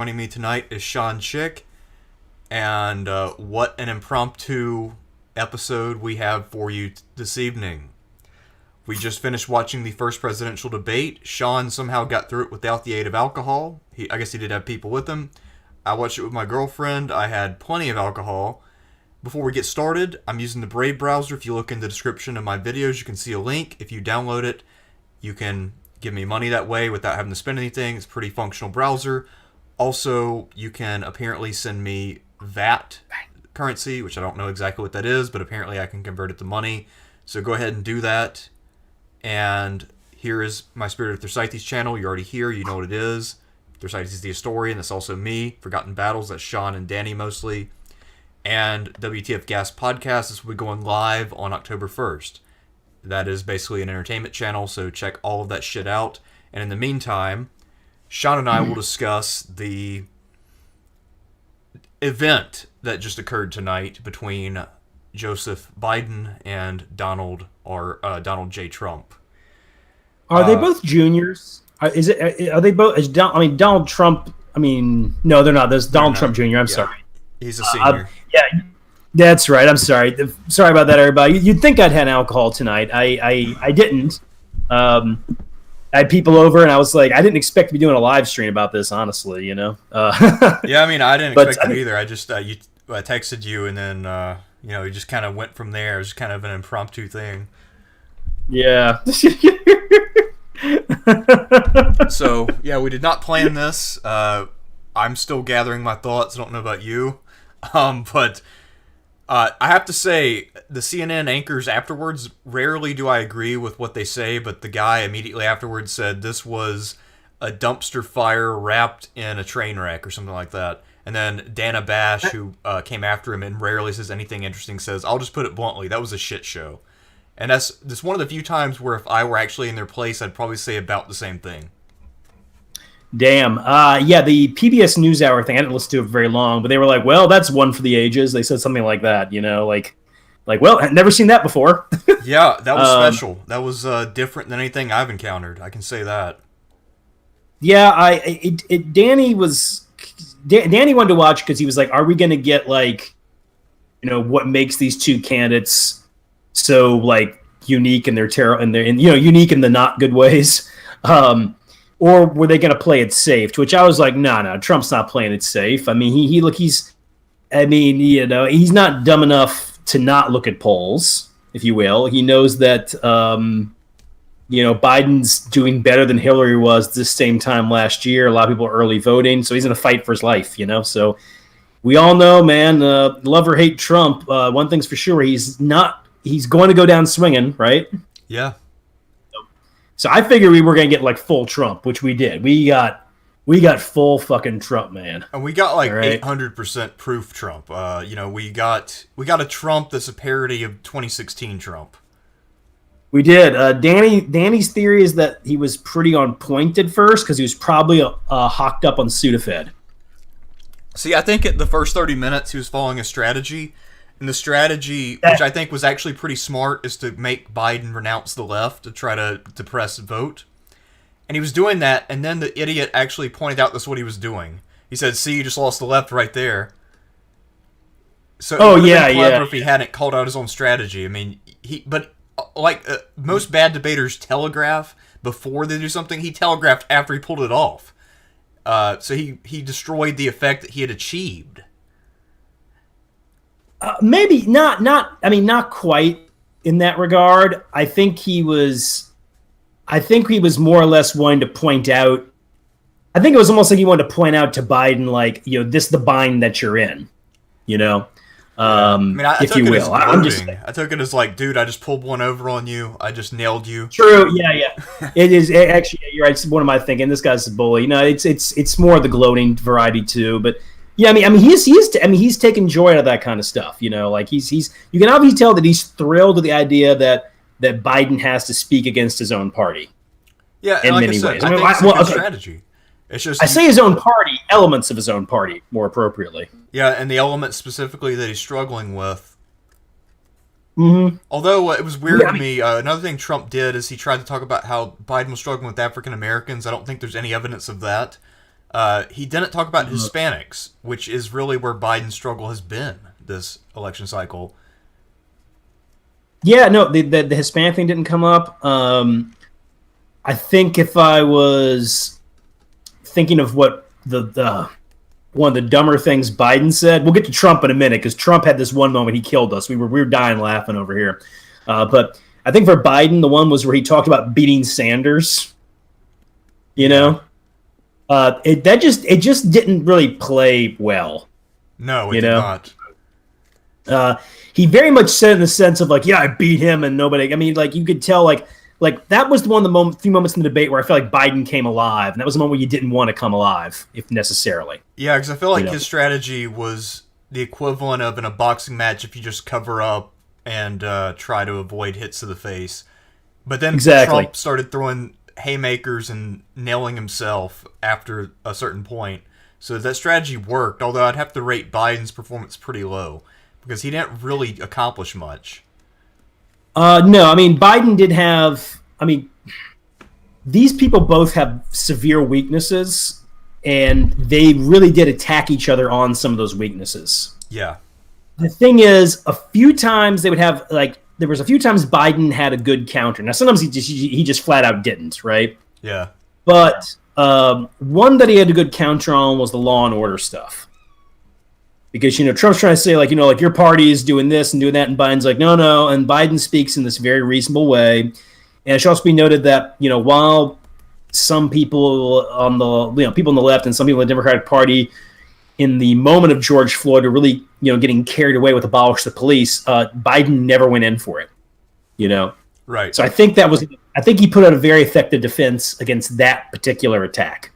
Joining me tonight is Sean Chick, and what an impromptu episode we have for you this evening. We just finished watching the first presidential debate. Sean somehow got through it without the aid of alcohol. I guess he did have people with him. I watched it with my girlfriend. I had plenty of alcohol. Before we get started, I'm using the Brave browser. If you look in the description of my videos, you can see a link. If you download it, you can give me money that way without having to spend anything. It's a pretty functional browser. Also, you can apparently send me VAT currency, which I don't know exactly what that is, but apparently I can convert it to money. So go ahead and do that. And here is my Spirit of Thersites channel. You're already here. You know what it is. Thersites is the historian. That's also me. Forgotten Battles. That's Sean and Danny mostly. And WTF Gas Podcast. This will be going live on October 1st. That is basically an entertainment channel, so check all of that shit out. And in the meantime, Sean and I will discuss the event that just occurred tonight between Joseph Biden and Donald J. Trump. Are they both juniors? Are they both? Donald Trump. No, they're not. There's Donald Trump Jr. I'm sorry. He's a senior. Yeah, that's right. I'm sorry. Sorry about that, everybody. You'd think I'd had alcohol tonight. I didn't. I had people over, and I was like, I didn't expect to be doing a live stream about this, honestly. You know. Yeah, I didn't expect it either. I just I texted you, and then we just kind of went from there. It was kind of an impromptu thing. Yeah. So yeah, we did not plan this. I'm still gathering my thoughts. I don't know about you, but I have to say the CNN anchors afterwards, rarely do I agree with what they say, but the guy immediately afterwards said this was a dumpster fire wrapped in a train wreck or something like that. And then Dana Bash, who came after him and rarely says anything interesting, says, I'll just put it bluntly, that was a shit show. And that's one of the few times where if I were actually in their place, I'd probably say about the same thing. Damn. Yeah, the PBS NewsHour thing, I didn't listen to it for very long, but they were like, well, that's one for the ages. They said something like that, well, I've never seen that before. Yeah, that was special. That was different than anything I've encountered. I can say that. Yeah, Danny wanted to watch because he was like, are we going to get, what makes these two candidates so, unique in their unique in the not good ways? Or were they going to play it safe? To which I was like, no, Trump's not playing it safe. He's not dumb enough to not look at polls, if you will. He knows that, Biden's doing better than Hillary was this same time last year. A lot of people are early voting, so he's going to fight for his life, So we all know, man, love or hate Trump. One thing's for sure, he's going to go down swinging, right? Yeah. So I figured we were going to get full Trump, which we did. We got full fucking Trump, man. And we got 800% proof Trump. We got a Trump that's a parody of 2016 Trump. We did. Danny's theory is that he was pretty on point at first because he was probably hocked up on Sudafed. See, I think at the first 30 minutes he was following a strategy. And the strategy, which I think was actually pretty smart, is to make Biden renounce the left to try to depress vote. And he was doing that, and then the idiot actually pointed out that's what he was doing. He said, see, you just lost the left right there. So it would have been clever if he hadn't called out his own strategy. Most bad debaters telegraph before they do something, he telegraphed after he pulled it off. So he destroyed the effect that he had achieved. Maybe not quite in that regard. I think he was more or less wanting to point out. I think it was almost like he wanted to point out to Biden, this is the bind that you're in, if you will. I took it as dude, I just pulled one over on you. I just nailed you. True. Yeah. It is actually, you're right. It's one of my thinking. This guy's a bully. It's more of the gloating variety too, but. Yeah, he's taking joy out of that kind of stuff. You can obviously tell that he's thrilled with the idea that Biden has to speak against his own party. Yeah, in many ways. I think it's a good strategy. It's just I say his own party, elements of his own party, more appropriately. Yeah, and the elements specifically that he's struggling with. Mm-hmm. Although it was weird to me, another thing Trump did is he tried to talk about how Biden was struggling with African Americans. I don't think there's any evidence of that. He didn't talk about Hispanics, which is really where Biden's struggle has been this election cycle. Yeah, no, the Hispanic thing didn't come up. I think if I was thinking of what the one of the dumber things Biden said, we'll get to Trump in a minute because Trump had this one moment he killed us. We were dying laughing over here. But I think for Biden, the one was where he talked about beating Sanders. You know, it just didn't really play well. No, it did not. He very much said in the sense of like, yeah, I beat him and nobody. I mean, like you could tell, like that was the one of the few moments in the debate where I felt like Biden came alive, and that was the moment where you didn't want to come alive, if necessarily. Yeah, because I feel like his strategy was the equivalent of in a boxing match if you just cover up and try to avoid hits to the face. But then Trump started throwing haymakers and nailing himself after a certain point. So that strategy worked, although I'd have to rate Biden's performance pretty low because he didn't really accomplish much. No, I mean, Biden did have... I mean, these people both have severe weaknesses, and they really did attack each other on some of those weaknesses. Yeah. The thing is, a few times they would have, like, there was a few times Biden had a good counter. Now, sometimes he just flat out didn't, right? Yeah. But one that he had a good counter on was the law and order stuff. Because, Trump's trying to say, like, like your party is doing this and doing that, and Biden's like, no. And Biden speaks in this very reasonable way. And it should also be noted that, while some people on the, people on the left and some people in the Democratic Party in the moment of George Floyd were really, getting carried away with abolish the police, Biden never went in for it, Right. So I think he put out a very effective defense against that particular attack.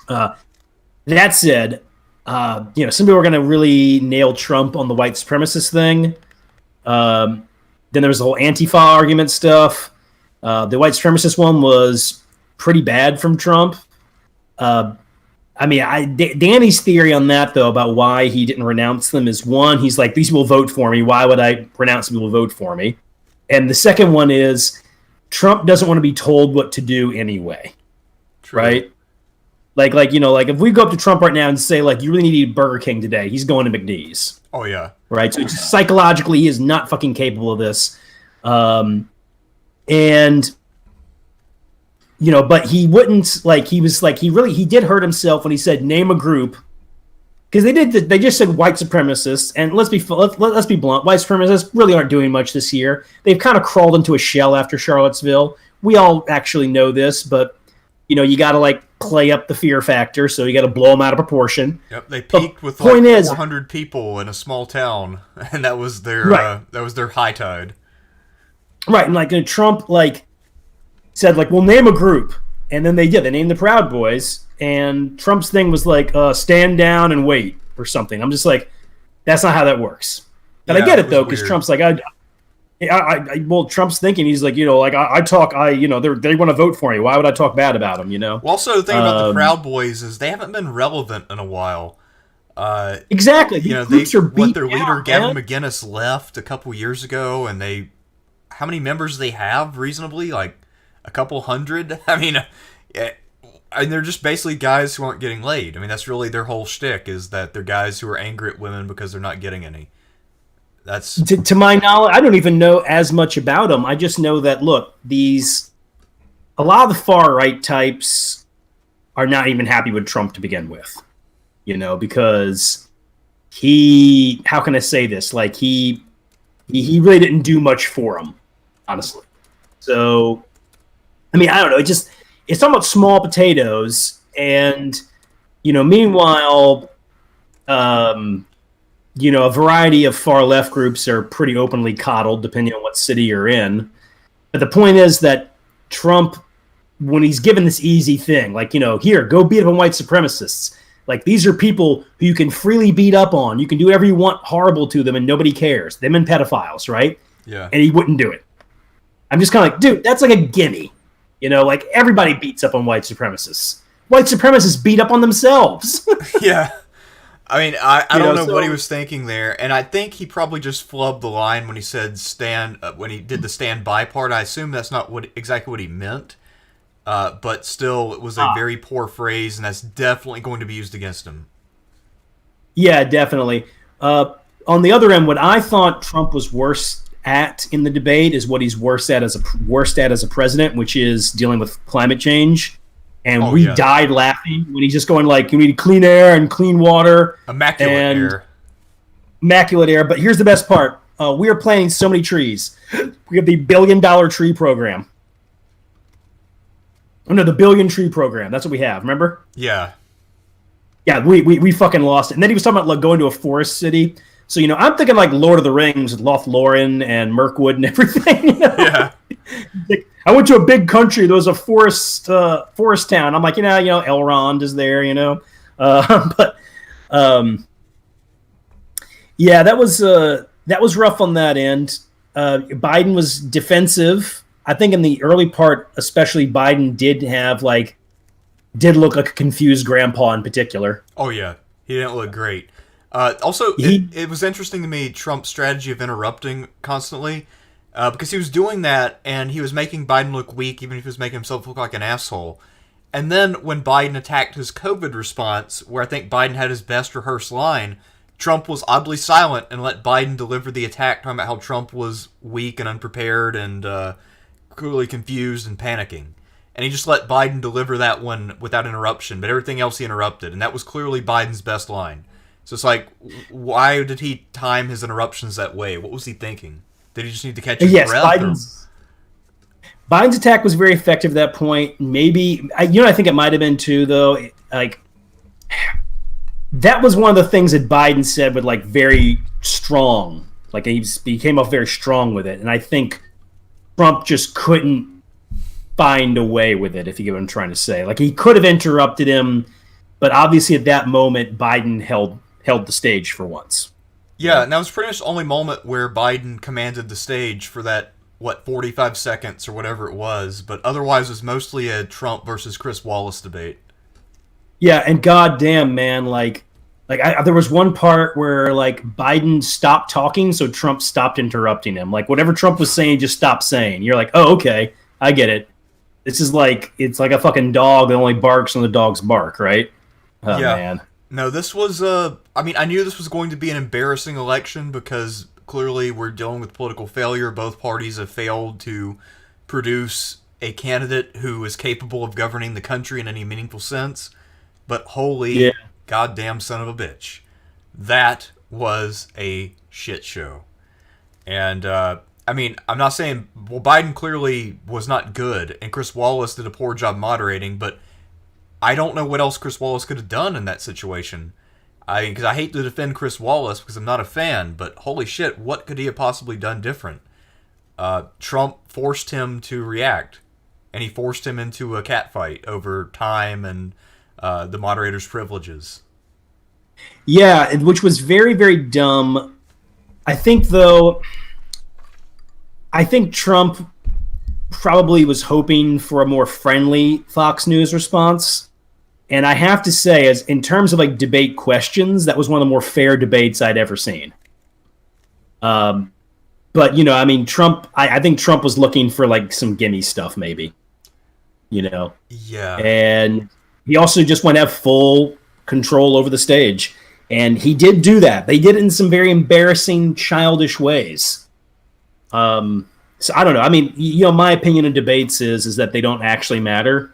That said, some people were going to really nail Trump on the white supremacist thing. Then there was the whole Antifa argument stuff. The white supremacist one was pretty bad from Trump. Danny's theory on that, though, about why he didn't renounce them is, one, he's like, these people vote for me. Why would I renounce people who vote for me? And the second one is Trump doesn't want to be told what to do anyway. True. Right? Like if we go up to Trump right now and say, like, you really need to eat Burger King today, he's going to McDee's. Oh, yeah. Right? So psychologically, he is not fucking capable of this. But he wouldn't, like, he did hurt himself when he said, name a group. Because they just said white supremacists, and let's be blunt, white supremacists really aren't doing much this year. They've kind of crawled into a shell after Charlottesville. We all actually know this, but, you got to, like, play up the fear factor, so you got to blow them out of proportion. Yep, they peaked with like 400 people in a small town, and that was their high tide. Right, and like Trump said like, "Well, name a group," and then they did. They named the Proud Boys, and Trump's thing was like, "Stand down and wait" or something. I'm just like, that's not how that works. And I get it though, because Trump's like, Trump's thinking he's like, they want to vote for me. Why would I talk bad about them? Well, also the thing about the Proud Boys is they haven't been relevant in a while. Exactly. Their leader Gavin McInnes left a couple years ago, and how many members they have reasonably? Like a couple hundred. I mean, and they're just basically guys who aren't getting laid. I mean, that's really their whole shtick, is that they're guys who are angry at women because they're not getting any. That's to my knowledge, I don't even know as much about them. I just know that, look, a lot of the far right types are not even happy with Trump to begin with, because how can I say this? Like he really didn't do much for them, honestly. So, I mean, I don't know. It's talking about small potatoes, and meanwhile, a variety of far left groups are pretty openly coddled, depending on what city you're in. But the point is that Trump, when he's given this easy thing, like, here, go beat up on white supremacists. Like, these are people who you can freely beat up on. You can do whatever you want horrible to them, and nobody cares. Them and pedophiles, right? Yeah. And he wouldn't do it. I'm just kind of like, dude, that's like a gimme. Like, everybody beats up on white supremacists. White supremacists beat up on themselves. Yeah. I mean, I don't know what he was thinking there, and I think he probably just flubbed the line when he said when he did the stand by part. I assume that's not exactly what he meant. but still, it was a very poor phrase, and that's definitely going to be used against him. Yeah, definitely. On the other end, what I thought Trump was worse at in the debate is what he's worst at as a president, which is dealing with climate change. And we died laughing when he's just going like, "You need clean air and clean water, immaculate air." But here's the best part: we are planting so many trees. We have the $1 billion tree program. Oh no, the billion tree program. That's what we have. Remember? Yeah. Yeah, we fucking lost it. And then he was talking about like going to a forest city. So, I'm thinking like Lord of the Rings with Lothlorien and Mirkwood and everything. Yeah. Like, I went to a big country. There was a forest town. I'm like, Elrond is there, But yeah, that was rough on that end. Biden was defensive. I think in the early part, especially, Biden did look like a confused grandpa in particular. Oh, yeah. He didn't look great. Also, it was interesting to me, Trump's strategy of interrupting constantly, because he was doing that, and he was making Biden look weak, even if he was making himself look like an asshole. And then when Biden attacked his COVID response, where I think Biden had his best rehearsed line, Trump was oddly silent and let Biden deliver the attack, talking about how Trump was weak and unprepared and clearly confused and panicking. And he just let Biden deliver that one without interruption, but everything else he interrupted, and that was clearly Biden's best line. So it's like, why did he time his interruptions that way? What was he thinking? Did he just need to catch his breath? Biden's attack was very effective at that point. Maybe, I think it might have been too, though. Like, that was one of the things that Biden said with like very strong. Like he came off very strong with it, and I think Trump just couldn't find a way with it. If you get what I'm trying to say, like he could have interrupted him, but obviously at that moment Biden held the stage for once. Yeah, and that was pretty much the only moment where Biden commanded the stage for that 45 seconds or whatever it was. But otherwise, it was mostly a Trump versus Chris Wallace debate. Yeah, and goddamn, man, there was one part where like Biden stopped talking, so Trump stopped interrupting him. Like whatever Trump was saying, just stopped saying. You're like, oh, okay, I get it. This is like it's like a fucking dog that only barks when the dogs bark, right? Oh, yeah. Man. No, this was I knew this was going to be an embarrassing election because clearly we're dealing with political failure. Both parties have failed to produce a candidate who is capable of governing the country in any meaningful sense. But holy goddamn son of a bitch. That was a shit show. And, I'm not saying... Well, Biden clearly was not good, and Chris Wallace did a poor job moderating, but I don't know what else Chris Wallace could have done in that situation. Because I hate to defend Chris Wallace because I'm not a fan, but holy shit, what could he have possibly done different? Trump forced him to react, and he forced him into a catfight over time and the moderator's privileges. Yeah, which was very, very dumb. I think Trump probably was hoping for a more friendly Fox News response. And I have to say, as in terms of like debate questions, that was one of the more fair debates I'd ever seen. But Trump. I think Trump was looking for like some gimme stuff, maybe. Yeah. And he also just want to have full control over the stage, and he did do that. They did it in some very embarrassing, childish ways. So I don't know. My opinion of debates is that they don't actually matter.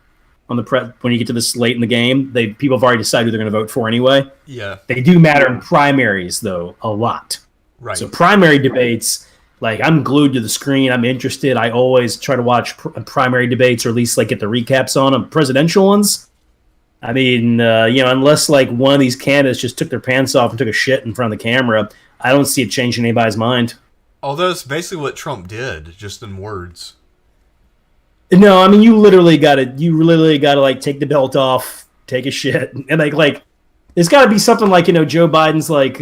On when you get to this late in the game, people have already decided who they're going to vote for anyway. Yeah, they do matter in primaries though a lot. Right. So primary debates, like I'm glued to the screen. I'm interested. I always try to watch primary debates or at least like get the recaps on them. Presidential ones, unless like one of these candidates just took their pants off and took a shit in front of the camera, I don't see it changing anybody's mind. Although it's basically what Trump did, just in words. No, you literally gotta like take the belt off, take a shit, and like there's got to be something like Joe Biden's like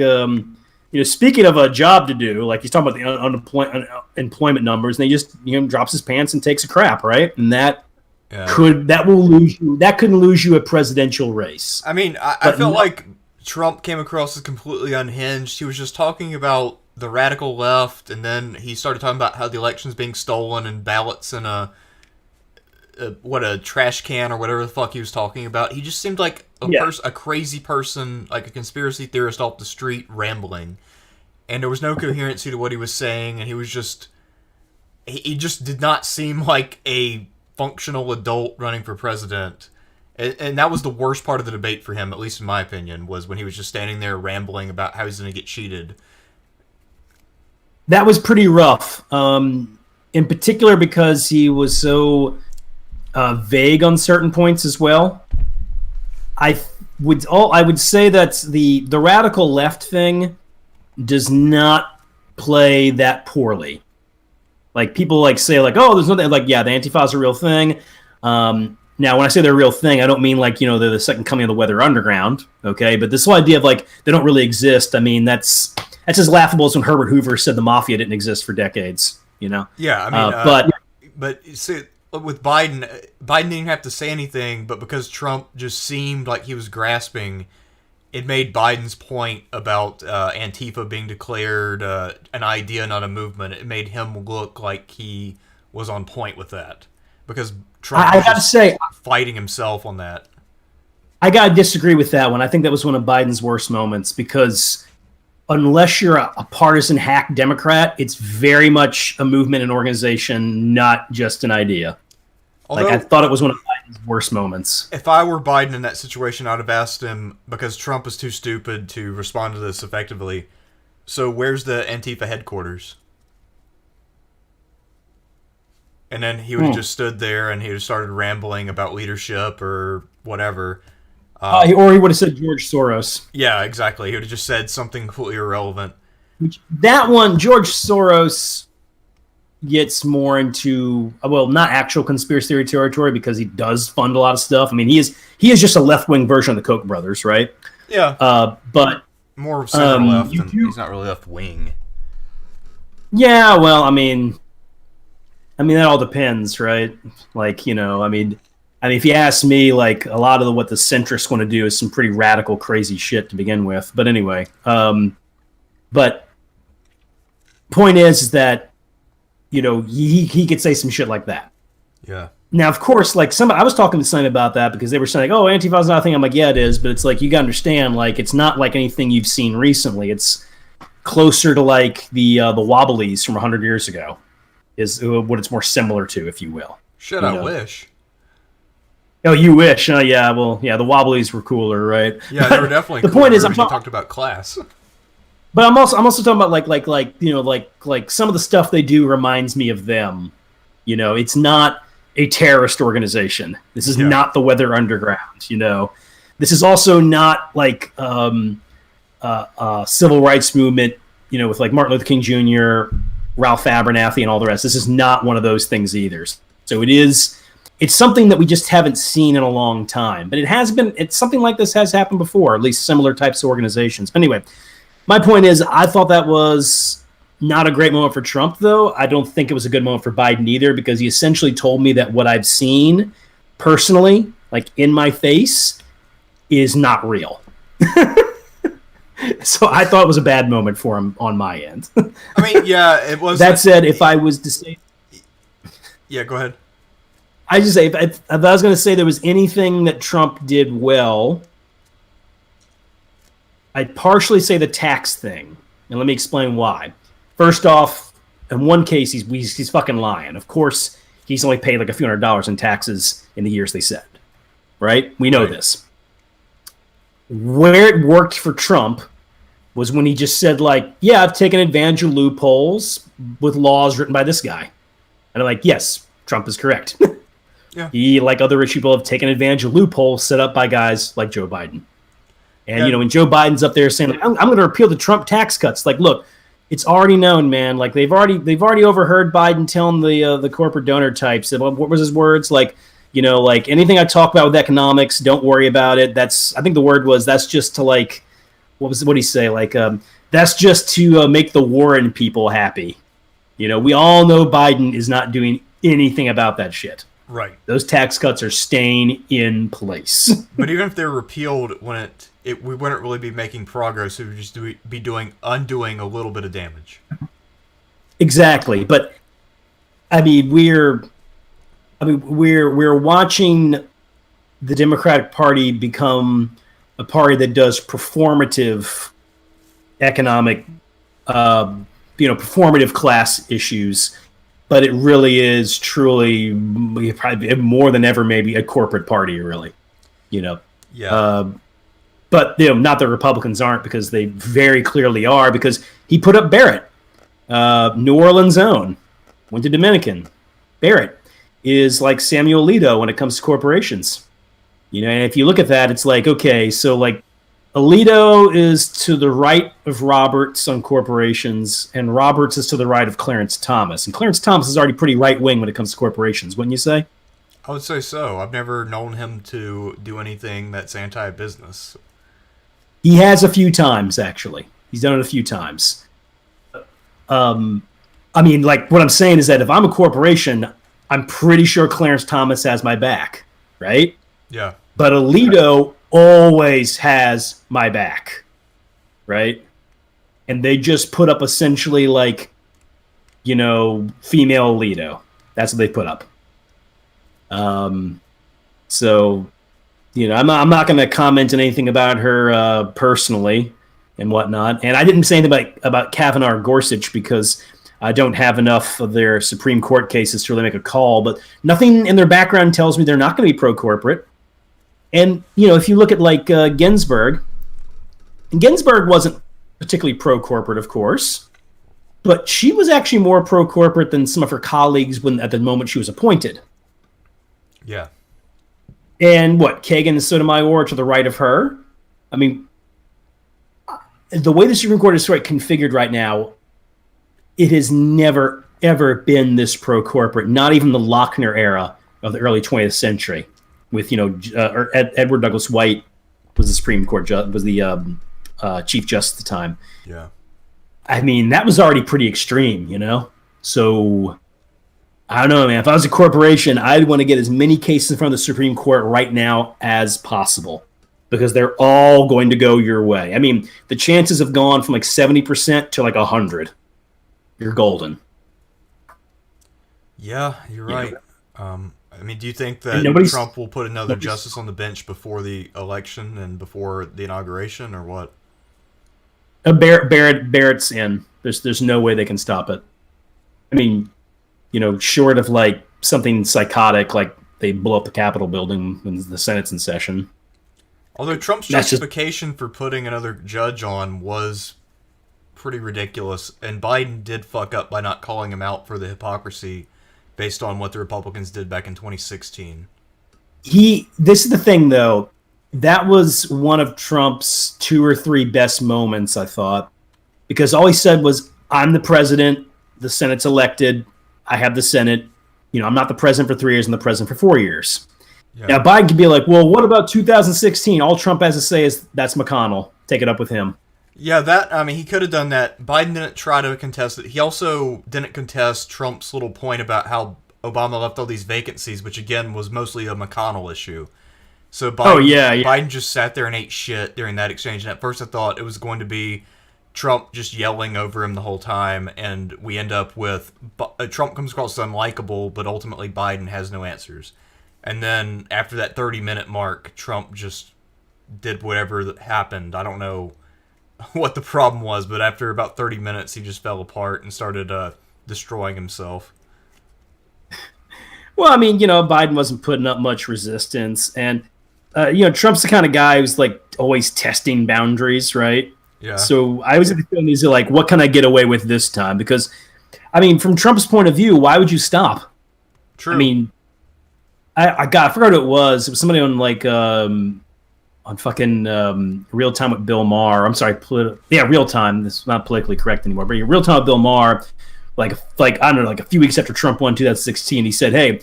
speaking of a job to do, like he's talking about the unemployment numbers, and he just drops his pants and takes a crap, right? And that couldn't lose you a presidential race. I felt like Trump came across as completely unhinged. He was just talking about the radical left, and then he started talking about how the election's being stolen and ballots in a what a trash can or whatever the fuck he was talking about. He just seemed like a crazy person, like a conspiracy theorist off the street rambling, and there was no coherency to what he was saying, and he just did not seem like a functional adult running for president. And that was the worst part of the debate for him, at least in my opinion, was when he was just standing there rambling about how he's going to get cheated. That was pretty rough, in particular because he was so vague on certain points as well. I would say that the radical left thing does not play that poorly. Like, people like say like, oh, there's nothing, like, yeah, the Antifa is a real thing. Now, when I say they're a real thing, I don't mean like, they're the second coming of the Weather Underground, okay? But this whole idea of like they don't really exist, I mean, that's as laughable as when Herbert Hoover said the mafia didn't exist for decades, Yeah, I mean, but see, with Biden didn't have to say anything, but because Trump just seemed like he was grasping, it made Biden's point about Antifa being declared an idea, not a movement. It made him look like he was on point with that, because Trump was just fighting himself on that. I gotta disagree with that one. I think that was one of Biden's worst moments, because unless you're a partisan hack Democrat, it's very much a movement and organization, not just an idea. Although, I thought it was one of Biden's worst moments. If I were Biden in that situation, I'd have asked him, because Trump was too stupid to respond to this effectively, so where's the Antifa headquarters? And then he would have just stood there and he would have started rambling about leadership or whatever. Or he would have said George Soros. Yeah, exactly. He would have just said something completely irrelevant. That one, George Soros gets more into, well, not actual conspiracy theory territory, because he does fund a lot of stuff. I mean, he is just a left-wing version of the Koch brothers, right? Yeah. But more center-left, and he's not really left-wing. Yeah, well, I mean, that all depends, right? Like, I mean, if you ask me, like, a lot of what the centrists want to do is some pretty radical, crazy shit to begin with. But anyway, but point is that, he could say some shit like that. Yeah. Now, of course, like, I was talking to somebody about that, because they were saying, oh, Antifa's not a thing. I'm like, yeah, it is. But it's like, you got to understand, like, it's not like anything you've seen recently. It's closer to, like, the Wobblies from 100 years ago is what it's more similar to, if you will. Shit, I wish. Oh, you wish? Yeah, well, yeah, the Wobblies were cooler, right? Yeah, they were definitely. The point is, I'm talked about class. But I'm also talking about like some of the stuff they do reminds me of them. It's not a terrorist organization. This is not the Weather Underground. This is also not like civil rights movement. With like Martin Luther King Jr., Ralph Abernathy, and all the rest. This is not one of those things either. So it's something that we just haven't seen in a long time. But it's something like this has happened before, at least similar types of organizations. But anyway, my point is, I thought that was not a great moment for Trump, though. I don't think it was a good moment for Biden either, because he essentially told me that what I've seen personally, like in my face, is not real. So I thought it was a bad moment for him on my end. I mean, yeah, it was. That said, if I was to say... Yeah, go ahead. I just say, if I was going to say there was anything that Trump did well, I'd partially say the tax thing. And let me explain why. First off, in one case, he's fucking lying. Of course, he's only paid like a few $100s in taxes in the years they said. Right? We know this. Where it worked for Trump was when he just said, like, yeah, I've taken advantage of loopholes with laws written by this guy. And I'm like, yes, Trump is correct. Yeah. He, like other rich people, have taken advantage of loopholes set up by guys like Joe Biden. And, when Joe Biden's up there saying, like, I'm going to repeal the Trump tax cuts. Like, look, it's already known, man. Like, they've already overheard Biden telling the corporate donor types. What was his words? Like, like anything I talk about with economics, don't worry about it. I think the word was, that's just to like, what did he say? Like, that's just to make the Warren people happy. We all know Biden is not doing anything about that shit. Right. Those tax cuts are staying in place. But even if they're repealed, we wouldn't really be making progress. We would just be undoing a little bit of damage. Exactly. But, I mean, I mean, we're watching the Democratic Party become a party that does performative economic, performative class issues, but it really is truly probably more than ever maybe a corporate party, really. Yeah. But not that Republicans aren't, because they very clearly are. Because he put up Barrett, New Orleans' own, went to Dominican. Barrett is like Samuel Alito when it comes to corporations. And if you look at that, it's like, okay, so like Alito is to the right of Roberts on corporations, and Roberts is to the right of Clarence Thomas. And Clarence Thomas is already pretty right-wing when it comes to corporations, wouldn't you say? I would say so. I've never known him to do anything that's anti-business. He has a few times, actually. He's done it a few times. I mean, like, what I'm saying is that if I'm a corporation, I'm pretty sure Clarence Thomas has my back, right? Yeah. But Alito always has my back, right? And they just put up essentially like, female Alito. That's what they put up. So, I'm not going to comment on anything about her personally and whatnot. And I didn't say anything about Kavanaugh or Gorsuch because I don't have enough of their Supreme Court cases to really make a call. But nothing in their background tells me they're not going to be pro-corporate. And, if you look at like Ginsburg, and Ginsburg wasn't particularly pro-corporate, of course, but she was actually more pro-corporate than some of her colleagues at the moment she was appointed. Yeah. And Kagan and Sotomayor to the right of her. I mean, the way the Supreme Court is configured right now, it has never, ever been this pro-corporate, not even the Lochner era of the early 20th century with, Edward Douglas White was the Supreme Court was the Chief Justice at the time. Yeah. I mean, that was already pretty extreme, So I don't know, man. If I was a corporation, I'd want to get as many cases in front of the Supreme Court right now as possible because they're all going to go your way. I mean, the chances have gone from like 70% to like 100. You're golden. Yeah, you're right. I mean, do you think that Trump will put another justice on the bench before the election and before the inauguration, or what? Barrett's in. There's no way they can stop it. I mean, short of like something psychotic, like they blow up the Capitol building when the Senate's in session. Although Trump's justification for putting another judge on was pretty ridiculous, and Biden did fuck up by not calling him out for the hypocrisy based on what the Republicans did back in 2016. This is the thing, though. That was one of Trump's 2 or 3 best moments, I thought, because all he said was, I'm the president, the Senate's elected, I have the Senate, I'm not the president for 3 years, I'm the president for 4 years. Yeah. Now, Biden could be like, well, what about 2016? All Trump has to say is, that's McConnell. Take it up with him. Yeah, he could have done that. Biden didn't try to contest it. He also didn't contest Trump's little point about how Obama left all these vacancies, which, again, was mostly a McConnell issue. So Biden just sat there and ate shit during that exchange. And at first I thought it was going to be Trump just yelling over him the whole time, and we end up with Trump comes across as unlikable, but ultimately Biden has no answers. And then after that 30-minute mark, Trump just did whatever that happened. I don't know what the problem was, but after about 30 minutes, he just fell apart and started destroying himself. Well, Biden wasn't putting up much resistance, and Trump's the kind of guy who's like always testing boundaries, right? Yeah. So I was at the film, he's like, what can I get away with this time? Because, from Trump's point of view, why would you stop? True. I forgot who it was. It was somebody on like on fucking Real Time with Bill Maher. I'm sorry, Real Time. This is not politically correct anymore. But Real Time with Bill Maher, like I don't know, like a few weeks after Trump won 2016, he said, "Hey,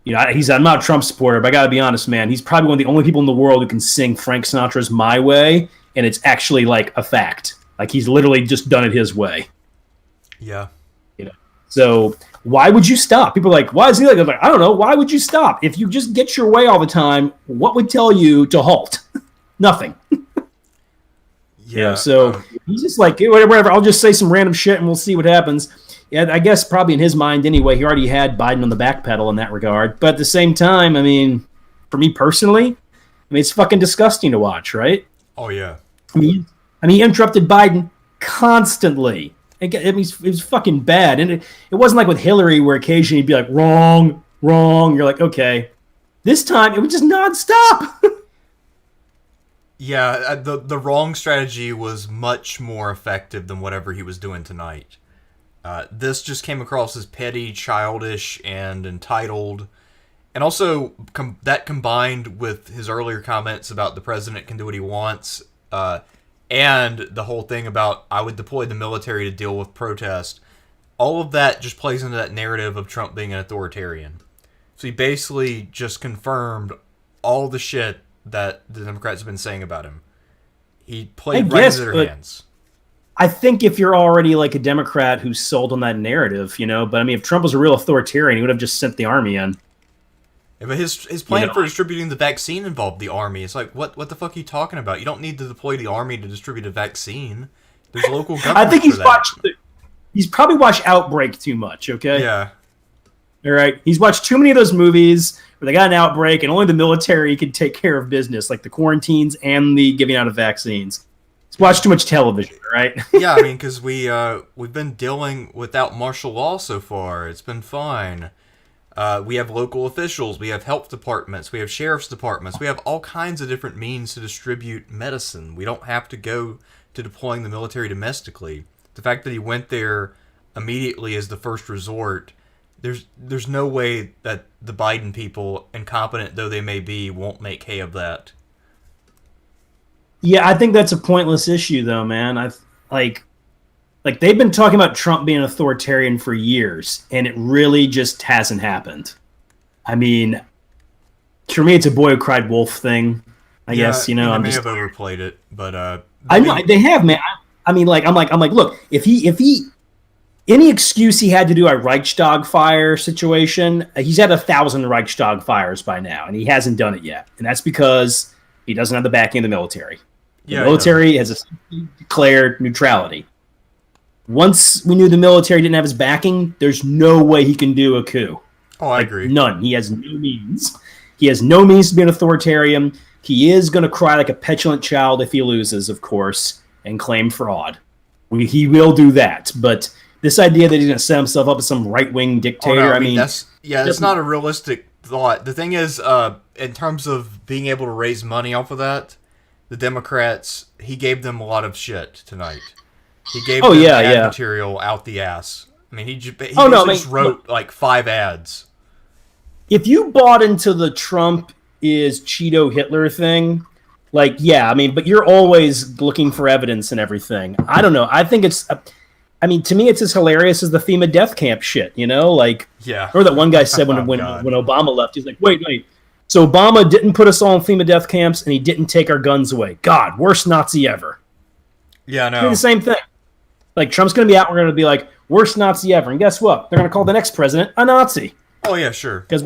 I'm not a Trump supporter, but I got to be honest, man. He's probably one of the only people in the world who can sing Frank Sinatra's My Way, and it's actually like a fact. Like he's literally just done it his way." Yeah. So why would you stop? People are like, why is he like? I'm like, I don't know. Why would you stop? If you just get your way all the time, what would tell you to halt? Nothing. Yeah. So he's just like, whatever. I'll just say some random shit and we'll see what happens. yeah, I guess probably in his mind anyway, he already had Biden on the back pedal in that regard. But at the same time, I mean, for me personally, I mean, it's fucking disgusting to watch, right? Oh yeah. He interrupted Biden constantly. It was fucking bad. And it wasn't like with Hillary where occasionally he'd be like, wrong, wrong. You're like, okay. This time, it was just nonstop. Yeah, the wrong strategy was much more effective than whatever he was doing tonight. This just came across as petty, childish, and entitled. And also, that combined with his earlier comments about the president can do what he wants, and the whole thing about I would deploy the military to deal with protest, all of that just plays into that narrative of Trump being an authoritarian. So he basically just confirmed all the shit that the Democrats have been saying about him. He played right into their hands. I think if you're already like a Democrat who's sold on that narrative, but I mean, if Trump was a real authoritarian, he would have just sent the army in. Yeah, but his plan for distributing the vaccine involved the army. It's like, what the fuck are you talking about? You don't need to deploy the army to distribute a vaccine. There's local government. I think he's probably watched Outbreak too much, okay? Yeah. All right. He's watched too many of those movies where they got an outbreak and only the military can take care of business, like the quarantines and the giving out of vaccines. He's watched too much television, right? Yeah, I mean, because we've been dealing without martial law so far. It's been fine. We have local officials. We have health departments. We have sheriff's departments. We have all kinds of different means to distribute medicine. We don't have to go to deploying the military domestically. The fact that he went there immediately as the first resort, there's no way that the Biden people, incompetent though they may be, won't make hay of that. Yeah, I think that's a pointless issue, though, man. Like they've been talking about Trump being an authoritarian for years, and it really just hasn't happened. I mean, for me, it's a boy who cried wolf thing. I guess they may have overplayed it, but I know they have, man. I mean, I'm like, look, if he any excuse he had to do a Reichstag fire situation, he's had 1,000 Reichstag fires by now, and he hasn't done it yet, and that's because he doesn't have the backing of the military. The military has declared neutrality. Once we knew the military didn't have his backing, there's no way he can do a coup. Oh, I agree. None. He has no means. He has no means to be an authoritarian. He is going to cry like a petulant child if he loses, of course, and claim fraud. He will do that. But this idea that he's going to set himself up as some right-wing dictator, I mean that's not a realistic thought. The thing is, in terms of being able to raise money off of that, the Democrats, he gave them a lot of shit tonight. He gave them ad material out the ass. I mean, he just wrote like 5 ads. If you bought into the Trump is Cheeto Hitler thing, but you're always looking for evidence and everything. I don't know. I think to me, it's as hilarious as the FEMA death camp shit, Yeah. Or that one guy said when Obama left, he's like, wait. So Obama didn't put us all in FEMA death camps, and he didn't take our guns away. God, worst Nazi ever. Yeah, no. It's the same thing. Like, Trump's going to be out, we're going to be like, worst Nazi ever. And guess what? They're going to call the next president a Nazi. Oh, yeah, sure. Because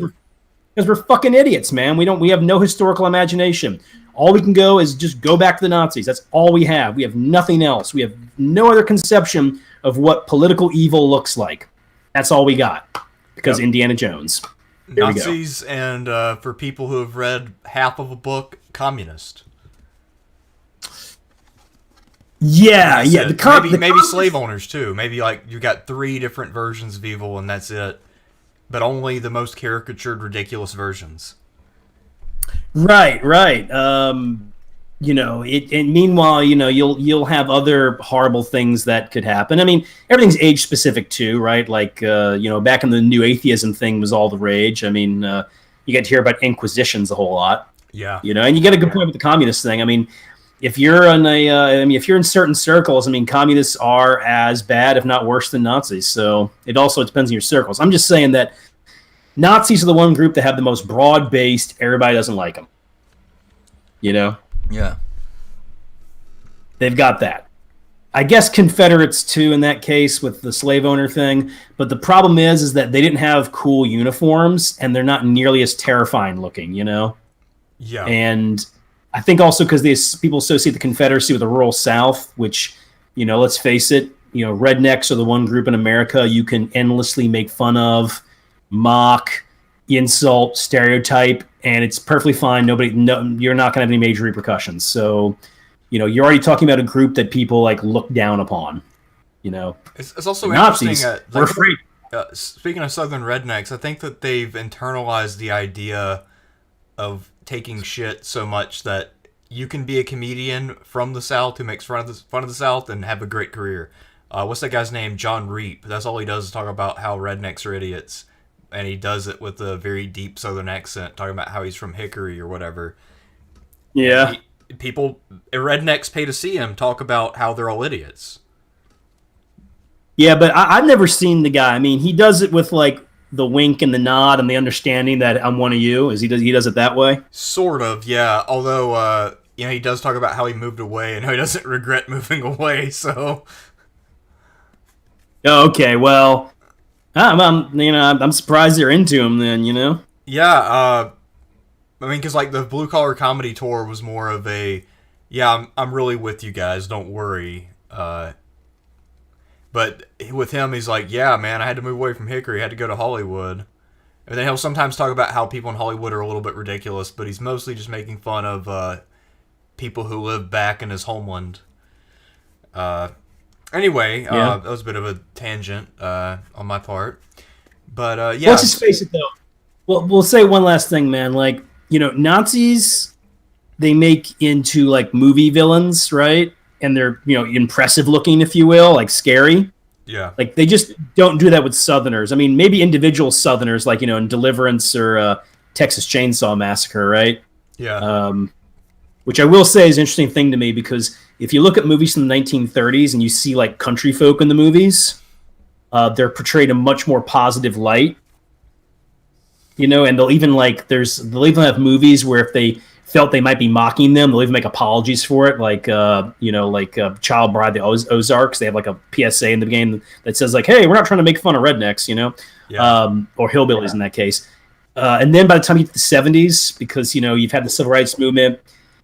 we're fucking idiots, man. We have no historical imagination. All we can go is just go back to the Nazis. That's all we have. We have nothing else. We have no other conception of what political evil looks like. That's all we got. Because Indiana Jones. There Nazis, and for people who have read half of a book, communist. Yeah. Maybe slave owners too. Maybe like you got 3 different versions of evil, and that's it. But only the most caricatured, ridiculous versions. Right. And meanwhile, you'll have other horrible things that could happen. I mean, everything's age specific too, right? Like, back in the new atheism thing was all the rage. I mean, you get to hear about inquisitions a whole lot. Yeah. And you get a good point with the communist thing. I mean, if you're in certain circles, I mean, communists are as bad, if not worse, than Nazis. So it also depends on your circles. I'm just saying that Nazis are the one group that have the most broad-based, everybody doesn't like them. Yeah. They've got that. I guess Confederates, too, in that case, with the slave owner thing. But the problem is that they didn't have cool uniforms, and they're not nearly as terrifying looking, Yeah. And I think also because people associate the Confederacy with the rural South, which, let's face it, rednecks are the one group in America you can endlessly make fun of, mock, insult, stereotype, and it's perfectly fine. You're not going to have any major repercussions. So, you're already talking about a group that people like look down upon. It's also Nazis, interesting. we're afraid. Speaking of Southern rednecks, I think that they've internalized the idea of taking shit so much that you can be a comedian from the South who makes fun of the South and have a great career. What's that guy's name? John Reap. That's all he does is talk about how rednecks are idiots. And he does it with a very deep Southern accent, talking about how he's from Hickory or whatever. Yeah. Rednecks pay to see him talk about how they're all idiots. Yeah, but I've never seen the guy. I mean, he does it with like the wink and the nod and the understanding that I'm one of you. He does it that way? Sort of, yeah. Although, he does talk about how he moved away and how he doesn't regret moving away, so... Oh, okay, well... I'm surprised they're into him then, Yeah, because like the Blue Collar Comedy Tour was more of a, I'm really with you guys, don't worry. But with him, he's like, yeah, man, I had to move away from Hickory, I had to go to Hollywood. And then he'll sometimes talk about how people in Hollywood are a little bit ridiculous, but he's mostly just making fun of people who live back in his homeland. Anyway, that was a bit of a tangent on my part. But, yeah. Let's just face it, though. Well, we'll say one last thing, man. Like, Nazis, they make into, like, movie villains, right? And they're, impressive looking, if you will, like scary. Yeah. Like, they just don't do that with Southerners. I mean, maybe individual Southerners, like, in Deliverance or Texas Chainsaw Massacre, right? Yeah. Which I will say is an interesting thing to me, because if you look at movies from the 1930s and you see like country folk in the movies, they're portrayed in a much more positive light. And they'll even have movies where if they felt they might be mocking them, they'll even make apologies for it, like Child Bride, the Ozarks. They have like a PSA in the beginning that says like, "Hey, we're not trying to make fun of rednecks," or hillbillies in that case. And then by the time you get to the 70s, because you've had the civil rights movement.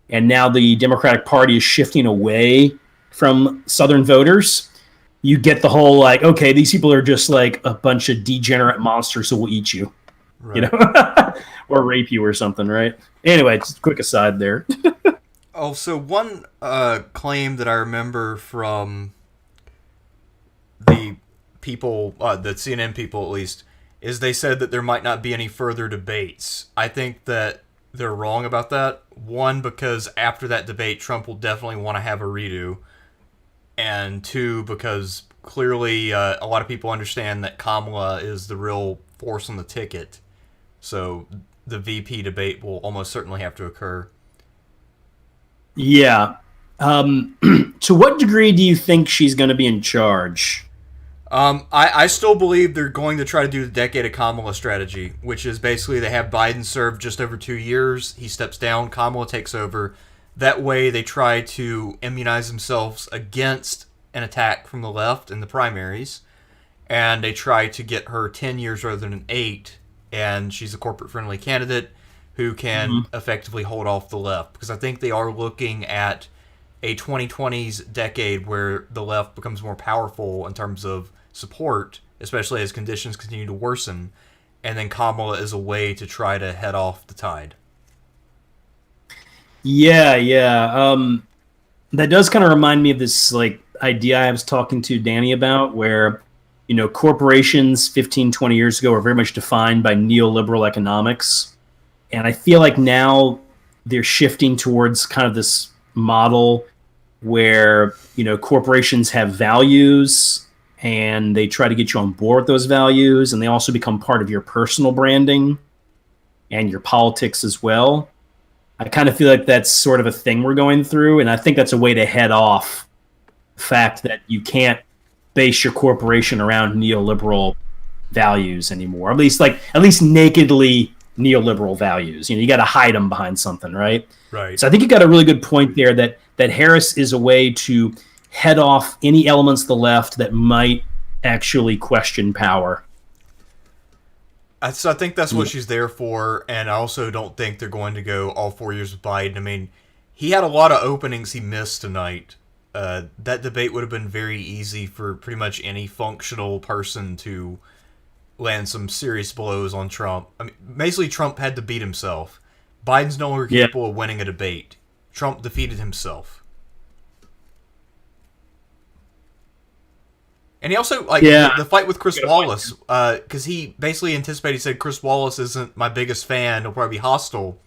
And now the Democratic Party is shifting away from Southern voters. You get the whole like, okay, these people are just like a bunch of degenerate monsters who will eat you, right. or rape you or something, right? Anyway, just a quick aside there. So one claim that I remember from the people, the CNN people at least, is they said that there might not be any further debates. I think that they're wrong about that. One, because after that debate, Trump will definitely want to have a redo. And two, because clearly a lot of people understand that Kamala is the real force on the ticket. So the VP debate will almost certainly have to occur. Yeah. To what degree do you think she's going to be in charge? I still believe they're going to try to do the Decade of Kamala strategy, which is basically they have Biden serve just over 2 years. He steps down, Kamala takes over. That way they try to immunize themselves against an attack from the left in the primaries. And they try to get her 10 years rather than 8. And she's a corporate-friendly candidate who can effectively hold off the left. Because I think they are looking at a 2020s decade where the left becomes more powerful in terms of support, especially as conditions continue to worsen, and then Kamala is a way to try to head off the tide. Yeah. That does kind of remind me of this like idea I was talking to Danny about, where corporations 15, 20 years ago were very much defined by neoliberal economics, and I feel like now they're shifting towards kind of this model where corporations have values and they try to get you on board with those values, and they also become part of your personal branding and your politics as well. I kind of feel like that's sort of a thing we're going through, and I think that's a way to head off the fact that you can't base your corporation around neoliberal values anymore. At least nakedly neoliberal values. You got to hide them behind something, right? Right. So I think you got a really good point there that Harris is a way to head off any elements of the left that might actually question power. So I think that's what she's there for, and I also don't think they're going to go all 4 years with Biden. I mean, he had a lot of openings he missed tonight. that debate would have been very easy for pretty much any functional person to land some serious blows on Trump. I mean, basically, Trump had to beat himself. Biden's no longer capable of winning a debate. Trump defeated himself. And he also, the fight with Chris Wallace, because he basically anticipated, he said, Chris Wallace isn't my biggest fan, he'll probably be hostile.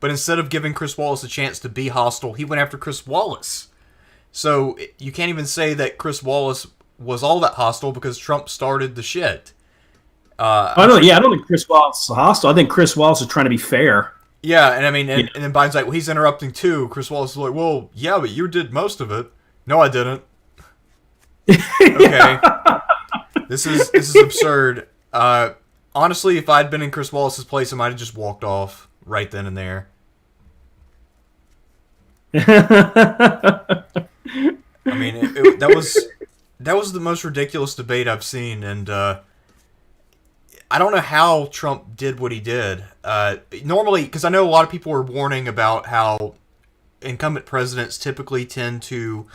But instead of giving Chris Wallace a chance to be hostile, he went after Chris Wallace. So you can't even say that Chris Wallace was all that hostile because Trump started the shit. I don't think Chris Wallace is hostile. I think Chris Wallace is trying to be fair. Yeah, and I mean, and then Biden's like, well, he's interrupting too. Chris Wallace is like, well, yeah, but you did most of it. No, I didn't. Okay. This is absurd. Honestly, if I'd been in Chris Wallace's place, I might have just walked off right then and there. I mean, that was the most ridiculous debate I've seen, and I don't know how Trump did what he did. Normally, because I know a lot of people were warning about how incumbent presidents typically tend to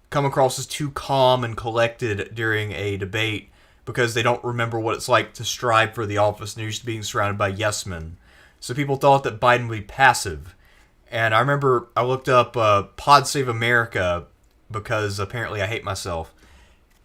come across as too calm and collected during a debate because they don't remember what it's like to strive for the office and they're used to being surrounded by yes men. So people thought that Biden would be passive. And I remember I looked up Pod Save America because apparently I hate myself.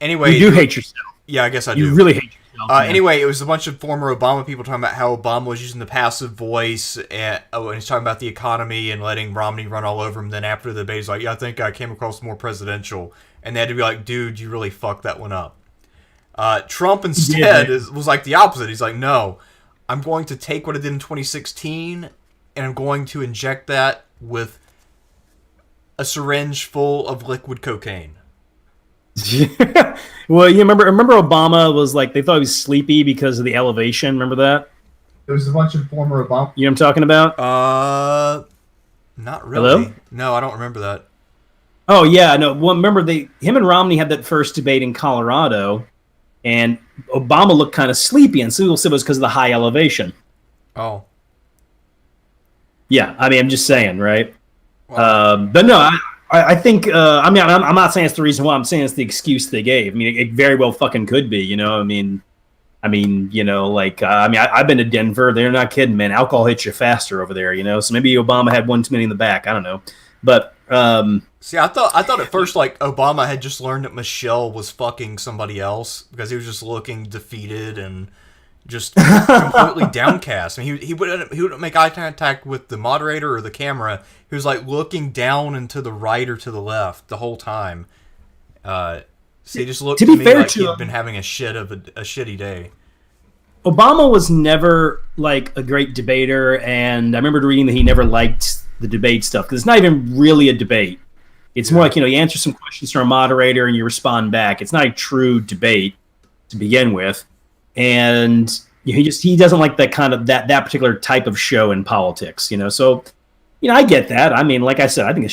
Anyway, you do hate yourself. Yeah, I guess I do. You really hate yourself. Anyway, it was a bunch of former Obama people talking about how Obama was using the passive voice, and he's talking about the economy and letting Romney run all over him. Then after the debate, he's like, yeah, I think I came across more presidential. And they had to be like, dude, you really fucked that one up. Trump instead was like the opposite. He's like, no, I'm going to take what I did in 2016 and I'm going to inject that with a syringe full of liquid cocaine. Well, you remember Obama was like, they thought he was sleepy because of the elevation. Remember that? There was a bunch of former Obama. You know what I'm talking about? Not really. Hello? No, I don't remember that. Oh yeah, no. Well, remember him and Romney had that first debate in Colorado, and Obama looked kind of sleepy, and some people said it was because of the high elevation. Oh. Yeah, I mean, I'm just saying, right? Wow. But no, I think, I'm not saying it's the reason why. I'm saying it's the excuse they gave. I mean, it very well fucking could be, you know? I mean, you know, like, I've been to Denver. They're not kidding, man. Alcohol hits you faster over there, you know? So maybe Obama had one too many in the back. I don't know. But, see, I thought at first, like, Obama had just learned that Michelle was fucking somebody else because he was just looking defeated and just completely downcast. I mean, he wouldn't make eye contact with the moderator or the camera. He was like looking down and to the right or to the left the whole time. So he just looked to me like he'd been having a shitty day. Obama was never like a great debater, and I remember reading that he never liked the debate stuff because it's not even really a debate. It's more like, you know, you answer some questions from a moderator and you respond back. It's not a true debate to begin with. And he doesn't like that kind of that particular type of show in politics, you know. So, you know, I get that. I mean, like I said, I think I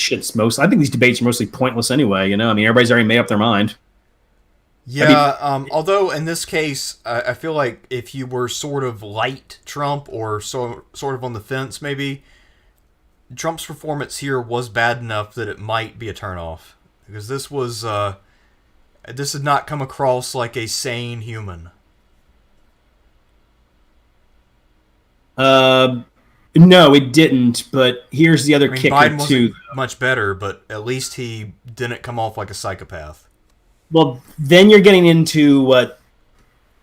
think these debates are mostly pointless anyway. You know, I mean, everybody's already made up their mind. Yeah. Although in this case, I feel like if you were sort of light Trump or sort of on the fence, maybe Trump's performance here was bad enough that it might be a turnoff because this did not come across like a sane human. No, it didn't. But here's the other kicker Biden too. Much better, but at least he didn't come off like a psychopath. Well, then you're getting into what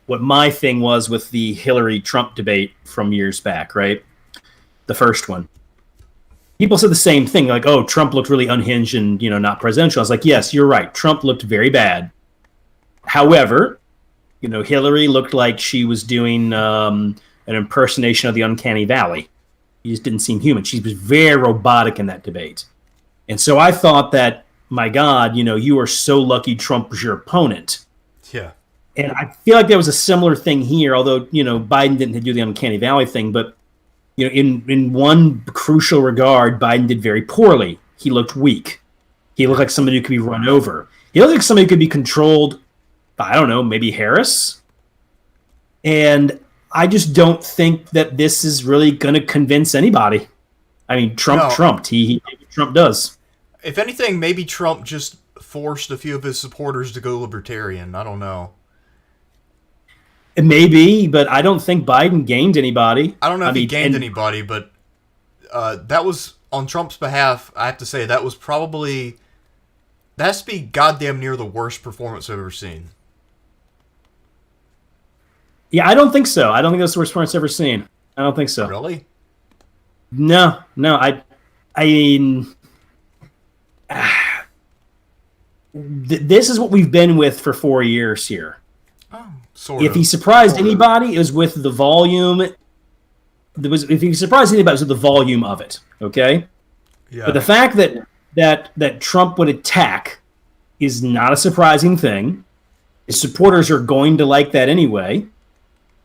my thing was with the Hillary-Trump debate from years back, right? The first one. People said the same thing, like, "Oh, Trump looked really unhinged and, you know, not presidential." I was like, "Yes, you're right. Trump looked very bad." However, you know, Hillary looked like she was doing an impersonation of the Uncanny Valley. He just didn't seem human. She was very robotic in that debate. And so I thought that, my God, you know, you are so lucky Trump was your opponent. Yeah. And I feel like there was a similar thing here, although, you know, Biden didn't do the Uncanny Valley thing, but, you know, in one crucial regard, Biden did very poorly. He looked weak. He looked like somebody who could be run over. He looked like somebody who could be controlled by, I don't know, maybe Harris. And I just don't think that this is really going to convince anybody. I mean, Trump trumped. He Trump does. If anything, maybe Trump just forced a few of his supporters to go libertarian. I don't know. It may be, but I don't think Biden gained anybody. I don't know if he gained anybody, but that was, on Trump's behalf, I have to say, that was probably... That has to be goddamn near the worst performance I've ever seen. Yeah, I don't think so. I don't think that's the worst performance I've ever seen. I don't think so. Really? No. I mean... this is what we've been with for 4 years here. Oh, sort of. If he surprised anybody, it was with the volume. If he surprised anybody, it was with the volume of it. Okay, Yeah. but the fact that Trump would attack is not a surprising thing. His supporters are going to like that anyway.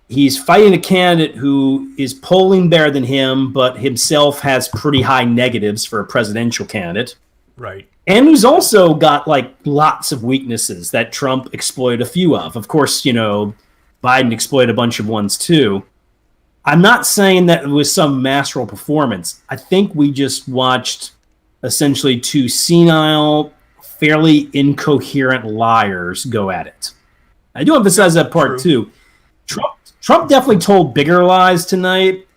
He's fighting a candidate who is polling better than him, but himself has pretty high negatives for a presidential candidate. Right. And who's also got like lots of weaknesses that Trump exploited a few of. Of course, Biden exploited a bunch of ones too. I'm not saying that it was some masterful performance. I think we just watched essentially two senile, fairly incoherent liars go at it. I do emphasize that part too. Trump definitely told bigger lies tonight.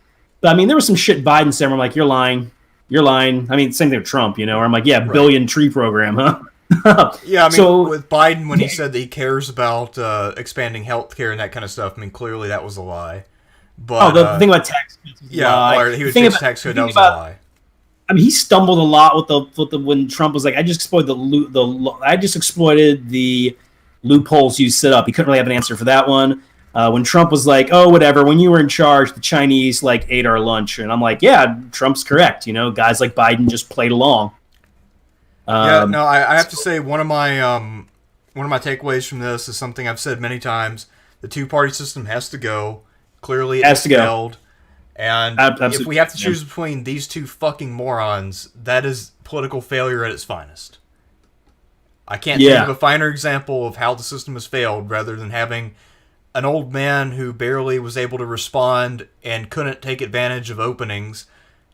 But I mean, there was some shit Biden said where I'm like, you're lying. You're lying. I mean, same thing with Trump, where I'm like, yeah, right. Billion tree program, huh? Yeah, I mean, with Biden, when he said that he cares about expanding healthcare and that kind of stuff, I mean, clearly that was a lie. But the thing about tax cuts was a lie. Or he would fix tax code, that was a lie. I mean, he stumbled a lot with the when Trump was like, I just exploited the loopholes you set up. He couldn't really have an answer for that one. When Trump was like, oh, whatever, when you were in charge, the Chinese ate our lunch. And I'm like, yeah, Trump's correct. Guys like Biden just played along. I have to say one of my takeaways from this is something I've said many times. The two-party system has to go. Clearly, it's failed. And absolutely. If we have to choose between these two fucking morons, that is political failure at its finest. I can't think of a finer example of how the system has failed rather than having an old man who barely was able to respond and couldn't take advantage of openings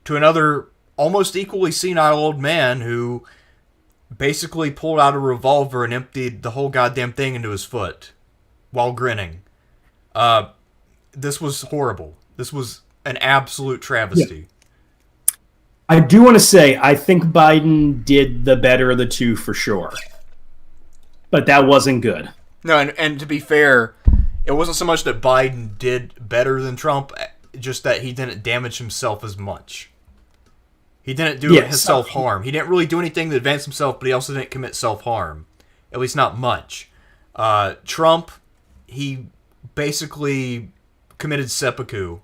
to another almost equally senile old man who basically pulled out a revolver and emptied the whole goddamn thing into his foot while grinning. This was horrible. This was an absolute travesty. Yeah. I do want to say, I think Biden did the better of the two for sure. But that wasn't good. No, and to be fair, it wasn't so much that Biden did better than Trump, just that he didn't damage himself as much. He didn't do his self-harm. He didn't really do anything to advance himself, but he also didn't commit self-harm. At least not much. Trump, he basically committed seppuku.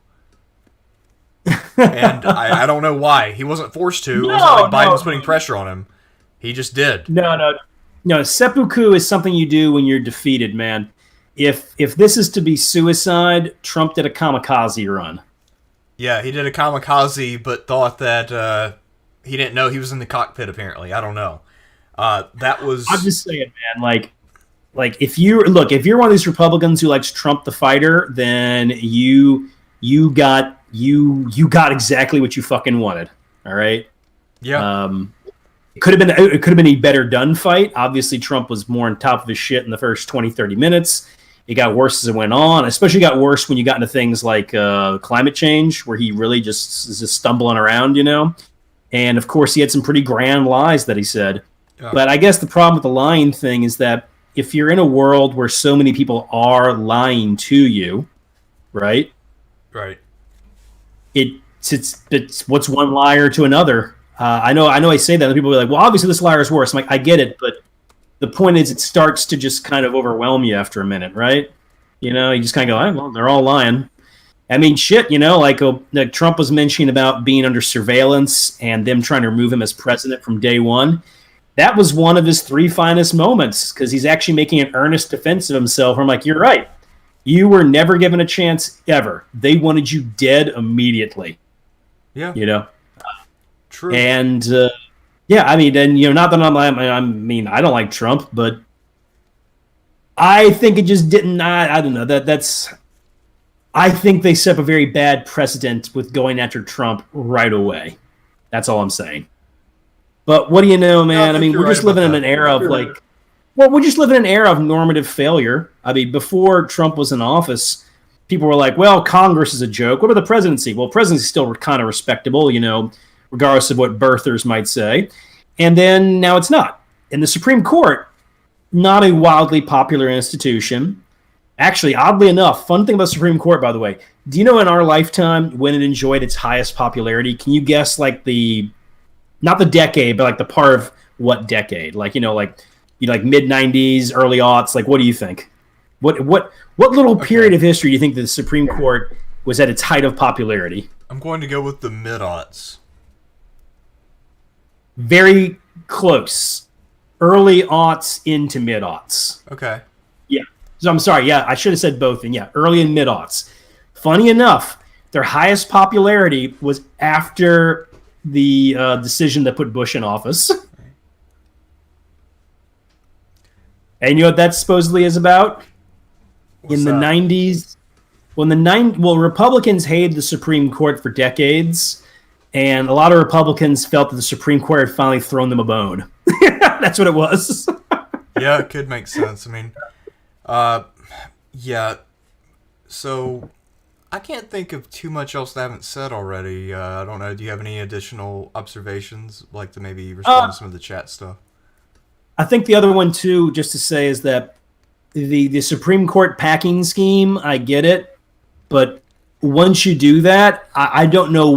And I don't know why. He wasn't forced to. It wasn't like Biden was putting pressure on him. He just did. No, seppuku is something you do when you're defeated, man. If this is to be suicide, Trump did a kamikaze run. Yeah, he did a kamikaze, but thought that he didn't know he was in the cockpit, apparently. I don't know. That was... I'm just saying, man, if you're one of these Republicans who likes Trump the fighter, then you got exactly what you fucking wanted. All right? Yeah. It could have been a better done fight. Obviously, Trump was more on top of his shit in the first 20, 30 minutes. It got worse as it went on. Especially got worse when you got into things like climate change, where he really just is stumbling around, And of course, he had some pretty grand lies that he said. Yeah. But I guess the problem with the lying thing is that if you're in a world where so many people are lying to you, right? Right. It's what's one liar to another. I know I say that, and people are like, well, obviously this liar is worse. I'm like, I get it, but the point is it starts to just kind of overwhelm you after a minute, right? You just kind of go, well, they're all lying. I mean, shit, like Trump was mentioning about being under surveillance and them trying to remove him as president from day one. That was one of his three finest moments because he's actually making an earnest defense of himself. I'm like, you're right. You were never given a chance ever. They wanted you dead immediately. Yeah. True. And I mean, and not that I don't like Trump, but I think it just didn't. I don't know that's. I think they set up a very bad precedent with going after Trump right away. That's all I'm saying. But what do you know, man? I think mean, you're we're just right about living in that. an era of like, well, we're just living in an era of normative failure. I mean, before Trump was in office, people were like, well, Congress is a joke. What about the presidency? Well, presidency is still kind of respectable, regardless of what birthers might say. And then now it's not. And the Supreme Court, not a wildly popular institution. Actually, oddly enough, fun thing about the Supreme Court, by the way, do you know in our lifetime when it enjoyed its highest popularity? Can you guess like not the decade, but like the part of what decade? Like, like mid 90s, early aughts. Like, what do you think? What little period of history do you think the Supreme Court was at its height of popularity? I'm going to go with the mid-aughts. Very close. Early aughts into mid aughts. Okay. Yeah. So I'm sorry. Yeah, I should have said both. And yeah, early and mid aughts. Funny enough, their highest popularity was after the decision that put Bush in office. And you know what that supposedly is about? What's in the that? 90s, Republicans hated the Supreme Court for decades, and a lot of Republicans felt that the Supreme Court had finally thrown them a bone. That's what it was. Yeah, it could make sense. I mean, yeah. So, I can't think of too much else that I haven't said already. I don't know. Do you have any additional observations, like to maybe respond to some of the chat stuff? I think the other one, too, just to say, is that the Supreme Court packing scheme, I get it. But once you do that, I don't know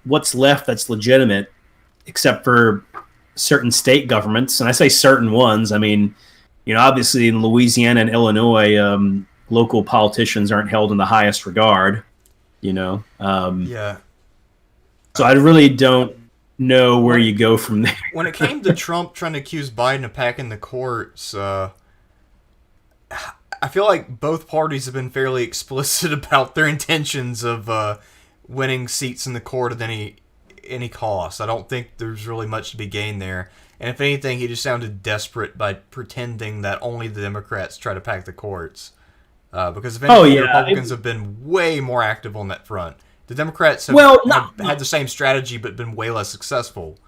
what's left that's legitimate, except for certain state governments. And I say certain ones. I mean, obviously in Louisiana and Illinois, local politicians aren't held in the highest regard, Yeah. So I really don't know where you go from there. When it came to Trump trying to accuse Biden of packing the courts, I feel like both parties have been fairly explicit about their intentions of winning seats in the court at any cost. I don't think there's really much to be gained there. And if anything, he just sounded desperate by pretending that only the Democrats try to pack the courts. Because if anything, the Republicans have been way more active on that front. The Democrats have had the same strategy, but been way less successful.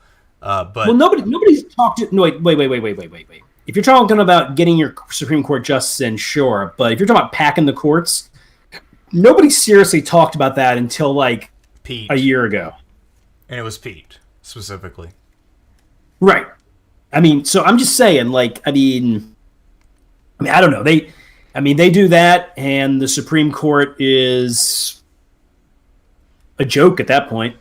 Nobody's talked to. No, wait. If you're talking about getting your Supreme Court justice in, sure. But if you're talking about packing the courts, nobody seriously talked about that until like Pete. A year ago. And it was Pete, specifically. Right. I mean, so I'm just saying, like, I mean, I don't know. They do that, and the Supreme Court is a joke at that point.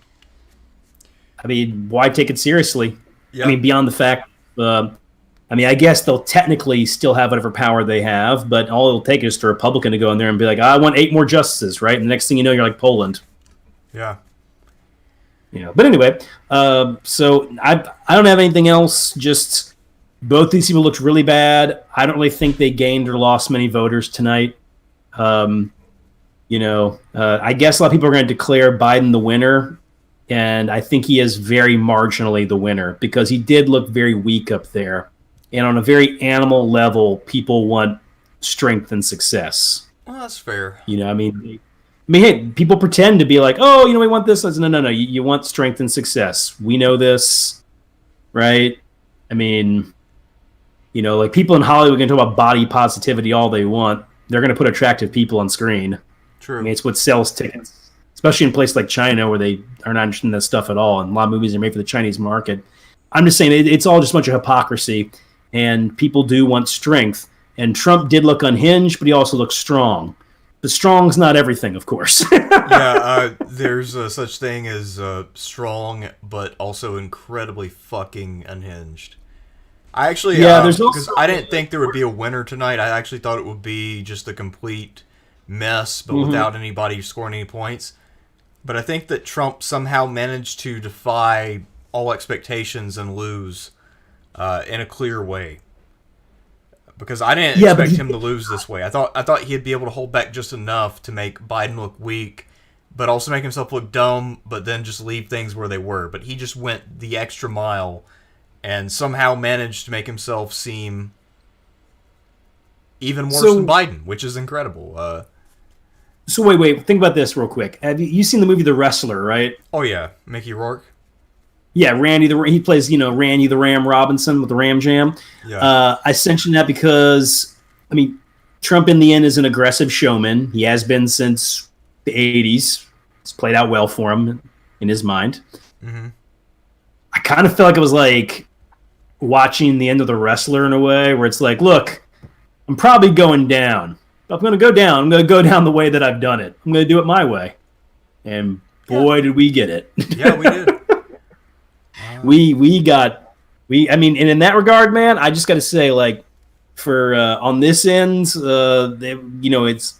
I mean, why take it seriously? Yep. I mean, beyond the fact, I guess they'll technically still have whatever power they have, but all it'll take is for a Republican to go in there and be like, I want 8 more justices, right? And the next thing you know, you're like Poland. Yeah. But anyway, so I don't have anything else. Just both these people looked really bad. I don't really think they gained or lost many voters tonight. I guess a lot of people are going to declare Biden the winner, and I think he is very marginally the winner because he did look very weak up there. And on a very animal level, people want strength and success. Well, that's fair. Hey, people pretend to be like, oh, we want this. No. You want strength and success. We know this, right? I mean, like people in Hollywood can talk about body positivity all they want. They're going to put attractive people on screen. True. I mean, it's what sells tickets, especially in a place like China where they are not interested in that stuff at all. And a lot of movies are made for the Chinese market. I'm just saying it's all just a bunch of hypocrisy, and people do want strength. And Trump did look unhinged, but he also looked strong. The strong's not everything, of course. There's such thing as strong, but also incredibly fucking unhinged. I actually, because I didn't think there would be a winner tonight. I actually thought it would be just a complete mess, but without anybody scoring any points. But I think that Trump somehow managed to defy all expectations and lose in a clear way. Because I didn't expect him to lose this way. I thought he'd be able to hold back just enough to make Biden look weak, but also make himself look dumb, but then just leave things where they were. But he just went the extra mile and somehow managed to make himself seem even worse than Biden, which is incredible. So wait. Think about this real quick. Have you seen the movie The Wrestler, right? Oh, yeah. Mickey Rourke? Yeah, he plays, Randy the Ram Robinson with the Ram Jam. Yeah. I mentioned that because, I mean, Trump in the end is an aggressive showman. He has been since the 80s. It's played out well for him in his mind. Mm-hmm. I kind of feel like it was like watching the end of The Wrestler in a way where it's like, look, I'm probably going down. If I'm going to go down, I'm going to go down the way that I've done it. I'm going to do it my way. And boy, did we get it. Yeah, we did. And in that regard, man, I just got to say, like, for on this end, it's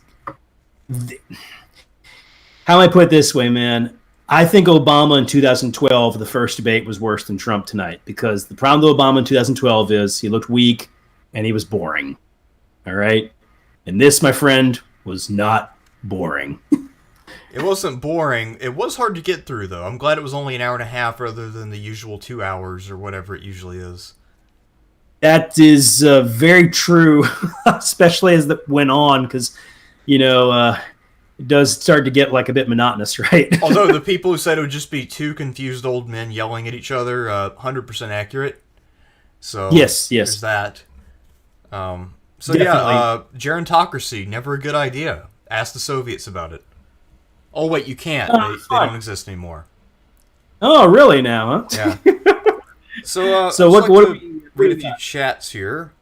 how I put it this way, man. I think Obama in 2012, the first debate, was worse than Trump tonight, because the problem with Obama in 2012 is he looked weak and he was boring. All right, and this, my friend, was not boring. It wasn't boring. It was hard to get through, though. I'm glad it was only an hour and a half rather than the usual 2 hours or whatever it usually is. That is very true, especially as that went on, because, it does start to get like a bit monotonous, right? Although the people who said it would just be two confused old men yelling at each other, 100% accurate. So yes. There's that. So gerontocracy, never a good idea. Ask the Soviets about it. Oh wait, you can't. They don't exist anymore. Oh, really? Now, huh? Yeah. So what do we read a few chats here?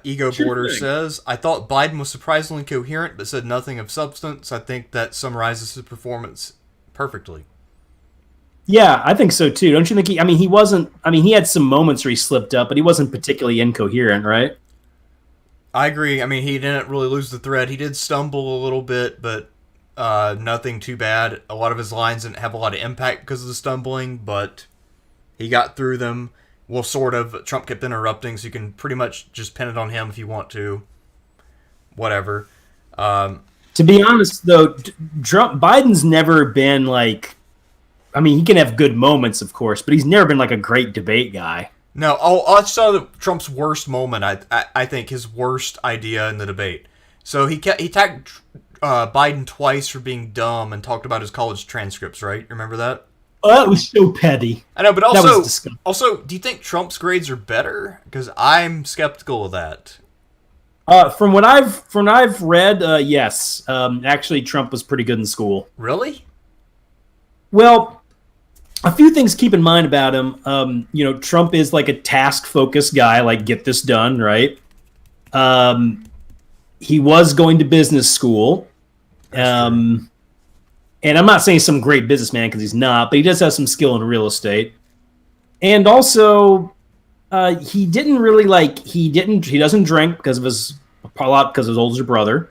Ego Border says, I thought Biden was surprisingly coherent, but said nothing of substance. I think that summarizes his performance perfectly. Yeah, I think so too. Don't you think he wasn't, he had some moments where he slipped up, but he wasn't particularly incoherent, right? I agree. I mean, he didn't really lose the thread. He did stumble a little bit, but nothing too bad. A lot of his lines didn't have a lot of impact because of the stumbling, but he got through them. Well, sort of. Trump kept interrupting, so you can pretty much just pin it on him if you want to. Whatever. To be honest, though, Biden's never been like... he can have good moments, of course, but he's never been like a great debate guy. No, I saw Trump's worst moment. I think his worst idea in the debate. So he attacked Biden twice for being dumb and talked about his college transcripts, right? Remember that? Oh, that was so petty. I know, but also, do you think Trump's grades are better? Because I'm skeptical of that. From what I've read, yes. Actually, Trump was pretty good in school. Really? Well, a few things to keep in mind about him. Trump is like a task-focused guy, like get this done, right? He was going to business school. And I'm not saying some great businessman because he's not, but he does have some skill in real estate. And also, he doesn't drink because of his older brother.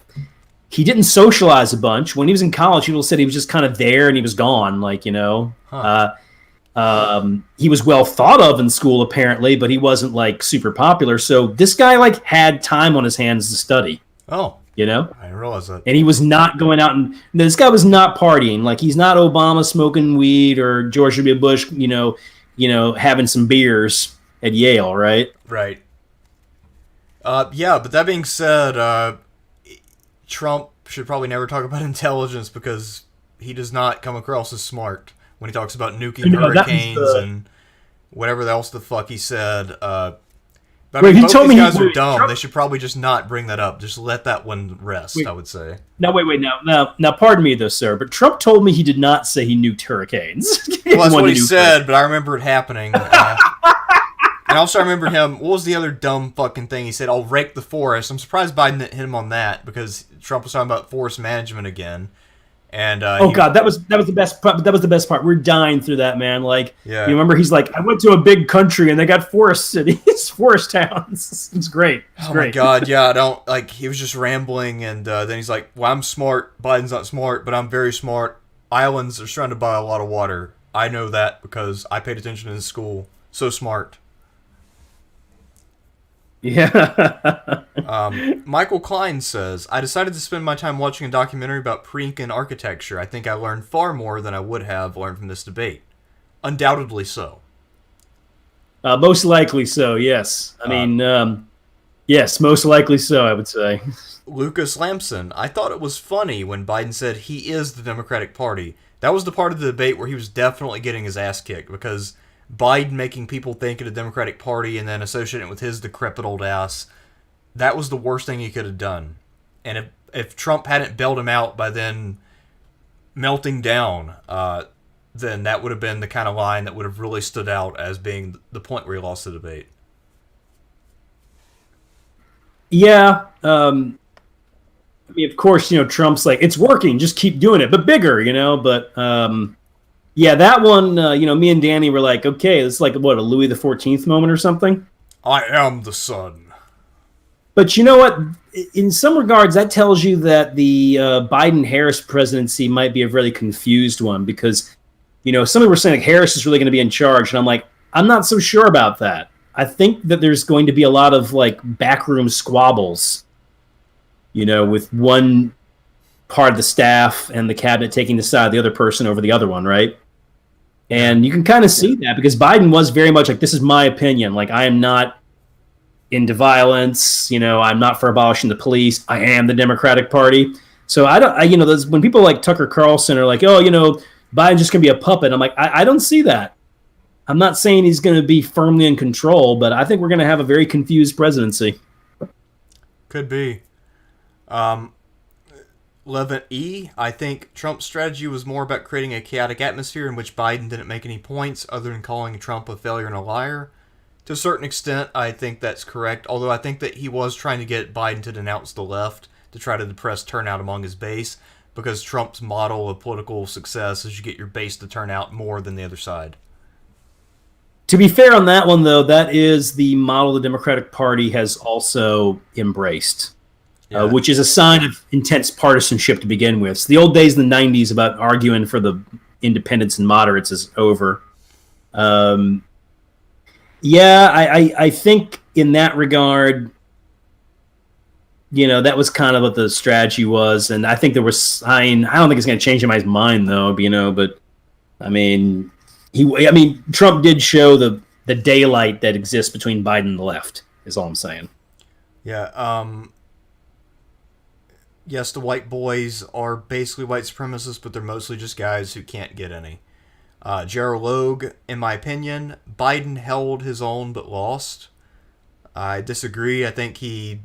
He didn't socialize a bunch. When he was in college, people said he was just kind of there and he was gone, Huh. He was well thought of in school apparently, but he wasn't like super popular. So this guy like had time on his hands to study. Oh. I didn't realize that. And he was not going out and this guy was not partying. Like he's not Obama smoking weed or George W. Bush, having some beers at Yale, right? Right. Yeah, but that being said, Trump should probably never talk about intelligence because he does not come across as smart when he talks about nuking hurricanes and whatever else the fuck he said. But he both told these me guys are dumb. Trump, they should probably just not bring that up. Just let that one rest, I would say. Now, now, pardon me, though, sir, but Trump told me he did not say he nuked hurricanes. Well, that's what he said, but I remember it happening. And also I remember him, what was the other dumb fucking thing? He said, I'll rake the forest. I'm surprised Biden didn't hit him on that because Trump was talking about forest management again. And God, that was the best part. That was the best part. We're dying through that, man. Like, yeah. You remember he's like, I went to a big country and they got forest cities, forest towns. It's great. My God, yeah. I don't like. He was just rambling, and then he's like, "Well, I'm smart. Biden's not smart, but I'm very smart. Islands are surrounded by a lot of water. I know that because I paid attention in school. So smart." Yeah. Michael Klein says, I decided to spend my time watching a documentary about pre-Incan architecture. I think I learned far more than I would have learned from this debate. Undoubtedly so. Most likely so, yes. Yes, most likely so, I would say. Lucas Lamson, I thought it was funny when Biden said he is the Democratic Party. That was the part of the debate where he was definitely getting his ass kicked because Biden making people think of the Democratic Party and then associating it with his decrepit old ass, that was the worst thing he could have done. And if Trump hadn't bailed him out by then melting down, then that would have been the kind of line that would have really stood out as being the point where he lost the debate. Yeah. I mean, of course, Trump's like, it's working, just keep doing it, but bigger, But yeah, that one, me and Danny were like, okay, it's like, what, a Louis XIV moment or something? I am the sun. But you know what? In some regards, that tells you that the Biden-Harris presidency might be a really confused one because, some people were saying like Harris is really going to be in charge, and I'm like, I'm not so sure about that. I think that there's going to be a lot of like backroom squabbles, with one part of the staff and the cabinet taking the side of the other person over the other one, right? And you can kind of see that because Biden was very much like, this is my opinion. Like, I am not into violence. I'm not for abolishing the police. I am the Democratic Party. So when people like Tucker Carlson are like, oh, Biden's just going to be a puppet. I'm like, I don't see that. I'm not saying he's going to be firmly in control, but I think we're going to have a very confused presidency. Could be. Levant E, I think Trump's strategy was more about creating a chaotic atmosphere in which Biden didn't make any points other than calling Trump a failure and a liar. To a certain extent, I think that's correct, although I think that he was trying to get Biden to denounce the left to try to depress turnout among his base, because Trump's model of political success is you get your base to turn out more than the other side. To be fair on that one, though, that is the model the Democratic Party has also embraced, which is a sign of intense partisanship to begin with. So the old days in the 90s about arguing for the independents and moderates is over. I think in that regard, that was kind of what the strategy was. And I think there was, I don't think it's going to change anybody's mind, though, but I mean, Trump did show the daylight that exists between Biden and the left, is all I'm saying. Yeah. Yes, the white boys are basically white supremacists, but they're mostly just guys who can't get any. Gerald Logue, in my opinion, Biden held his own but lost. I disagree. I think he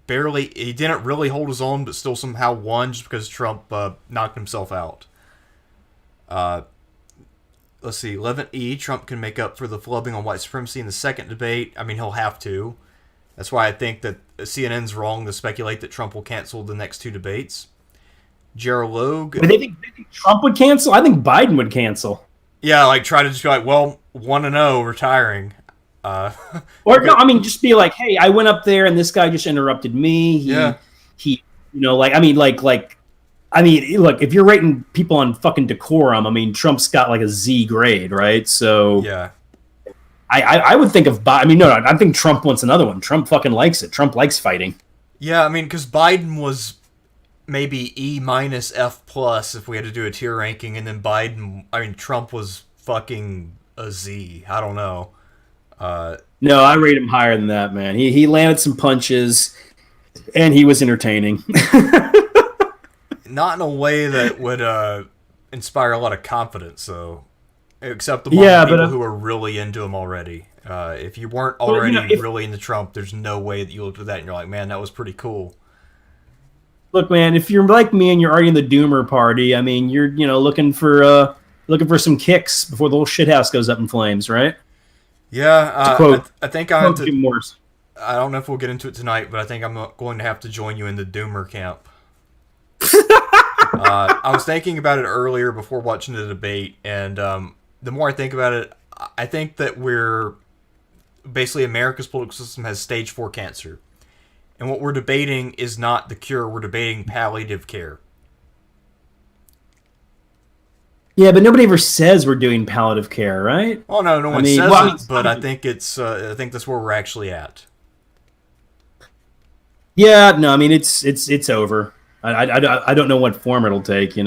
didn't really hold his own, but still somehow won just because Trump knocked himself out. Let's see, Levant E, Trump can make up for the flubbing on white supremacy in the second debate. I mean, he'll have to. That's why I think that CNN's wrong to speculate that Trump will cancel the next two debates. Gerald Logue. But they think Trump would cancel? I think Biden would cancel. Yeah, like try to just be like, well, 1-0, retiring. Just be like, hey, I went up there and this guy just interrupted me. Look, if you're rating people on fucking decorum, Trump's got like a Z grade, right? So yeah. I would think of Biden. I think Trump wants another one. Trump fucking likes it. Trump likes fighting. Yeah, because Biden was maybe E- F+ if we had to do a tier ranking, and then Trump was fucking a Z. I don't know. No, I rate him higher than that, man. He landed some punches, and he was entertaining. Not in a way that would inspire a lot of confidence, though. Except among people who are really into him already. If you weren't already really into Trump, there's no way that you looked at that and you're like, man, that was pretty cool. Look, man, if you're like me and you're already in the Doomer party, you're looking for some kicks before the whole shithouse goes up in flames, right? Yeah, I think I have to. Morse. I don't know if we'll get into it tonight, but I think I'm going to have to join you in the Doomer camp. I was thinking about it earlier before watching the debate, and the more I think about it, I think that America's political system has stage 4 cancer. And what we're debating is not the cure, we're debating palliative care. Yeah, but nobody ever says we're doing palliative care, right? Oh no one says it, but I think it's I think that's where we're actually at. Yeah, no, it's over. I don't know what form it'll take, I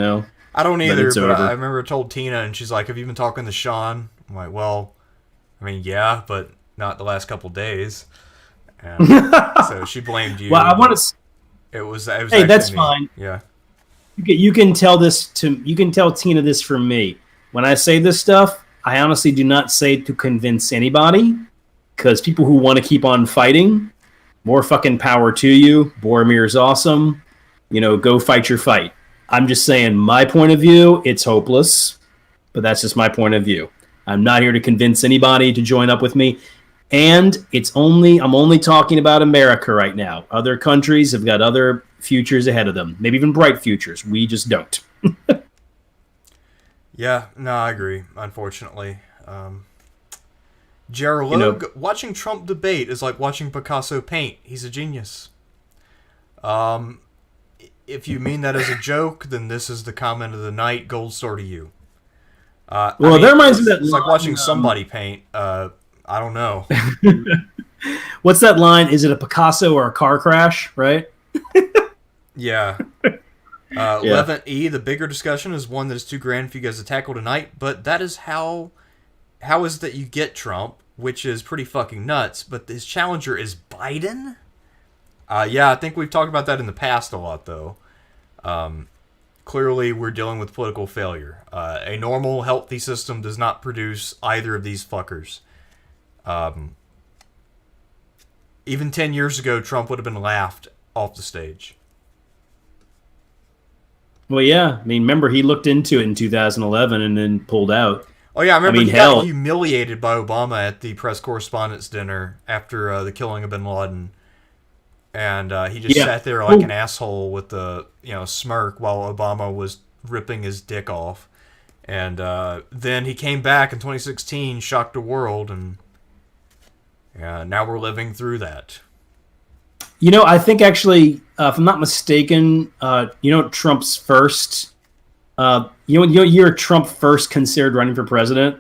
don't either, but I remember I told Tina, and she's like, have you been talking to Sean? I'm like, well, yeah, but not the last couple days. And so she blamed you. Well, I want to... It was hey, that's me. Fine. Yeah. You can tell Tina this from me. When I say this stuff, I honestly do not say to convince anybody, because people who want to keep on fighting, more fucking power to you. Boromir's awesome. Go fight your fight. I'm just saying my point of view, it's hopeless, but that's just my point of view. I'm not here to convince anybody to join up with me. And I'm only talking about America right now. Other countries have got other futures ahead of them, maybe even bright futures. We just don't. Yeah, no, I agree, unfortunately. Gerald Logue, watching Trump debate is like watching Picasso paint. He's a genius. If you mean that as a joke, then this is the comment of the night. Gold star to you. That reminds me of that it's like watching somebody paint. I don't know. What's that line? Is it a Picasso or a car crash, right? Yeah. Levant E, the bigger discussion is one that is too grand for you guys to tackle tonight, but that is how is that you get Trump, which is pretty fucking nuts, but his challenger is Biden? Yeah, I think we've talked about that in the past a lot, though. Clearly, we're dealing with political failure. A normal, healthy system does not produce either of these fuckers. Even 10 years ago, Trump would have been laughed off the stage. Well, yeah. I mean, remember, he looked into it in 2011 and then pulled out. Oh, yeah, I remember he got humiliated by Obama at the press correspondence dinner after the killing of bin Laden. And he just sat there like an asshole with the smirk while Obama was ripping his dick off. And then he came back in 2016, shocked the world, and now we're living through that. I think actually, if I'm not mistaken, Trump's first. Year Trump first considered running for president?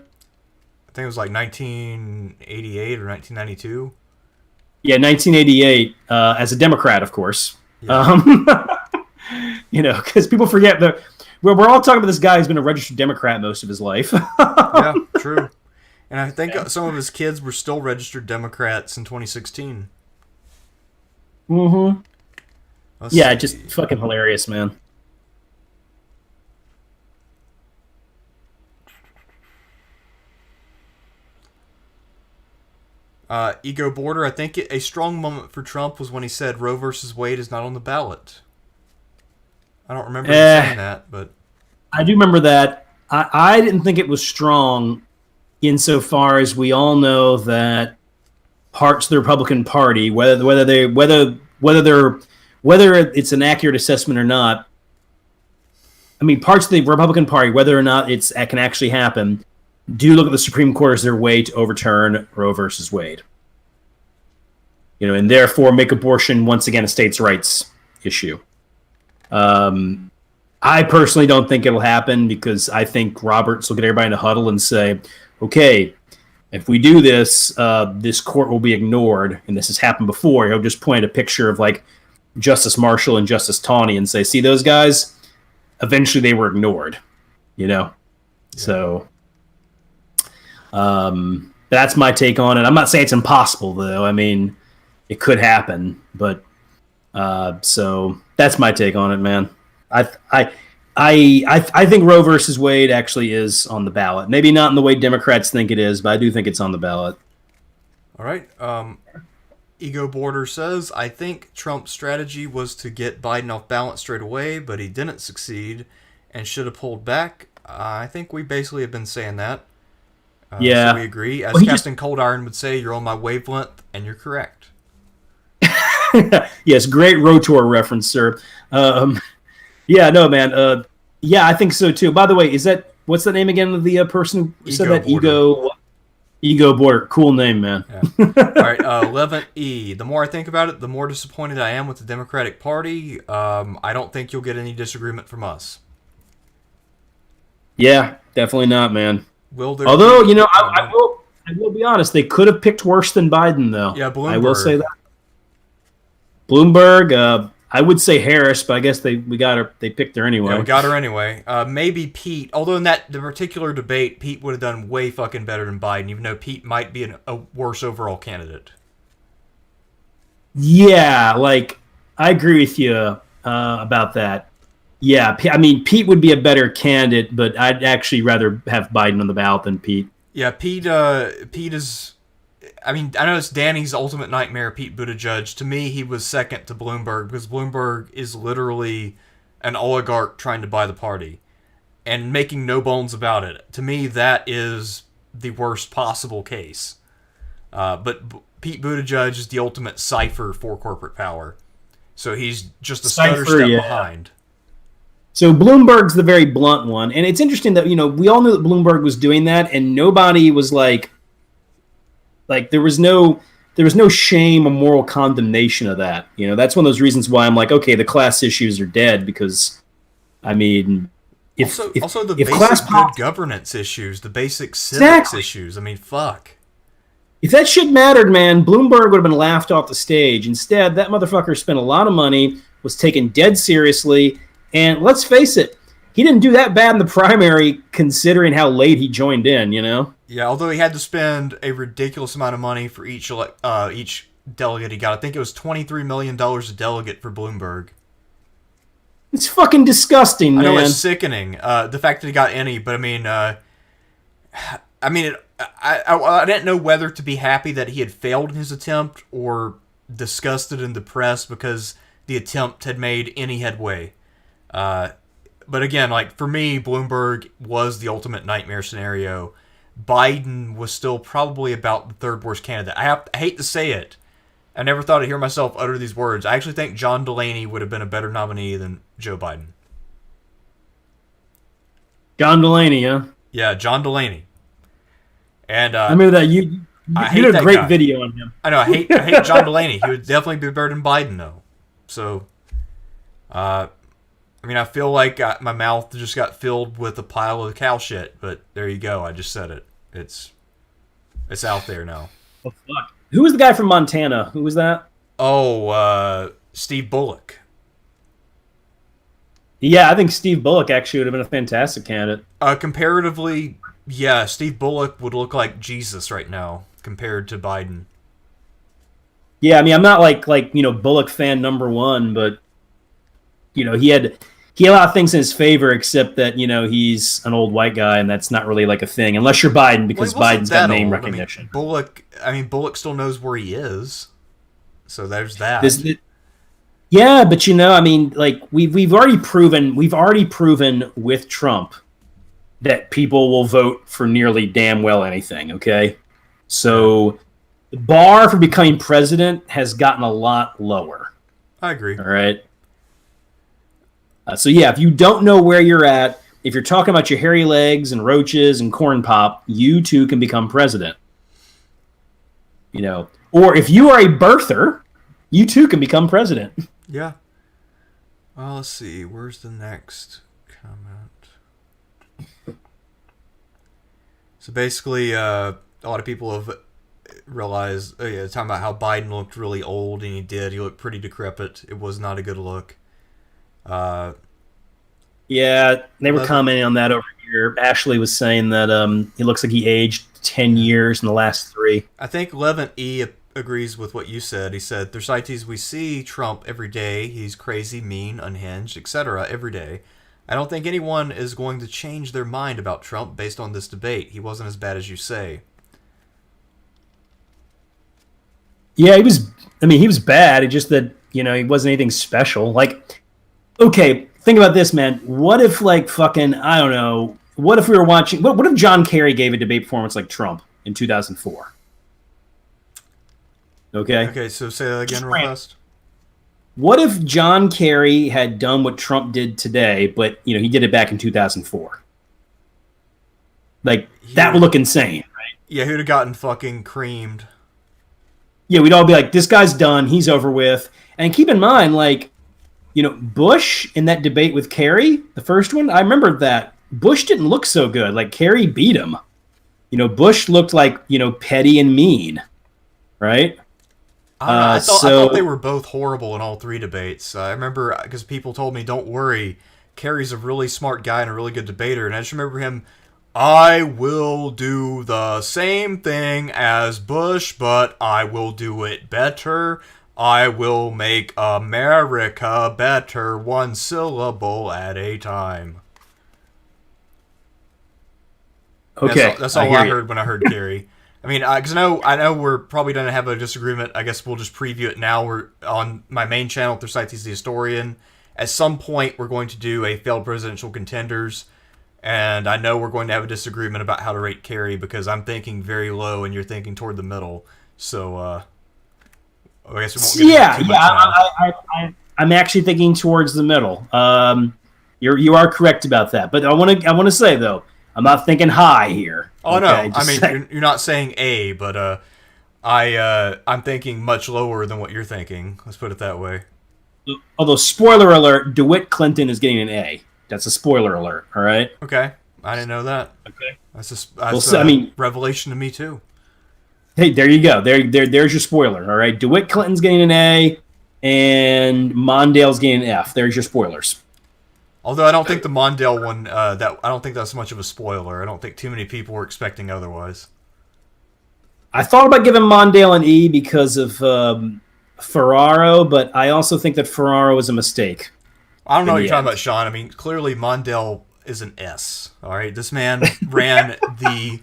I think it was like 1988 or 1992. Yeah, 1988, as a Democrat, of course. Yeah. Because people forget that we're all talking about this guy who's been a registered Democrat most of his life. Yeah, true. And I think some of his kids were still registered Democrats in 2016. Mm-hmm. Let's yeah, see. Just fucking hilarious, man. Ego Border, I think a strong moment for Trump was when he said Roe versus Wade is not on the ballot. I don't remember him saying that, but... I do remember that. I didn't think it was strong insofar as we all know that parts of the Republican Party, whether it's an accurate assessment or not, I mean, parts of the Republican Party, whether or not it can actually happen, do look at the Supreme Court as their way to overturn Roe versus Wade. And therefore make abortion once again a states' rights issue. I personally don't think it'll happen because I think Roberts will get everybody in a huddle and say, okay, if we do this, this court will be ignored, and this has happened before. He'll just point a picture of like Justice Marshall and Justice Taney and say, see those guys? Eventually they were ignored, Yeah. So that's my take on it. I'm not saying it's impossible, though. I mean, it could happen, but so that's my take on it, man. I think Roe versus Wade actually is on the ballot. Maybe not in the way Democrats think it is, but I do think it's on the ballot. All right. Ego Border says, I think Trump's strategy was to get Biden off balance straight away, but he didn't succeed and should have pulled back. I think we basically have been saying that. Yeah. So we agree. As Captain Cold Iron would say, you're on my wavelength, and you're correct. Yes, great Rotor reference, sir. Yeah, no, man. Yeah, I think so, too. By the way, what's the name again of the person who said that? Ego Border. Cool name, man. Yeah. All right, Levant E. The more I think about it, the more disappointed I am with the Democratic Party. I don't think you'll get any disagreement from us. Yeah, definitely not, man. Although, I will be honest. They could have picked worse than Biden, though. Yeah, Bloomberg. I will say that. Bloomberg. I would say Harris, but I guess they picked her anyway. Yeah, we got her anyway. Maybe Pete. Although in the particular debate, Pete would have done way fucking better than Biden, even though Pete might be a worse overall candidate. Yeah, I agree with you about that. Yeah, I mean, Pete would be a better candidate, but I'd actually rather have Biden on the ballot than Pete. Yeah, Pete is. I mean, I know it's Danny's ultimate nightmare, Pete Buttigieg. To me, he was second to Bloomberg because Bloomberg is literally an oligarch trying to buy the party and making no bones about it. To me, that is the worst possible case. But Pete Buttigieg is the ultimate cipher for corporate power. So he's just a stutter step behind. So Bloomberg's the very blunt one. And it's interesting that, we all knew that Bloomberg was doing that, and nobody was like there was no shame or moral condemnation of that. That's one of those reasons why I'm like, okay, the class issues are dead, because, I mean, if the if basic good governance issues, the basic civics issues, I mean, fuck. If that shit mattered, man, Bloomberg would have been laughed off the stage. Instead, that motherfucker spent a lot of money, was taken dead seriously, and let's face it, he didn't do that bad in the primary considering how late he joined in, Yeah, although he had to spend a ridiculous amount of money for each delegate he got. I think it was $23 million a delegate for Bloomberg. It's fucking disgusting, man. I know, it's sickening, the fact that he got any, but I didn't know whether to be happy that he had failed in his attempt or disgusted and depressed because the attempt had made any headway. But again, for me, Bloomberg was the ultimate nightmare scenario. Biden was still probably about the third worst candidate. I hate to say it. I never thought I'd hear myself utter these words. I actually think John Delaney would have been a better nominee than Joe Biden. John Delaney, huh? Yeah, John Delaney. And I remember that you did a great video on him. I know. I hate John Delaney. He would definitely be better than Biden, though. So, I feel like my mouth just got filled with a pile of cow shit. But there you go. I just said it. It's out there now. Oh, fuck. Who was the guy from Montana? Who was that? Oh, Steve Bullock. Yeah, I think Steve Bullock actually would have been a fantastic candidate. Comparatively, yeah, Steve Bullock would look like Jesus right now compared to Biden. Yeah, I'm not like Bullock fan number one, but he had a lot of things in his favor, except that he's an old white guy, and that's not really a thing unless you're Biden, because Biden's got name recognition. Bullock still knows where he is, so there's that. Yeah, but we've already proven with Trump that people will vote for nearly damn well anything. Okay, so the bar for becoming president has gotten a lot lower. I agree. All right. So yeah, if you don't know where you're at, if you're talking about your hairy legs and roaches and corn pop, you too can become president. Or if you are a birther, you too can become president. Yeah. Well, let's see. Where's the next comment? So basically, a lot of people have realized, talking about how Biden looked really old, and he did. He looked pretty decrepit. It was not a good look. Yeah, they were commenting on that over here. Ashley was saying that he looks like he aged 10 years in the last 3. I think Levant E. agrees with what you said. He said, Thersites, we see Trump every day. He's crazy, mean, unhinged, etc. every day. I don't think anyone is going to change their mind about Trump based on this debate. He wasn't as bad as you say. Yeah, he was bad. It's just that, he wasn't anything special. Okay, think about this, man. What if, I don't know, what if we were watching, what if John Kerry gave a debate performance like Trump in 2004? Okay? Okay, so say that again real fast. What if John Kerry had done what Trump did today, but, he did it back in 2004? That would look insane, right? Yeah, he would have gotten fucking creamed. Yeah, we'd all be like, this guy's done, he's over with. And keep in mind, Bush in that debate with Kerry, the first one, I remember that. Bush didn't look so good. Kerry beat him. Bush looked petty and mean, right? I thought they were both horrible in all 3 debates. I remember, because people told me, don't worry, Kerry's a really smart guy and a really good debater. And I just remember him, I will do the same thing as Bush, but I will do it better. I will make America better, one syllable at a time. Okay, That's all hear I you. heard when I heard Kerry. I mean, because I know we're probably going to have a disagreement. I guess we'll just preview it now. We're on my main channel, Thersites the Historian. At some point, we're going to do a failed presidential contenders, and I know we're going to have a disagreement about how to rate Kerry because I'm thinking very low and you're thinking toward the middle. So, I guess we won't get into too much now. I'm actually thinking towards the middle. You are correct about that, but I want to say though, I'm not thinking high here. Oh okay? no, I mean you're not saying A, but I'm thinking much lower than what you're thinking. Let's put it that way. Although spoiler alert, DeWitt Clinton is getting an A. That's a spoiler alert. All right. Okay, I didn't know that. Okay. That's a revelation to me too. Hey, there you go. There's your spoiler. All right. DeWitt Clinton's getting an A, and Mondale's getting an F. There's your spoilers. Although I don't think the Mondale one, I don't think that's much of a spoiler. I don't think too many people were expecting otherwise. I thought about giving Mondale an E because of Ferraro, but I also think that Ferraro was a mistake. I don't know what you're talking about, Sean. I mean, clearly Mondale is an S. All right, this man ran the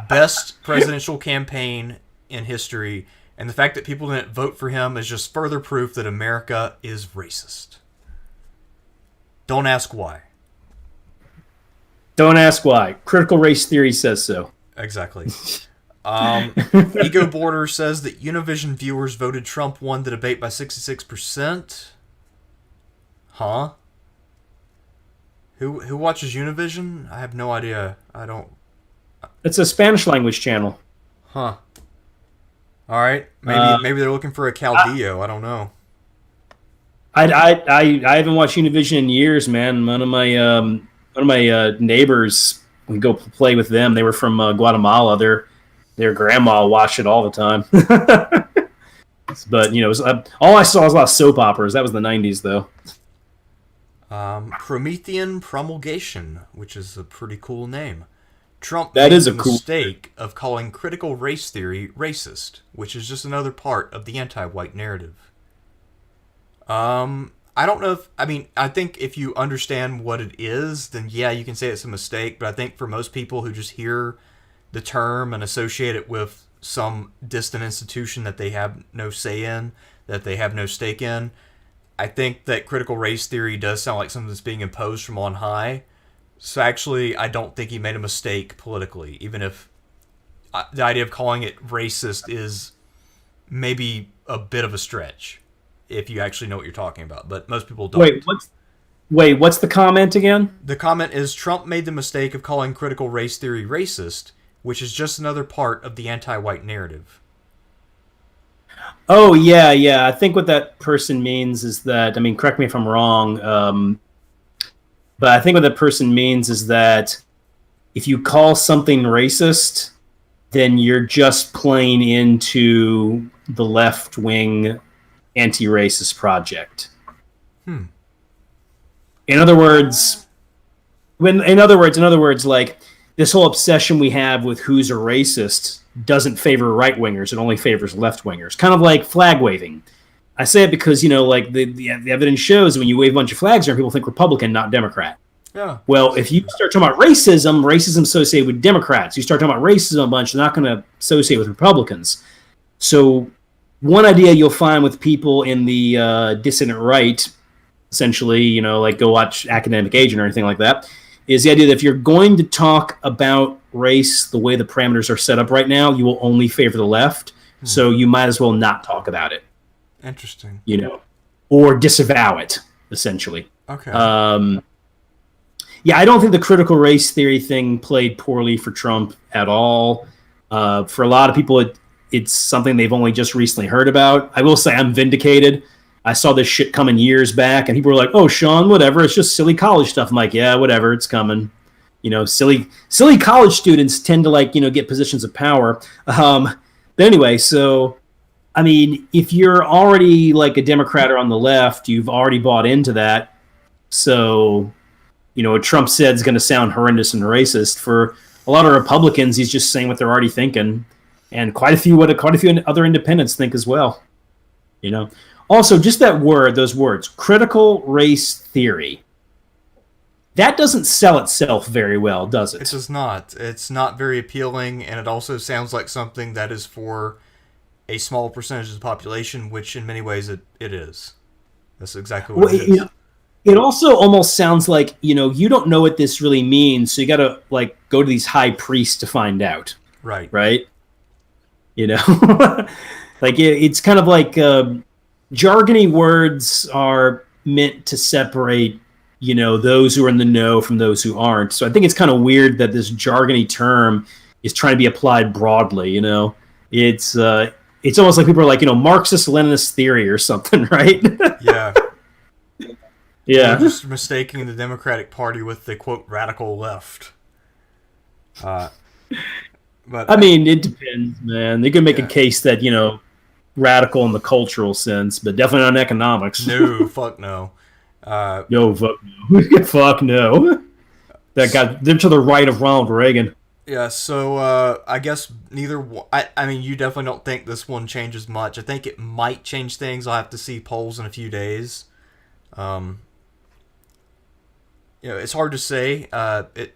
best presidential campaign in history, and the fact that people didn't vote for him is just further proof that America is racist. Don't ask why. Don't ask why. Critical race theory says so. Exactly. Ego Border says that Univision viewers voted Trump won the debate by 66%. Huh? Who watches Univision? I have no idea. I don't. It's a Spanish language channel. Huh. All right. Maybe they're looking for a Caldillo. I don't know. I haven't watched Univision in years, man. One of my neighbors, we go play with them. They were from Guatemala. Their grandma watched it all the time. But it was, all I saw was a lot of soap operas. That was the 90s, though. Promethean Promulgation, which is a pretty cool name. Trump made the mistake of calling critical race theory racist, which is just another part of the anti-white narrative. I don't know I think if you understand what it is, then yeah, you can say it's a mistake, but I think for most people who just hear the term and associate it with some distant institution that they have no say in, that they have no stake in, I think that critical race theory does sound like something that's being imposed from on high. So actually, I don't think he made a mistake politically, even if the idea of calling it racist is maybe a bit of a stretch, if you actually know what you're talking about. But most people don't. What's the comment again? The comment is Trump made the mistake of calling critical race theory racist, which is just another part of the anti-white narrative. Oh, yeah. I think what that person means is that, correct me if I'm wrong, but I think what that person means is that if you call something racist, then you're just playing into the left-wing anti-racist project. In other words, like this whole obsession we have with who's a racist doesn't favor right-wingers; it only favors left-wingers. Kind of like flag waving. I say it because like the evidence shows when you wave a bunch of flags around, people think Republican, not Democrat. Yeah. Well, if you start talking about racism associated with Democrats. You start talking about racism a bunch, they're not going to associate with Republicans. So one idea you'll find with people in the dissident right, essentially, like go watch Academic Agent or anything like that, is the idea that if you're going to talk about race the way the parameters are set up right now, you will only favor the left. So you might as well not talk about it. Interesting. Or disavow it, essentially. Okay. Yeah, I don't think the critical race theory thing played poorly for Trump at all. For a lot of people, it's something they've only just recently heard about. I will say I'm vindicated. I saw this shit coming years back, and people were like, "Oh, Sean, whatever. It's just silly college stuff." I'm like, "Yeah, whatever. It's coming." Silly college students tend to get positions of power. But anyway, so if you're already like a Democrat or on the left, you've already bought into that. So, what Trump said is going to sound horrendous and racist. For a lot of Republicans, he's just saying what they're already thinking, and quite a few other independents think as well. Also, just those words, critical race theory. that doesn't sell itself very well, does It it? does not. It's not very appealing, and it also sounds like something that is for a small percentage of the population, which in many ways it is. That's exactly what Well, it is. it also almost sounds like, you don't know what this really means, so you got to like go to these high priests to find out, Right. right? Like it's kind of like jargony words are meant to separate, those who are in the know from those who aren't. So I think it's kind of weird that this jargony term is trying to be applied broadly. It's almost like people are like, Marxist-Leninist theory or something, right? Yeah. Yeah. Just mistaking the Democratic Party with the, quote, radical left. But I mean, it depends, man. They could make Yeah. a case that, radical in the cultural sense, but definitely not in economics. no, fuck no. No, fuck no. Fuck no. That got them to the right of Ronald Reagan. Yeah, so I guess I mean, you definitely don't think this one changes much. I think it might change things. I'll have to see polls in a few days. It's hard to say.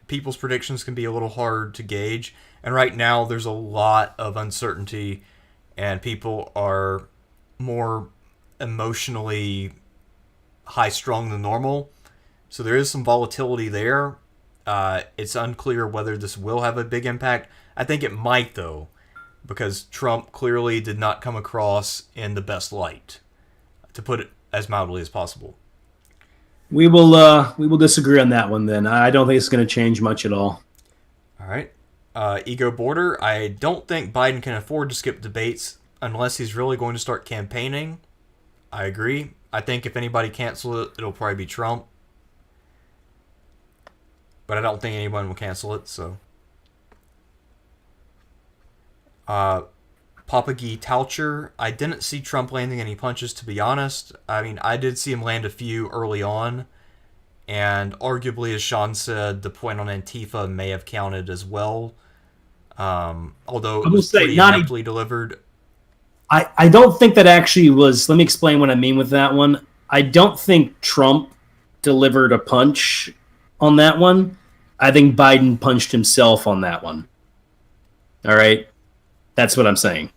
People's predictions can be a little hard to gauge, and right now there's a lot of uncertainty, and people are more emotionally high-strung than normal. So there is some volatility there. It's unclear whether this will have a big impact. I think it might, though, because Trump clearly did not come across in the best light, to put it as mildly as possible. We will disagree on that one then. I don't think it's going to change much at all. All right. Ego Border. I don't think Biden can afford to skip debates unless he's really going to start campaigning. I agree. I think if anybody cancels it, it'll probably be Trump. But I don't think anyone will cancel it, so. Papagi Taucher. I didn't see Trump landing any punches, to be honest. I mean, I did see him land a few early on. And arguably, as Sean said, the point on Antifa may have counted as well. Although it was pretty ineptly delivered. I don't think that actually was... Let me explain what I mean with that one. I don't think Trump delivered a punch on that one. I think Biden punched himself on that one. All right? That's what I'm saying.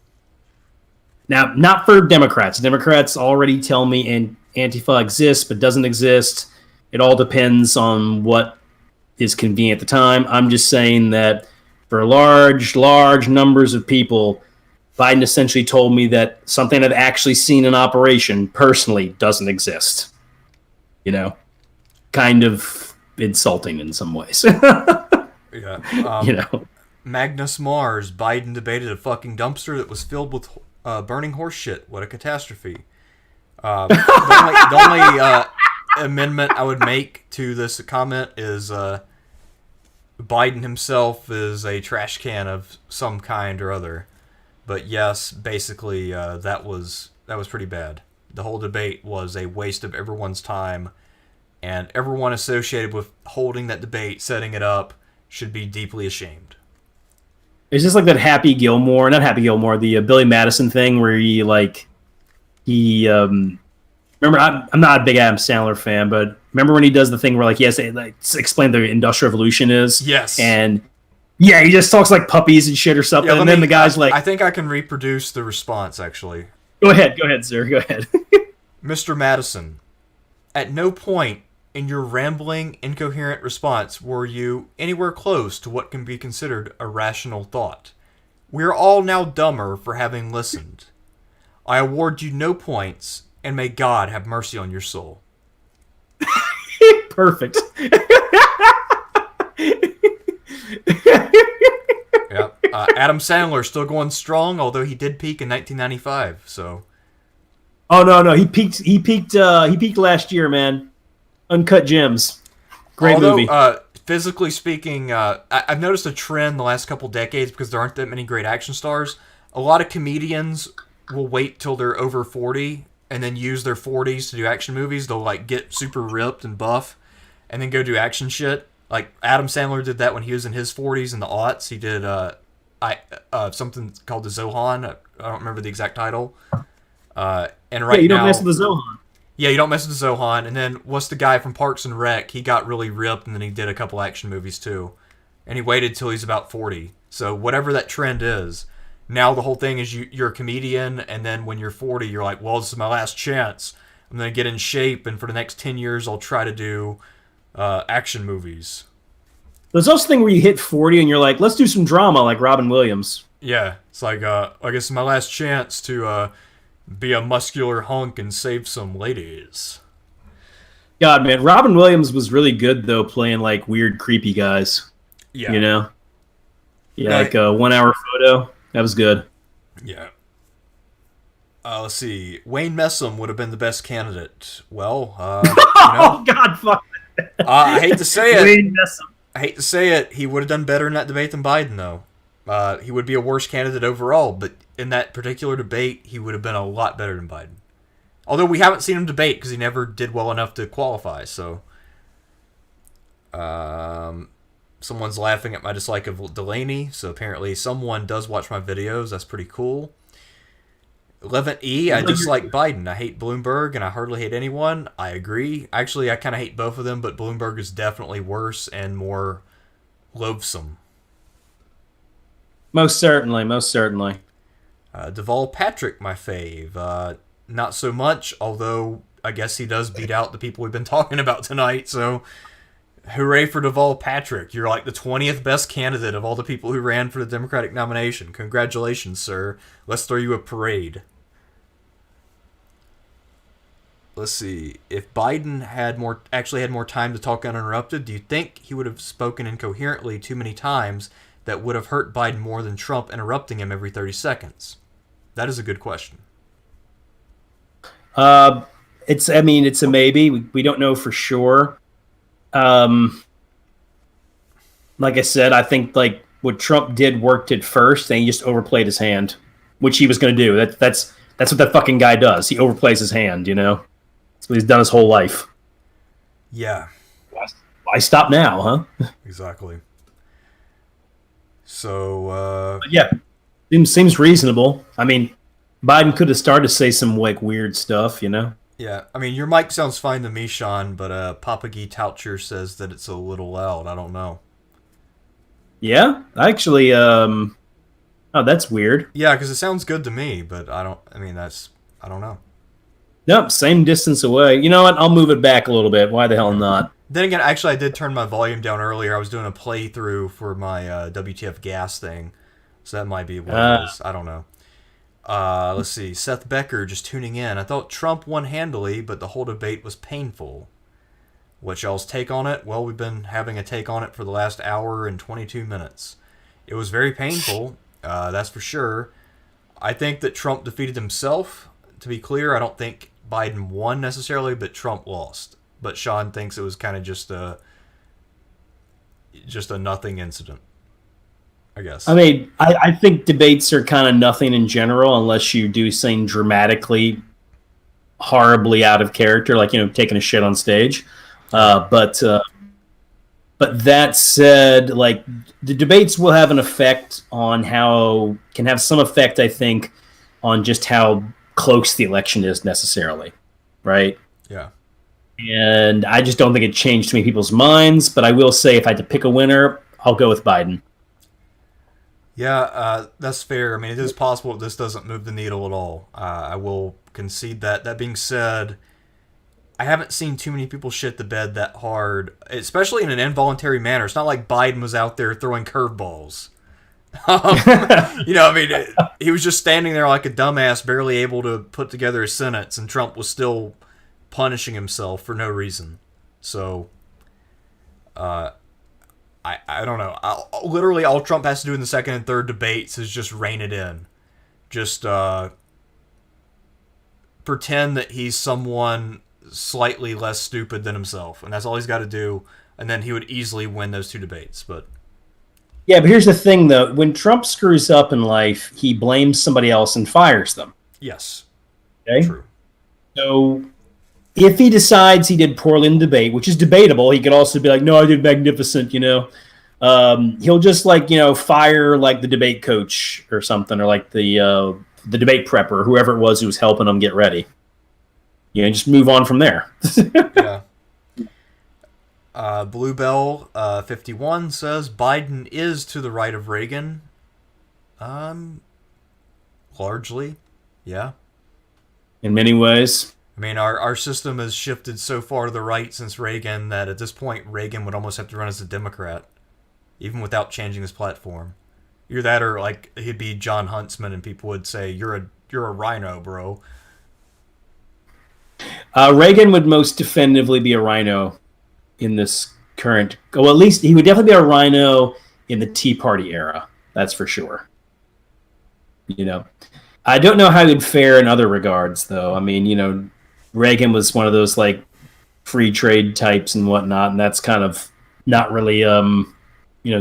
Now, not for Democrats. Democrats already tell me Antifa exists but doesn't exist. It all depends on what is convenient at the time. I'm just saying that for large numbers of people, Biden essentially told me that something I've actually seen in operation personally doesn't exist. Kind of insulting in some ways. Yeah. Magnus Mars. Biden debated a fucking dumpster that was filled with burning horse shit. What a catastrophe. The only amendment I would make to this comment is Biden himself is a trash can of some kind or other. But yes, basically that was pretty bad. The whole debate was a waste of everyone's time, and everyone associated with holding that debate, setting it up, should be deeply ashamed. It's just like that the Billy Madison thing where remember, I'm not a big Adam Sandler fan, but remember when he does the thing where he has to explain the Industrial Revolution is? Yes. And yeah, he just talks like puppies and shit or something, and then the guy's like... I think I can reproduce the response, actually. Go ahead, sir, go ahead. Mr. Madison, at no point in your rambling, incoherent response were you anywhere close to what can be considered a rational thought. We're all now dumber for having listened. I award you no points, and may God have mercy on your soul. Perfect. Yep. Adam Sandler still going strong, although he did peak in 1995. So. Oh no, he peaked last year, man. Uncut Gems, great movie. Physically speaking, I've noticed a trend the last couple decades because there aren't that many great action stars. A lot of comedians will wait till they're over 40 and then use their 40s to do action movies. They'll get super ripped and buff, and then go do action shit. Like Adam Sandler did that when he was in his 40s in the aughts. He did something called the Zohan. I don't remember the exact title. And right you don't now, mess with the Zohan. Yeah, you don't mess with Zohan. And then what's the guy from Parks and Rec? He got really ripped, and then he did a couple action movies too. And he waited till he's about 40. So whatever that trend is, now the whole thing is you're a comedian, and then when you're 40, you're like, well, this is my last chance. I'm going to get in shape, and for the next 10 years, I'll try to do action movies. There's also a thing where you hit 40 and you're like, let's do some drama like Robin Williams. Yeah, it's like, I guess it's my last chance to be a muscular hunk and save some ladies. God, man, Robin Williams was really good, though, playing, like, weird, creepy guys. Yeah. You know? Yeah, Right. like a 1 hour photo. That was good. Yeah. Let's see. Wayne Messam would have been the best candidate. Well, Oh, God, fuck. I hate to say it. Wayne Messam. I hate to say it. He would have done better in that debate than Biden, though. He would be a worse candidate overall, but in that particular debate, he would have been a lot better than Biden. Although we haven't seen him debate because he never did well enough to qualify, so. Someone's laughing at my dislike of Delaney, so apparently someone does watch my videos. That's pretty cool. 11E, I dislike Biden. I hate Bloomberg, and I hardly hate anyone. I agree. Actually, I kind of hate both of them, but Bloomberg is definitely worse and more loathsome. Most certainly, most certainly. Deval Patrick, my fave. Not so much, although I guess he does beat out the people we've been talking about tonight, so hooray for Deval Patrick. You're like the 20th best candidate of all the people who ran for the Democratic nomination. Congratulations, sir. Let's throw you a parade. Let's see. If Biden had more time to talk uninterrupted, do you think he would have spoken incoherently too many times that would have hurt Biden more than Trump interrupting him every 30 seconds? That is a good question. It's a maybe. We don't know for sure. Like I said, I think like what Trump did worked at first, and he just overplayed his hand, which he was going to do. That's what that fucking guy does. He overplays his hand, you know. That's what he's done his whole life. Yeah. Why stop now, huh? Exactly. So, yeah, seems reasonable. I mean, Biden could have started to say some like weird stuff, you know. yeah. I mean, your mic sounds fine to me, Sean, but Papa Guy Toucher says that it's a little loud. I don't know. Yeah, actually, oh, that's weird. Yeah, because it sounds good to me, but I don't know. Nope, same distance away. You know what? I'll move it back a little bit. Why the hell not? Then again, actually, I did turn my volume down earlier. I was doing a playthrough for my WTF gas thing, so that might be what it is. I don't know. Let's see. Seth Becker just tuning in. I thought Trump won handily, but the whole debate was painful. What y'all's take on it? Well, we've been having a take on it for the last hour and 22 minutes. It was very painful, that's for sure. I think that Trump defeated himself. To be clear, I don't think Biden won necessarily, but Trump lost. But Sean thinks it was kind of just a nothing incident, I guess. I mean, I think debates are kind of nothing in general unless you do something dramatically horribly out of character, like, you know, taking a shit on stage. But that said, like, the debates will have an effect on can have some effect, I think, on just how close the election is necessarily, right? Yeah. And I just don't think it changed too many people's minds, but I will say if I had to pick a winner, I'll go with Biden. Yeah, that's fair. I mean, it is possible that this doesn't move the needle at all. I will concede that. That being said, I haven't seen too many people shit the bed that hard, especially in an involuntary manner. It's not like Biden was out there throwing curveballs. You know, I mean, he was just standing there like a dumbass, barely able to put together a sentence, and Trump was still punishing himself for no reason. So, I don't know. Literally, all Trump has to do in the second and third debates is just rein it in. Just pretend that he's someone slightly less stupid than himself, and that's all he's got to do, and then he would easily win those two debates. But yeah, but here's the thing, though. When Trump screws up in life, he blames somebody else and fires them. yes, Okay? true. So if he decides he did poorly in the debate, which is debatable, he could also be like, no, I did magnificent, you know. He'll just, like, you know, fire, like, the debate coach or something, or, like, the debate prepper, whoever it was who was helping him get ready. just move on from there. Yeah. Bluebell 51 says Biden is to the right of Reagan. Largely, yeah. In many ways. I mean, our system has shifted so far to the right since Reagan that at this point Reagan would almost have to run as a Democrat, even without changing his platform. Either that, or like he'd be John Huntsman, and people would say, "You're a rhino, bro." Reagan would most definitively be a rhino in this current. Well, at least he would definitely be a rhino in the Tea Party era. That's for sure. I don't know how he'd fare in other regards, though. I mean, Reagan was one of those like free trade types and whatnot, and that's kind of not really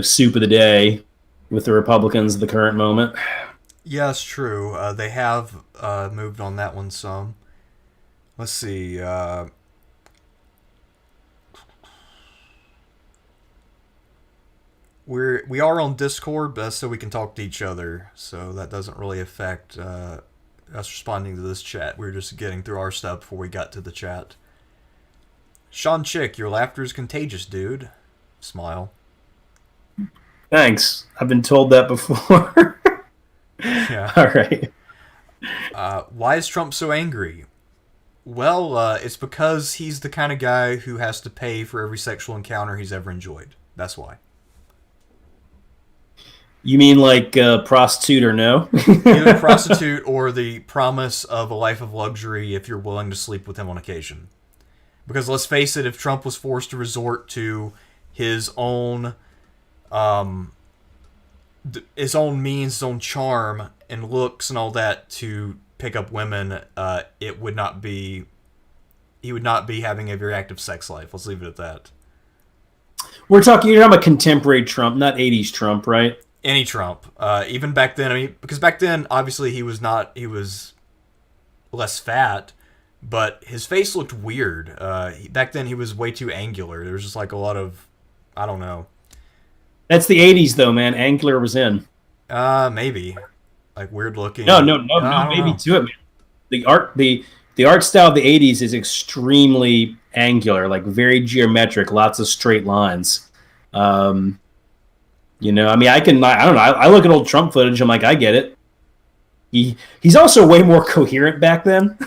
soup of the day with the Republicans at the current moment. Yes, true. They have moved on that one some. Let's see. We are on Discord, but that's so we can talk to each other. So that doesn't really affect us responding to this chat. We're just getting through our stuff before we got to the chat. Sean Chick, your laughter is contagious, dude. Smile. Thanks. I've been told that before. Yeah. All right. Why is Trump so angry? Well, it's because he's the kind of guy who has to pay for every sexual encounter he's ever enjoyed. That's why. You mean like prostitute or no? Either prostitute or the promise of a life of luxury if you're willing to sleep with him on occasion. Because let's face it, if Trump was forced to resort to his own means, his own charm and looks and all that to pick up women, he would not be having a very active sex life. Let's leave it at that. You're talking about contemporary Trump, not 80s Trump, right? Any Trump. Even back then, I mean, because back then, obviously, he was less fat, but his face looked weird. Back then, he was way too angular. There was just like a lot of, I don't know. That's the 80s, though, man. Angular was in. Maybe. Like weird looking. No, maybe to it, man. The art style of the 80s is extremely angular, like very geometric, lots of straight lines. I mean, I don't know. I look at old Trump footage. I'm like, I get it. He's also way more coherent back then.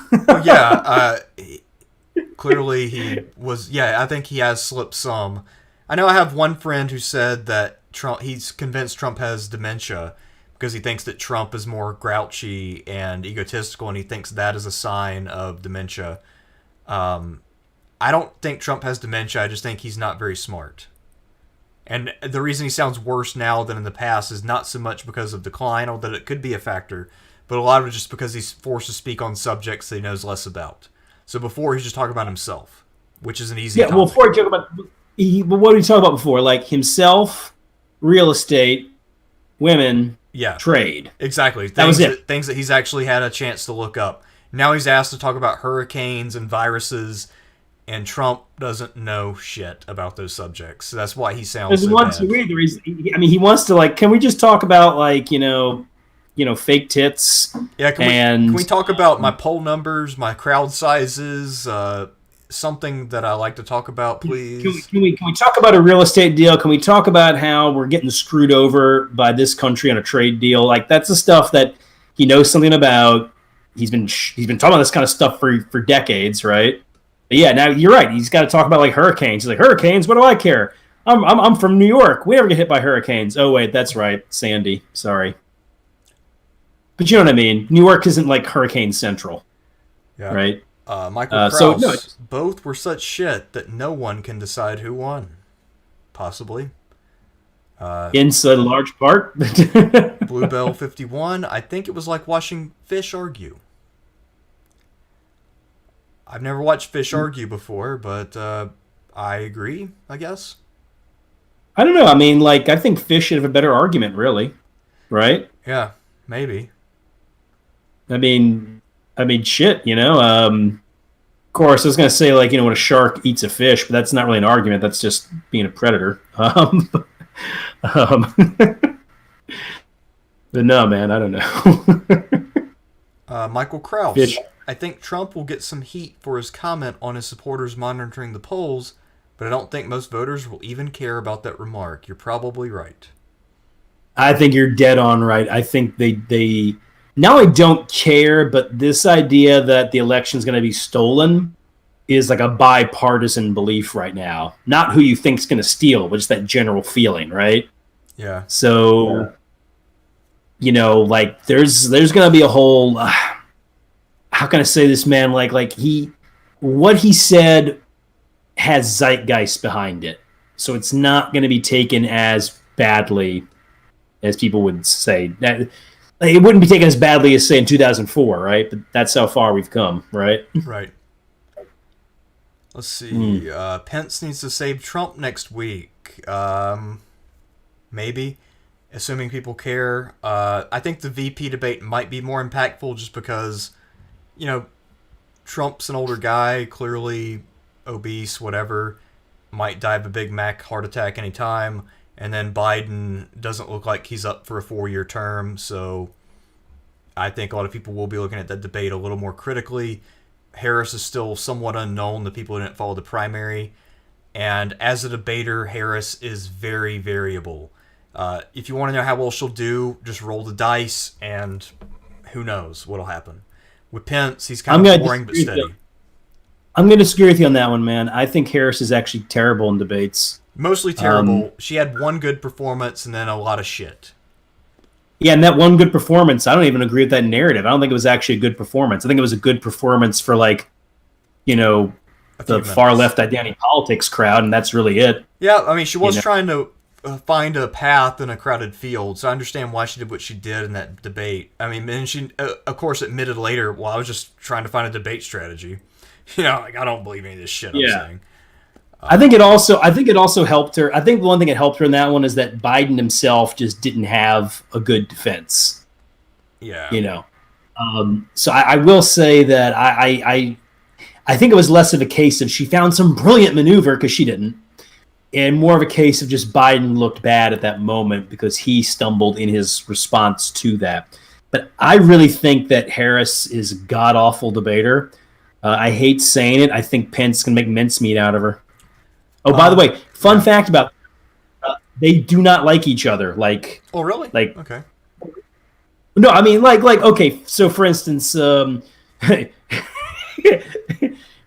Yeah. Clearly he was. Yeah, I think he has slipped some. I know I have one friend who said that he's convinced Trump has dementia because he thinks that Trump is more grouchy and egotistical, and he thinks that is a sign of dementia. I don't think Trump has dementia. I just think he's not very smart. And the reason he sounds worse now than in the past is not so much because of decline, although it could be a factor, but a lot of it just because he's forced to speak on subjects that he knows less about. So before, he's just talking about himself, which is an easy topic. Well, before he talk about... what did he talk about before? Like himself, real estate, women, trade. Exactly. Things that he's actually had a chance to look up. Now he's asked to talk about hurricanes and viruses, and Trump doesn't know shit about those subjects. So that's why he sounds so bad. He wants to, like, can we just talk about, like, fake tits? Yeah, can we talk about my poll numbers, my crowd sizes, something that I like to talk about, please? Can we talk about a real estate deal? Can we talk about how we're getting screwed over by this country on a trade deal? Like, that's the stuff that he knows something about. He's been talking about this kind of stuff for decades, right? But yeah, now you're right. He's got to talk about like hurricanes. He's like, hurricanes? What do I care? I'm from New York. We never get hit by hurricanes. Oh wait, that's right, Sandy. Sorry, but you know what I mean. New York isn't like hurricane central, right? Michael Krause. Both were such shit that no one can decide who won. Possibly. In a large part. Bluebell 51. I think it was like watching fish argue. I've never watched fish argue before, but I agree, I guess. I don't know. I mean, like, I think fish should have a better argument, really. Right? Yeah, maybe. I mean, shit, Of course, I was going to say, like, when a shark eats a fish, but that's not really an argument. That's just being a predator. But no, man, I don't know. Michael Krause. Fish. I think Trump will get some heat for his comment on his supporters monitoring the polls, but I don't think most voters will even care about that remark. You're probably right. I think you're dead on right. I think they not only don't care, but this idea that the election is going to be stolen is like a bipartisan belief right now. Not who you think's going to steal, but just that general feeling, right? Yeah. So, like there's going to be a whole. How can I say this, man? Like what he said has zeitgeist behind it, so it's not going to be taken as badly as people would say. That it wouldn't be taken as badly as say in 2004, right? But that's how far we've come, right? Right. Let's see. Pence needs to save Trump next week. Maybe, assuming people care. I think the VP debate might be more impactful just because, Trump's an older guy, clearly obese, whatever, might die of a Big Mac heart attack anytime. And then Biden doesn't look like he's up for a 4-year term, so I think a lot of people will be looking at that debate a little more critically. Harris is still somewhat unknown, the people who didn't follow the primary. And as a debater, Harris is very variable. If you want to know how well she'll do, just roll the dice, and who knows what'll happen. With Pence, he's kind of boring but steady. I'm going to disagree with you on that one, man. I think Harris is actually terrible in debates. Mostly terrible. She had one good performance and then a lot of shit. Yeah, and that one good performance, I don't even agree with that narrative. I don't think it was actually a good performance. I think it was a good performance for, the far left identity politics crowd, and that's really it. Yeah, I mean, she was trying to find a path in a crowded field, so I understand why she did what she did in that debate. I mean, and she, of course, admitted later, well, I was just trying to find a debate strategy. I don't believe any of this shit I'm saying. I think it also helped her. I think the one thing that helped her in that one is that Biden himself just didn't have a good defense. Yeah. So I will say that I think it was less of a case of she found some brilliant maneuver because she didn't, and more of a case of just Biden looked bad at that moment because he stumbled in his response to that. But I really think that Harris is a god-awful debater. I hate saying it. I think Pence can make mincemeat out of her. Oh, by the way, fun fact about they do not like each other. Oh, really? Okay. No, I mean, okay. So, for instance, have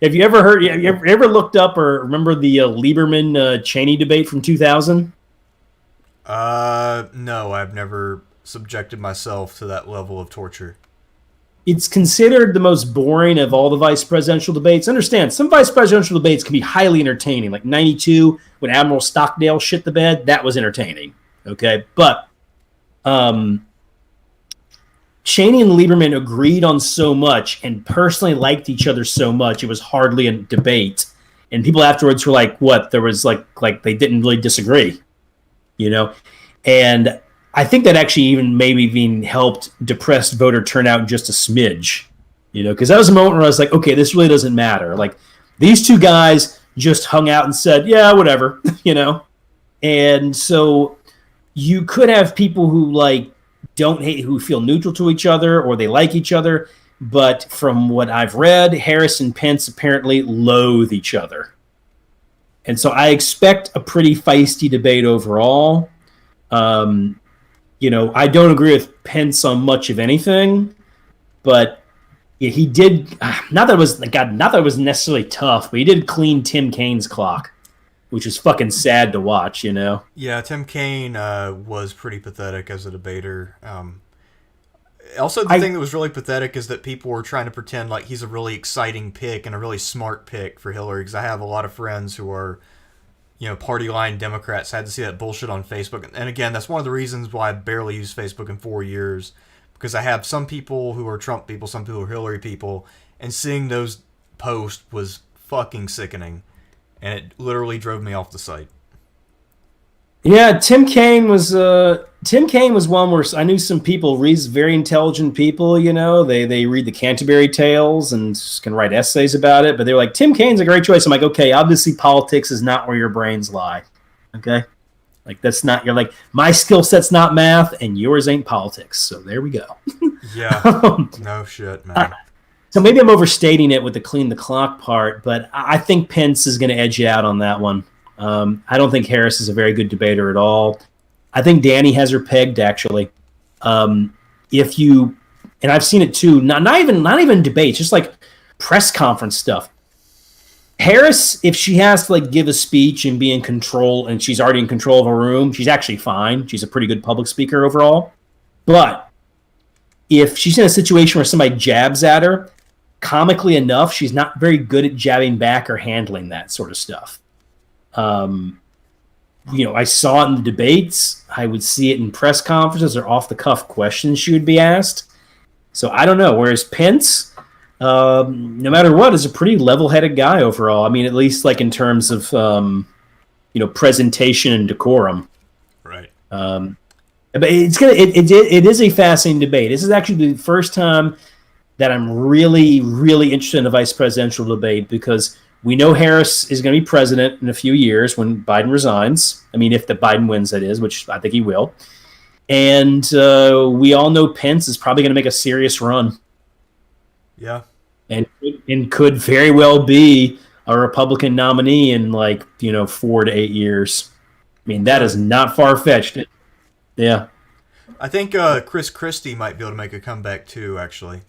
you ever heard? Have you ever looked up or remember the Lieberman Cheney debate from 2000? No, I've never subjected myself to that level of torture. It's considered the most boring of all the vice presidential debates. Understand, some vice presidential debates can be highly entertaining. Like 92, when Admiral Stockdale shit the bed, that was entertaining. Okay, but Cheney and Lieberman agreed on so much and personally liked each other so much, it was hardly a debate. And people afterwards were like, what? There was like they didn't really disagree, And I think that actually even helped depressed voter turnout just a smidge, because that was a moment where I was like, okay, this really doesn't matter. Like, these two guys just hung out and said, yeah, whatever, And so you could have people who don't hate, who feel neutral to each other or they like each other. But from what I've read, Harris and Pence apparently loathe each other. And so I expect a pretty feisty debate overall. I don't agree with Pence on much of anything, but he did. Not that it was necessarily tough, but he did clean Tim Kaine's clock, which is fucking sad to watch. Yeah, Tim Kaine was pretty pathetic as a debater. Also, the thing that was really pathetic is that people were trying to pretend like he's a really exciting pick and a really smart pick for Hillary. Because I have a lot of friends who are, party line Democrats. I had to see that bullshit on Facebook. And again, that's one of the reasons why I barely used Facebook in 4 years. Because I have some people who are Trump people, some people who are Hillary people. And seeing those posts was fucking sickening. And it literally drove me off the site. Yeah, Tim Kaine was one where I knew some people, very intelligent people, they read the Canterbury Tales and can write essays about it, but they were like, Tim Kaine's a great choice. I'm like, okay, obviously politics is not where your brains lie. Okay. Like that's not you're like my skill set's not math and yours ain't politics. So there we go. Yeah. No shit, man. So maybe I'm overstating it with the clean the clock part, but I think Pence is going to edge you out on that one. I don't think Harris is a very good debater at all. I think Danny has her pegged actually. If you and I've seen it too, not even debates, just like press conference stuff. Harris, if she has to like give a speech and be in control, and she's already in control of a room, she's actually fine. She's a pretty good public speaker overall. But if she's in a situation where somebody jabs at her, comically enough, she's not very good at jabbing back or handling that sort of stuff. I saw it in the debates. I would see it in press conferences or off-the-cuff questions she would be asked. So I don't know. Whereas Pence, no matter what, is a pretty level-headed guy overall. I mean, at least like in terms of presentation and decorum. Right. But it is a fascinating debate. This is actually the first time that I'm really, really interested in a vice presidential debate because we know Harris is going to be president in a few years when Biden resigns. I mean, if the Biden wins, that is, which I think he will. And we all know Pence is probably going to make a serious run. Yeah. And could very well be a Republican nominee in 4 to 8 years. I mean, that is not far-fetched. Yeah. I think Chris Christie might be able to make a comeback too, actually.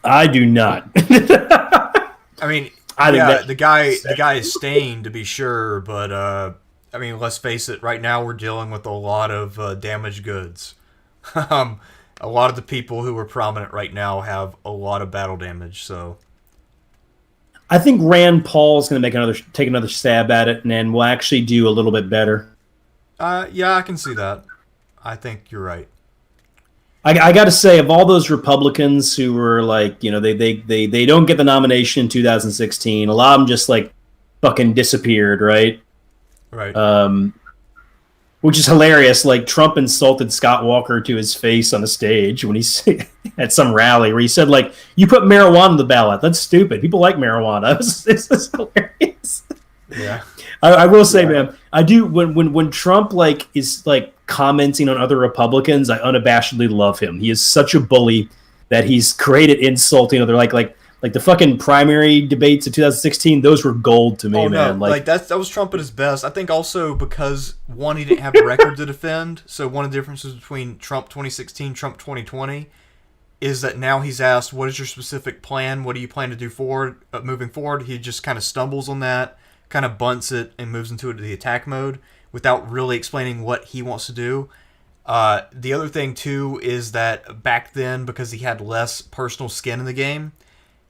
I do not. I mean, the guy is stained to be sure, but I mean, let's face it. Right now, we're dealing with a lot of damaged goods. A lot of the people who are prominent right now have a lot of battle damage. So, I think Rand Paul is going to take another stab at it, and then we'll actually do a little bit better. Yeah, I can see that. I think you're right. I got to say, of all those Republicans who were they don't get the nomination in 2016, a lot of them just fucking disappeared, right? Right. Which is hilarious. Like Trump insulted Scott Walker to his face on the stage when he at some rally where he said, "You put marijuana on the ballot. That's stupid. People like marijuana." It's hilarious. Yeah. I will say, man, I do when Trump is commenting on other Republicans, I unabashedly love him. He is such a bully that he's great at insulting other like the fucking primary debates of 2016. Those were gold to me, man. That was Trump at his best. I think also because one, he didn't have a record to defend. So one of the differences between Trump 2016, Trump 2020, is that now he's asked, "What is your specific plan? What do you plan to do moving forward?" He just kind of stumbles on that, kind of bunts it, and moves into the attack mode without really explaining what he wants to do. The other thing, too, is that back then, because he had less personal skin in the game,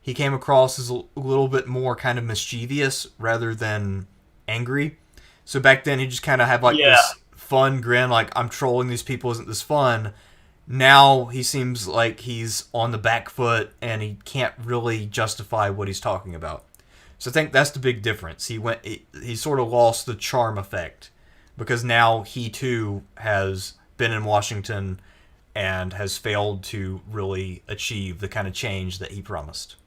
he came across as a little bit more kind of mischievous rather than angry. So back then, he just kind of had this fun grin, like, I'm trolling these people, isn't this fun? Now he seems like he's on the back foot and he can't really justify what he's talking about. So I think that's the big difference. He sort of lost the charm effect because now he too has been in Washington and has failed to really achieve the kind of change that he promised.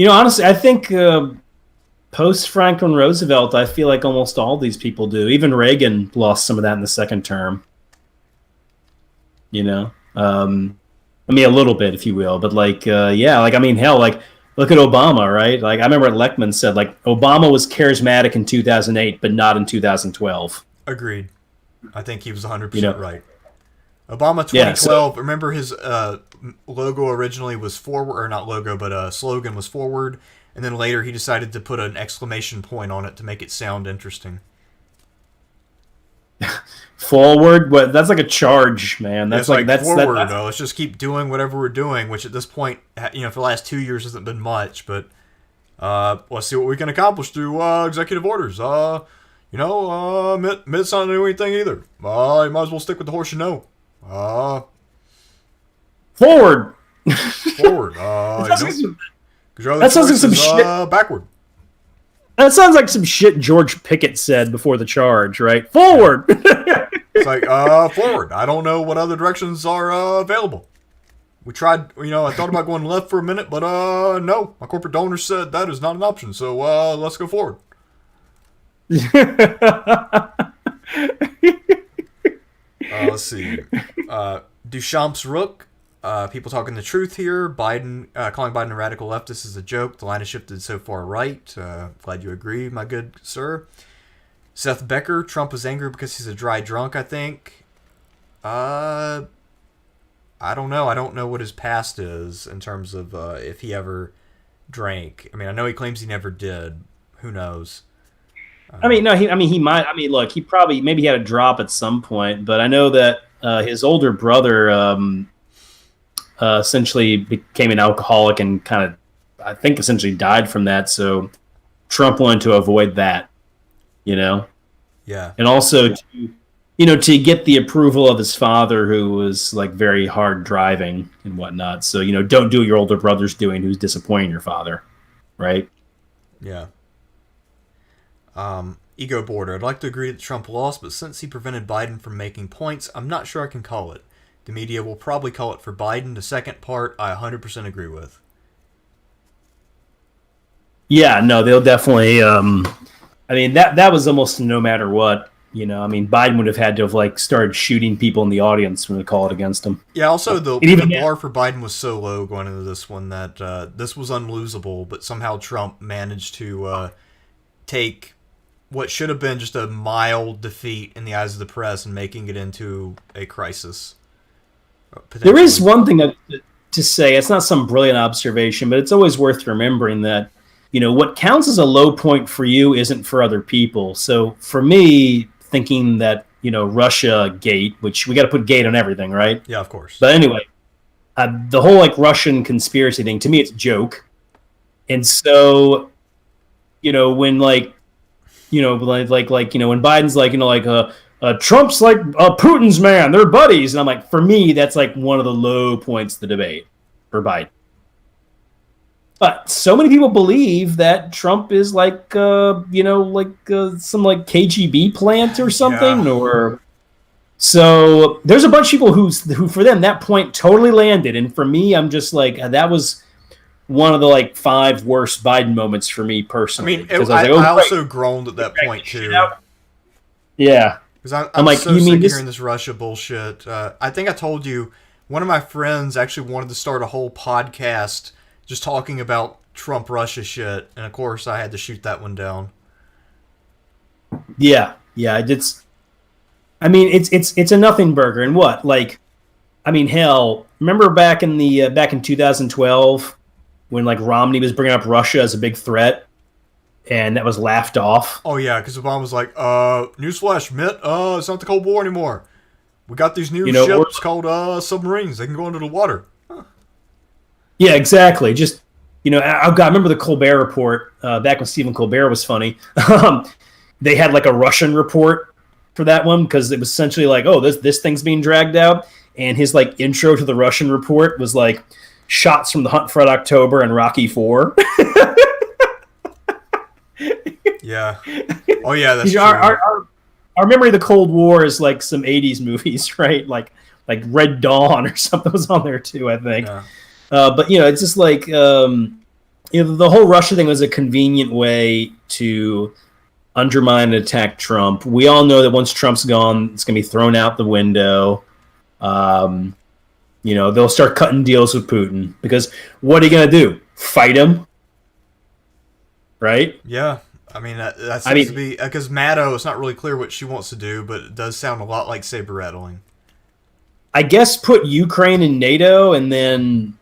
Honestly, I think post Franklin Roosevelt, I feel like almost all these people do. Even Reagan lost some of that in the second term. I mean, a little bit, if you will, but look at Obama, right? I remember what Leckman said, Obama was charismatic in 2008, but not in 2012. Agreed. I think he was 100% right. Obama 2012, remember his logo originally was forward, or not logo, but slogan was forward, and then later he decided to put an exclamation point on it to make it sound interesting. Forward? What? That's like a charge, man. That's that's forward. Let's just keep doing whatever we're doing, which at this point, for the last 2 years hasn't been much, but let's see what we can accomplish through executive orders. Mitt's not doing anything either. You might as well stick with the horse you know. Forward. Forward. That sounds like some shit. Backward. That sounds like some shit George Pickett said before the charge, right? Forward. It's forward. I don't know what other directions are available. We tried, I thought about going left for a minute, but no. My corporate donor said that is not an option, so let's go forward. Let's see. Duchamp's Rook. People talking the truth here. Biden calling Biden a radical leftist is a joke. The line has shifted so far right. Glad you agree, my good sir. Seth Becker. Trump was angry because he's a dry drunk, I think. I don't know. I don't know what his past is in terms of if he ever drank. I mean, I know he claims he never did. Who knows? I mean, no. He might. I mean, look, he probably maybe had a drop at some point, but I know that his older brother essentially became an alcoholic and kind of, I think, essentially died from that. So Trump wanted to avoid that, you know. Yeah. And also, to get the approval of his father, who was like very hard driving and whatnot. So don't do what your older brother's doing, who's disappointing your father, right? Yeah. Ego Border. I'd like to agree that Trump lost, but since he prevented Biden from making points, I'm not sure I can call it. The media will probably call it for Biden. The second part, I 100% agree with. Yeah, no, they'll definitely. I mean, that was almost no matter what. I mean, Biden would have had to have started shooting people in the audience when they call it against him. Yeah, also the bar for Biden was so low going into this one that this was unlosable, but somehow Trump managed to take what should have been just a mild defeat in the eyes of the press and making it into a crisis. There is one thing to say. It's not some brilliant observation, but it's always worth remembering that, what counts as a low point for you isn't for other people. So for me, thinking that, Russia gate, which we got to put gate on everything, right? Yeah, of course. But anyway, the whole Russian conspiracy thing, to me, it's a joke. And so, when when Biden's Trump's like Putin's man, they're buddies. And I'm like, for me, that's one of the low points of the debate for Biden. But so many people believe that Trump is some KGB plant or something, or so there's a bunch of people who for them that point totally landed, and for me, I'm just that was one of the 5 worst Biden moments for me personally. I mean, I also groaned at that point too. Yeah, because I'm so sick of hearing this Russia bullshit. I think I told you one of my friends actually wanted to start a whole podcast just talking about Trump Russia shit, and of course I had to shoot that one down. Yeah, it's. I mean, it's a nothing burger, and what hell, remember back in 2012 when Romney was bringing up Russia as a big threat, and that was laughed off. Oh yeah, because Obama was like, "Newsflash, Mitt, it's not the Cold War anymore. We got these new ships called submarines. They can go under the water." Yeah, exactly. Just, I remember the Colbert Report back when Stephen Colbert was funny. They had a Russian report for that one because it was essentially this thing's being dragged out. And his intro to the Russian report was shots from The Hunt for Red October and Rocky IV. Yeah. Oh yeah, that's true. Our memory of the Cold War is some 80s movies, right? Like Red Dawn or something was on there too, I think. Yeah. But it's just the whole Russia thing was a convenient way to undermine and attack Trump. We all know that once Trump's gone, it's going to be thrown out the window. They'll start cutting deals with Putin because what are you going to do? Fight him, right? Yeah, I mean that seems to be because Maddow. It's not really clear what she wants to do, but it does sound a lot like saber rattling. I guess put Ukraine in NATO and then.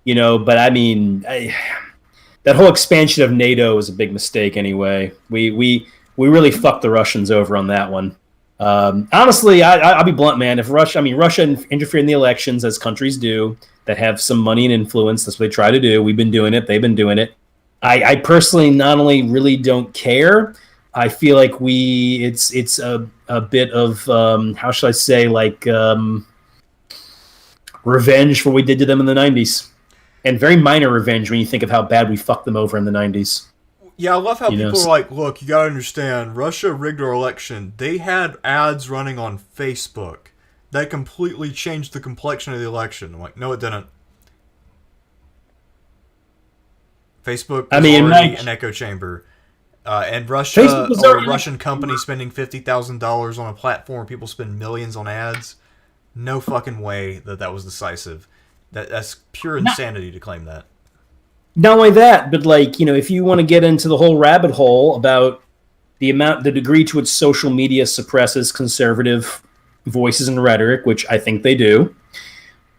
But I mean, that whole expansion of NATO was a big mistake anyway. We really fucked the Russians over on that one. Honestly, I'll be blunt, man. If Russia interfered in the elections, as countries do, that have some money and influence, that's what they try to do. We've been doing it. They've been doing it. I personally not only really don't care, I feel like it's a bit of, how should I say, revenge for what we did to them in the 90s. And very minor revenge when you think of how bad we fucked them over in the 90s. Yeah, I love how people are like, look, you gotta understand, Russia rigged our election. They had ads running on Facebook that completely changed the complexion of the election. I'm like, no, it didn't. Facebook was already an echo chamber. And Russia Facebook was or a already- Russian company spending $50,000 on a platform where people spend millions on ads. No fucking way that was decisive. That's pure insanity to claim that. Not only that, but like, you know, if you want to get into the whole rabbit hole about the degree to which social media suppresses conservative voices and rhetoric, which I think they do,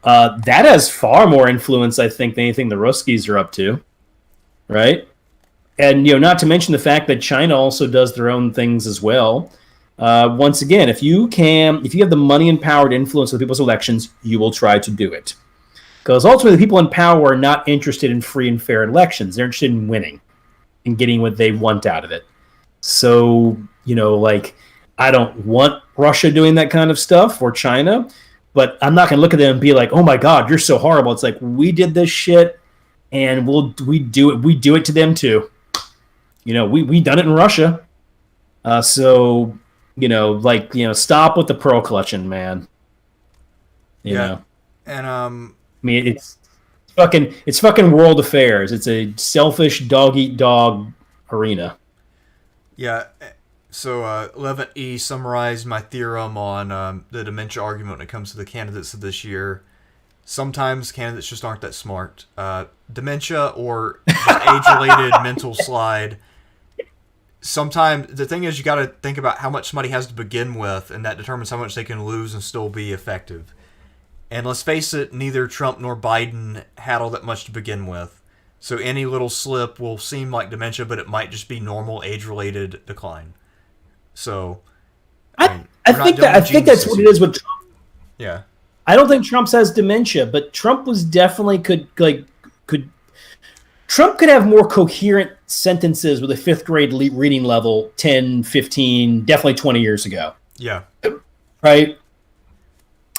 that has far more influence, I think, than anything the Ruskies are up to, right? And, you know, not to mention the fact that China also does their own things as well. Once again, if you have the money and power to influence the people's elections, you will try to do it. Because ultimately, the people in power are not interested in free and fair elections. They're interested in winning and getting what they want out of it. So, you know, like, I don't want Russia doing that kind of stuff or China, but I'm not going to look at them and be like, oh my God, you're so horrible. It's like, we did this shit and we do it to them too. You know, we done it in Russia. So, you know, like, you know, stop with the pearl clutching, man. You know. And I mean, it's fucking world affairs. It's a selfish dog eat dog arena. yeah, so Levitt E summarized my theorem on the dementia argument when it comes to the candidates of this year. Sometimes candidates just aren't that smart. Dementia or the age-related mental slide. Sometimes the thing is, you got to think about how much somebody has to begin with, and that determines how much they can lose and still be effective. And let's face it, neither Trump nor Biden had all that much to begin with. So any little slip will seem like dementia, but it might just be normal age-related decline. So I think that's what it is with Trump. Yeah. I don't think Trump has dementia, but Trump was definitely Trump could have more coherent sentences with a fifth grade reading level 10, 15, definitely 20 years ago. Yeah. Right?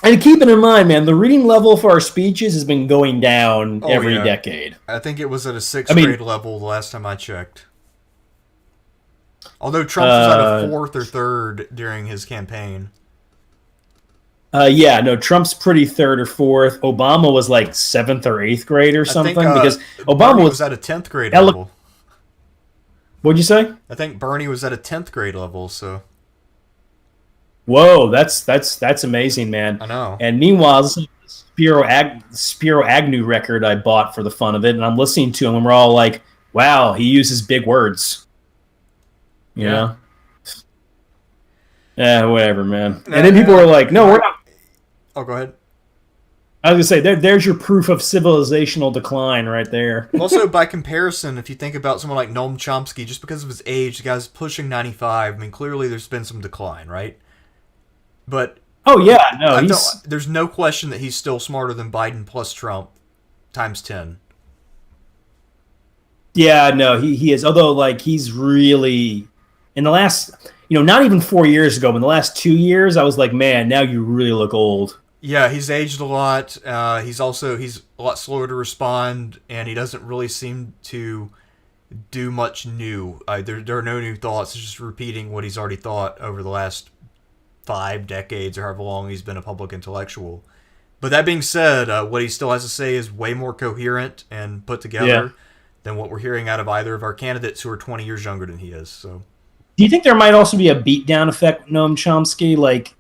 And keeping in mind, man, the reading level for our speeches has been going down every decade. I think it was at a sixth grade level the last time I checked. Although Trump was at a fourth or third during his campaign. Trump's pretty third or fourth. Obama was like seventh or eighth grade or something. Because Obama was at a 10th grade level. What'd you say? I think Bernie was at a 10th grade level, so. Whoa, that's amazing, man. I know. And meanwhile, this is the Spiro Agnew record I bought for the fun of it, and I'm listening to him, and we're all like, wow, he uses big words. You know? Yeah, whatever, man. And then people are like, no, we're not. Oh, go ahead. I was going to say, there's your proof of civilizational decline right there. Also, by comparison, if you think about someone like Noam Chomsky, just because of his age, the guy's pushing 95. I mean, clearly there's been some decline, right? But there's no question that he's still smarter than Biden plus Trump times 10. Yeah, no, he is. Although, like, he's really, in the last, not even 4 years ago, but in the last 2 years, I was like, man, now you really look old. Yeah, he's aged a lot. He's a lot slower to respond, and he doesn't really seem to do much new. There are no new thoughts. It's just repeating what he's already thought over the last 5 decades or however long he's been a public intellectual. But that being said, what he still has to say is way more coherent and put together than what we're hearing out of either of our candidates who are 20 years younger than he is. So, do you think there might also be a beatdown effect with Noam Chomsky? Like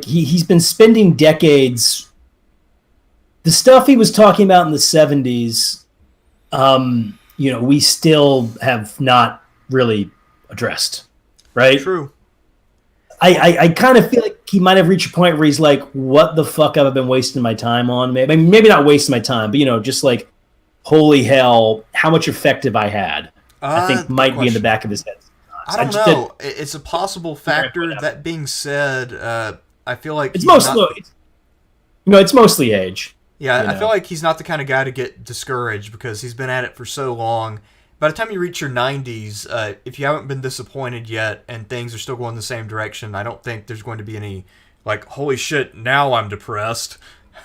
he's been spending decades. The stuff he was talking about in the 70s, we still have not really addressed, right? True. I kind of feel like he might have reached a point where he's like, what the fuck have I been wasting my time on? Maybe not wasting my time, but, just like, holy hell, how much effective I had, I think might be in the back of his head. I don't know. It's a possible factor. That being said, I feel like it's mostly age. Yeah, I feel like he's not the kind of guy to get discouraged because he's been at it for so long. By the time you reach your 90s, if you haven't been disappointed yet and things are still going the same direction, I don't think there's going to be any, like, holy shit, now I'm depressed.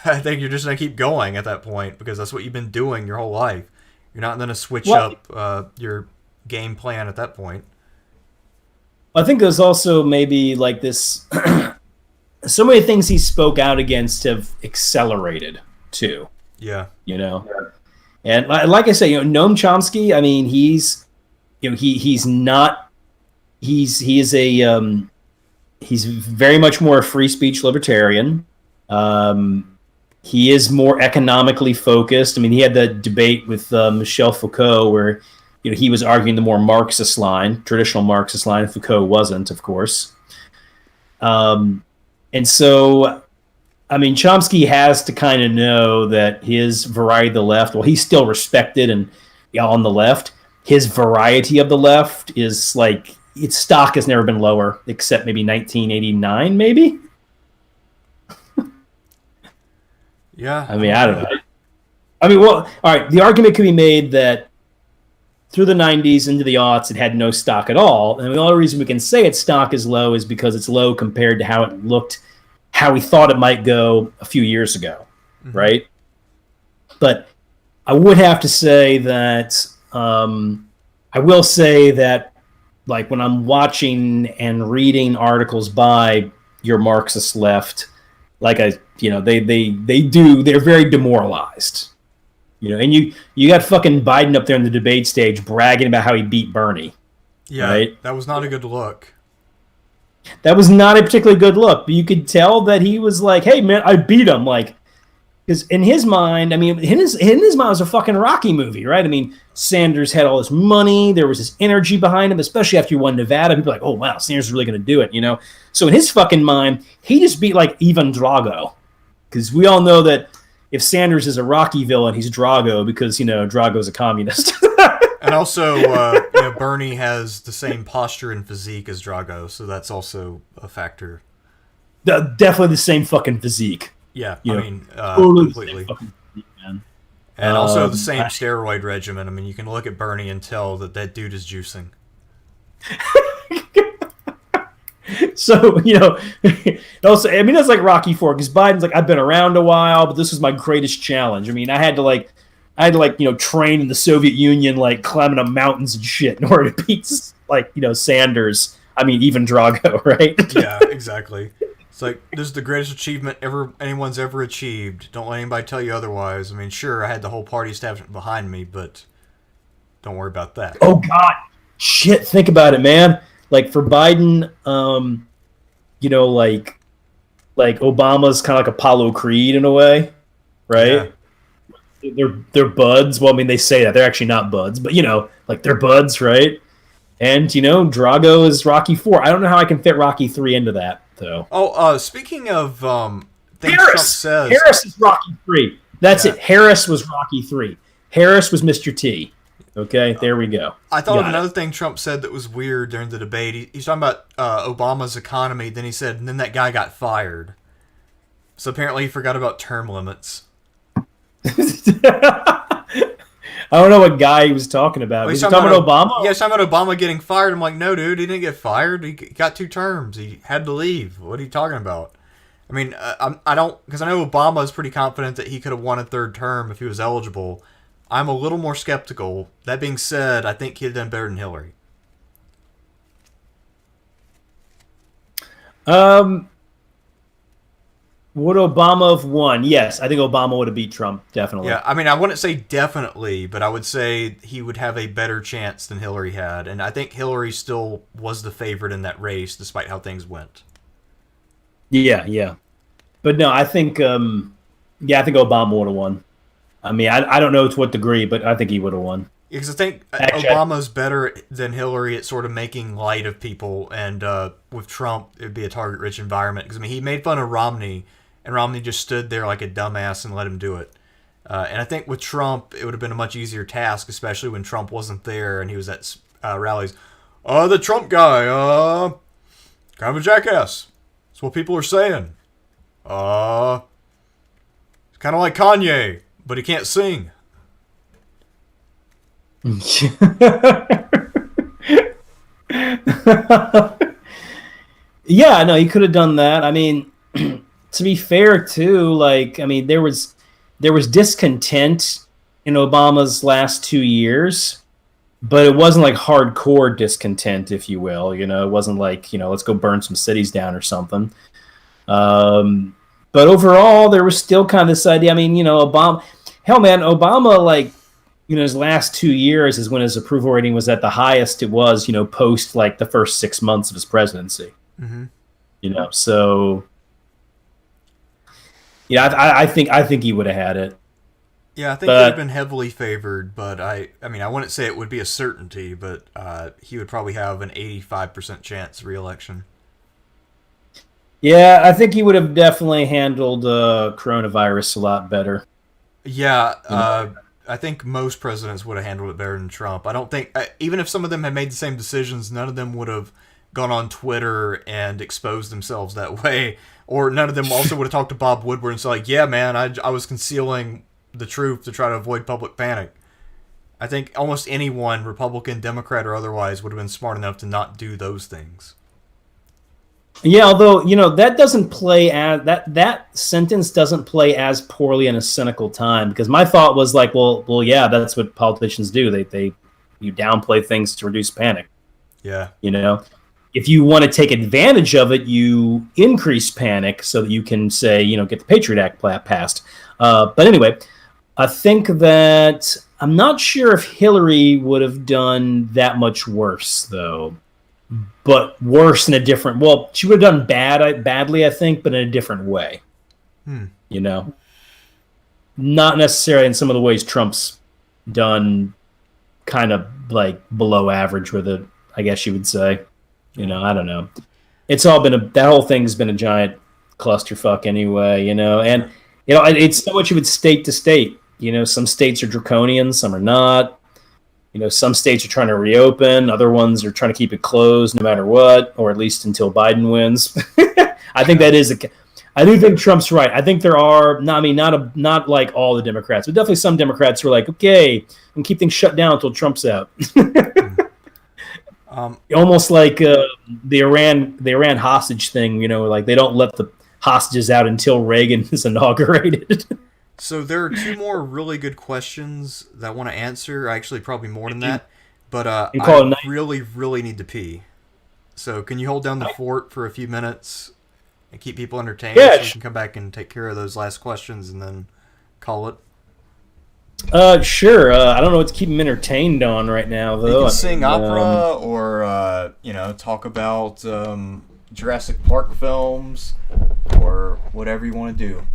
I think you're just going to keep going at that point because that's what you've been doing your whole life. You're not going to switch up your game plan at that point. I think there's also maybe like this... so many things he spoke out against have accelerated, too. Yeah. And like I say, Noam Chomsky, I mean, he's he's not he is a he's very much more a free speech libertarian. He is more economically focused. I mean, he had that debate with Michel Foucault where he was arguing the more Marxist line, traditional Marxist line. Foucault wasn't, of course. And so, I mean, Chomsky has to kind of know that his variety of the left, well, he's still respected and on the left. His variety of the left is like, its stock has never been lower, except maybe 1989, maybe? Yeah. I mean, I don't know. I mean, well, all right, the argument could be made that through the 90s into the aughts, it had no stock at all. And the only reason we can say its stock is low is because it's low compared to how it looked, how we thought it might go a few years ago, right? But I would have to say that, I will say that, like, when I'm watching and reading articles by your Marxist left, like they're very demoralized. And you got fucking Biden up there in the debate stage bragging about how he beat Bernie. Yeah, right? That was not a good look. That was not a particularly good look, but you could tell that he was like, hey, man, I beat him. Like, because in his mind, I mean, in his mind, it was a fucking Rocky movie, right? I mean, Sanders had all this money. There was this energy behind him, especially after he won Nevada. People were like, oh, wow, Sanders is really going to do it, So in his fucking mind, he just beat, like, Ivan Drago. Because we all know that if Sanders is a Rocky villain, he's Drago because, Drago's a communist. And also, Bernie has the same posture and physique as Drago, so that's also a factor. Definitely the same fucking physique. Yeah, Totally completely. Physique, man. And also the same steroid regimen. I mean, you can look at Bernie and tell that dude is juicing. So, also, I mean, that's like Rocky IV, because Biden's like, I've been around a while, but this was my greatest challenge. I mean, I had to train in the Soviet Union, like climbing up mountains and shit in order to beat, Sanders. I mean, even Drago, right? Yeah, exactly. It's like, this is the greatest achievement anyone's ever achieved. Don't let anybody tell you otherwise. I mean, sure, I had the whole party establishment behind me, but don't worry about that. Oh, God. Shit, think about it, man. Like, for Biden, like Obama's kind of like Apollo Creed in a way, right? Yeah. They're buds. Well, I mean, they say that. They're actually not buds, but, like, they're buds, right? And, Drago is Rocky IV. I don't know how I can fit Rocky III into that, though. Oh, speaking of things Trump says... Harris is Rocky III. That's it. Harris was Rocky III. Harris was Mr. T. Okay, there we go. I thought of another thing Trump said that was weird during the debate. He's talking about Obama's economy. Then he said, and then that guy got fired. So apparently he forgot about term limits. I don't know what guy he was talking about. Was he talking about Obama? Yeah, he's talking about Obama getting fired. I'm like, no, dude, he didn't get fired. He got 2 terms. He had to leave. What are you talking about? I mean, I don't, because I know Obama is pretty confident that he could have won a 3rd term if he was eligible. I'm a little more skeptical. That being said, I think he'd have done better than Hillary. Would Obama have won? Yes, I think Obama would have beat Trump, definitely. Yeah, I mean, I wouldn't say definitely, but I would say he would have a better chance than Hillary had. And I think Hillary still was the favorite in that race, despite how things went. Yeah. But no, I think, I think Obama would have won. I mean, I don't know to what degree, but I think he would have won. Yeah, because I think Obama's better than Hillary at sort of making light of people, and with Trump, it would be a target-rich environment. Because, I mean, he made fun of Romney, and Romney just stood there like a dumbass and let him do it. And I think with Trump, it would have been a much easier task, especially when Trump wasn't there and he was at rallies. The Trump guy, kind of a jackass. That's what people are saying. Kind of like Kanye, but he can't sing. Yeah, no, he could have done that. I mean, to be fair, too, like, I mean, there was discontent in Obama's last 2 years, but it wasn't like hardcore discontent, if you will. It wasn't like, let's go burn some cities down or something. But overall, there was still kind of this idea. I mean, Obama, like, his last 2 years is when his approval rating was at the highest it was, post like the first 6 months of his presidency. Mm-hmm. So yeah, I think he would have had it. Yeah, I think he would have been heavily favored, but I mean, I wouldn't say it would be a certainty, but he would probably have an 85% chance of re-election. Yeah, I think he would have definitely handled coronavirus a lot better. Yeah, I think most presidents would have handled it better than Trump. I don't think, even if some of them had made the same decisions, none of them would have gone on Twitter and exposed themselves that way. Or none of them also would have talked to Bob Woodward and said, like, yeah, man, I was concealing the truth to try to avoid public panic. I think almost anyone, Republican, Democrat, or otherwise, would have been smart enough to not do those things. Yeah, although, that doesn't play as that sentence doesn't play as poorly in a cynical time, because my thought was like, well, yeah, that's what politicians do. You downplay things to reduce panic. Yeah. If you want to take advantage of it, you increase panic so that you can say, get the Patriot Act passed. But anyway, I think that I'm not sure if Hillary would have done that much worse, though. But worse in a different... Well, she would have done badly, I think, but in a different way. Not necessarily in some of the ways Trump's done kind of like below average with it, I guess you would say. I don't know. It's all been that whole thing's been a giant clusterfuck anyway, and it's so much of it state to state. Some states are draconian, some are not. Some states are trying to reopen, other ones are trying to keep it closed no matter what, or at least until Biden wins. I think I do think Trump's right. I think there are, not like all the Democrats, but definitely some Democrats who are like, okay, and keep things shut down until Trump's out. Almost like the Iran hostage thing, like they don't let the hostages out until Reagan is inaugurated. So there are two more really good questions that I want to answer. Actually, probably more than that. But I really, really need to pee. So can you hold down the fort for a few minutes and keep people entertained? Yeah. So we can come back and take care of those last questions and then call it. Sure. I don't know what to keep them entertained on right now, though. You can sing opera or, talk about Jurassic Park films or whatever you want to do.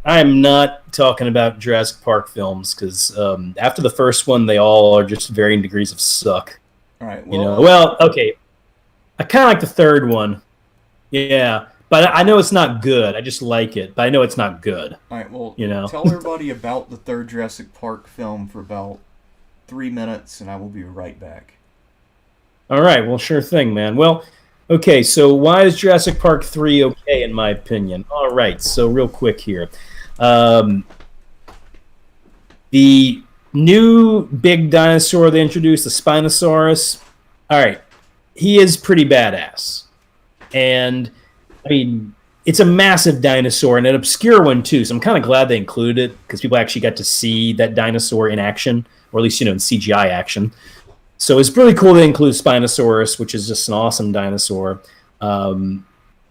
I am not talking about Jurassic Park films because after the first one, they all are just varying degrees of suck. All right. Well, okay. I kind of like the third one. Yeah, but I know it's not good. I just like it, but I know it's not good. All right. Well, tell everybody about the third Jurassic Park film for about 3 minutes, and I will be right back. All right. Well, sure thing, man. Well, okay. So why is Jurassic Park 3 okay, in my opinion? All right. So real quick here. The new big dinosaur they introduced, the Spinosaurus. All right, he is pretty badass, and I mean it's a massive dinosaur and an obscure one too. So I'm kind of glad they included it because people actually got to see that dinosaur in action, or at least in CGI action. So it's really cool they include Spinosaurus, which is just an awesome dinosaur.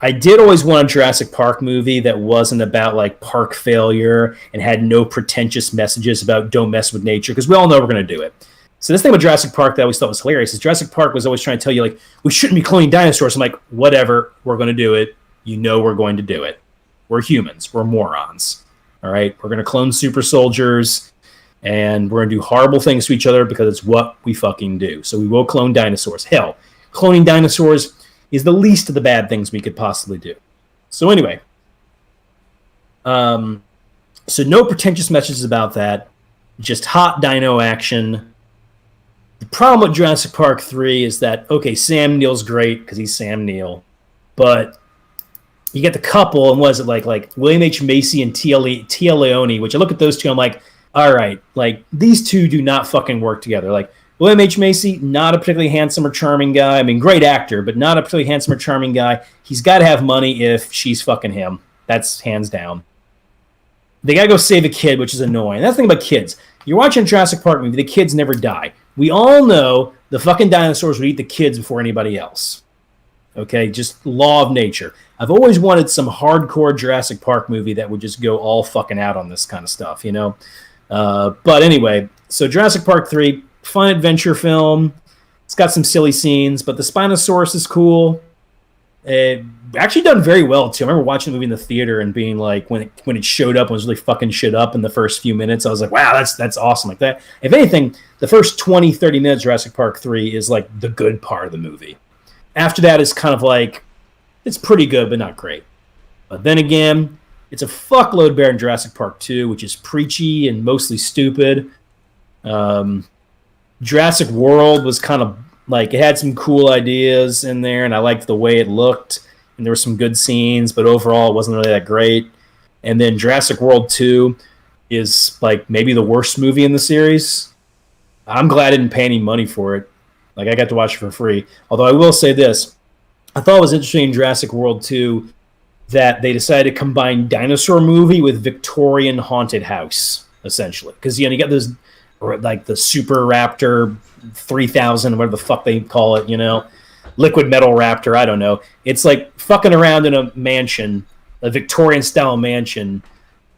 I did always want a Jurassic Park movie that wasn't about like park failure and had no pretentious messages about don't mess with nature, because we all know we're going to do it. So this thing with Jurassic Park that I always thought was hilarious is Jurassic Park was always trying to tell you, like, we shouldn't be cloning dinosaurs. I'm like, whatever, we're going to do it. We're going to do it. We're humans. We're morons. All right? We're going to clone super soldiers, and we're going to do horrible things to each other because it's what we fucking do. So we will clone dinosaurs. Hell, cloning dinosaurs is the least of the bad things we could possibly do. So anyway, so no pretentious messages about that, just hot dino action. The problem with Jurassic Park 3 is that, okay, Sam Neill's great because he's Sam Neill, but you get the couple, and what is it, like William H. Macy and Tia Leone, which I look at those two, I'm like, all right, like, these two do not fucking work together. Like, William H. Macy, not a particularly handsome or charming guy. I mean, great actor, but not a particularly handsome or charming guy. He's got to have money if she's fucking him. That's hands down. They got to go save a kid, which is annoying. That's the thing about kids. You're watching a Jurassic Park movie, the kids never die. We all know the fucking dinosaurs would eat the kids before anybody else. Okay, just law of nature. I've always wanted some hardcore Jurassic Park movie that would just go all fucking out on this kind of stuff, But anyway, so Jurassic Park 3, fun adventure film. It's got some silly scenes, but the Spinosaurus is cool. It actually done very well too. I remember watching the movie in the theater and being like, when it showed up and was really fucking shit up in the first few minutes, I was like, wow, that's awesome. Like that. If anything, the first 20, 30 minutes of Jurassic Park 3 is like the good part of the movie. After that is kind of like, it's pretty good, but not great. But then again, it's a fuckload better than Jurassic Park 2, which is preachy and mostly stupid. Jurassic World was kind of like, it had some cool ideas in there, and I liked the way it looked, and there were some good scenes, but overall it wasn't really that great. And then Jurassic World 2 is like maybe the worst movie in the series. I'm glad I didn't pay any money for it. Like, I got to watch it for free. Although I will say this, I thought it was interesting in Jurassic World 2 that they decided to combine dinosaur movie with Victorian haunted house, essentially. Because, you got those, like the Super Raptor 3000, whatever the fuck they call it, Liquid Metal Raptor, I don't know. It's like fucking around in a mansion, a Victorian-style mansion,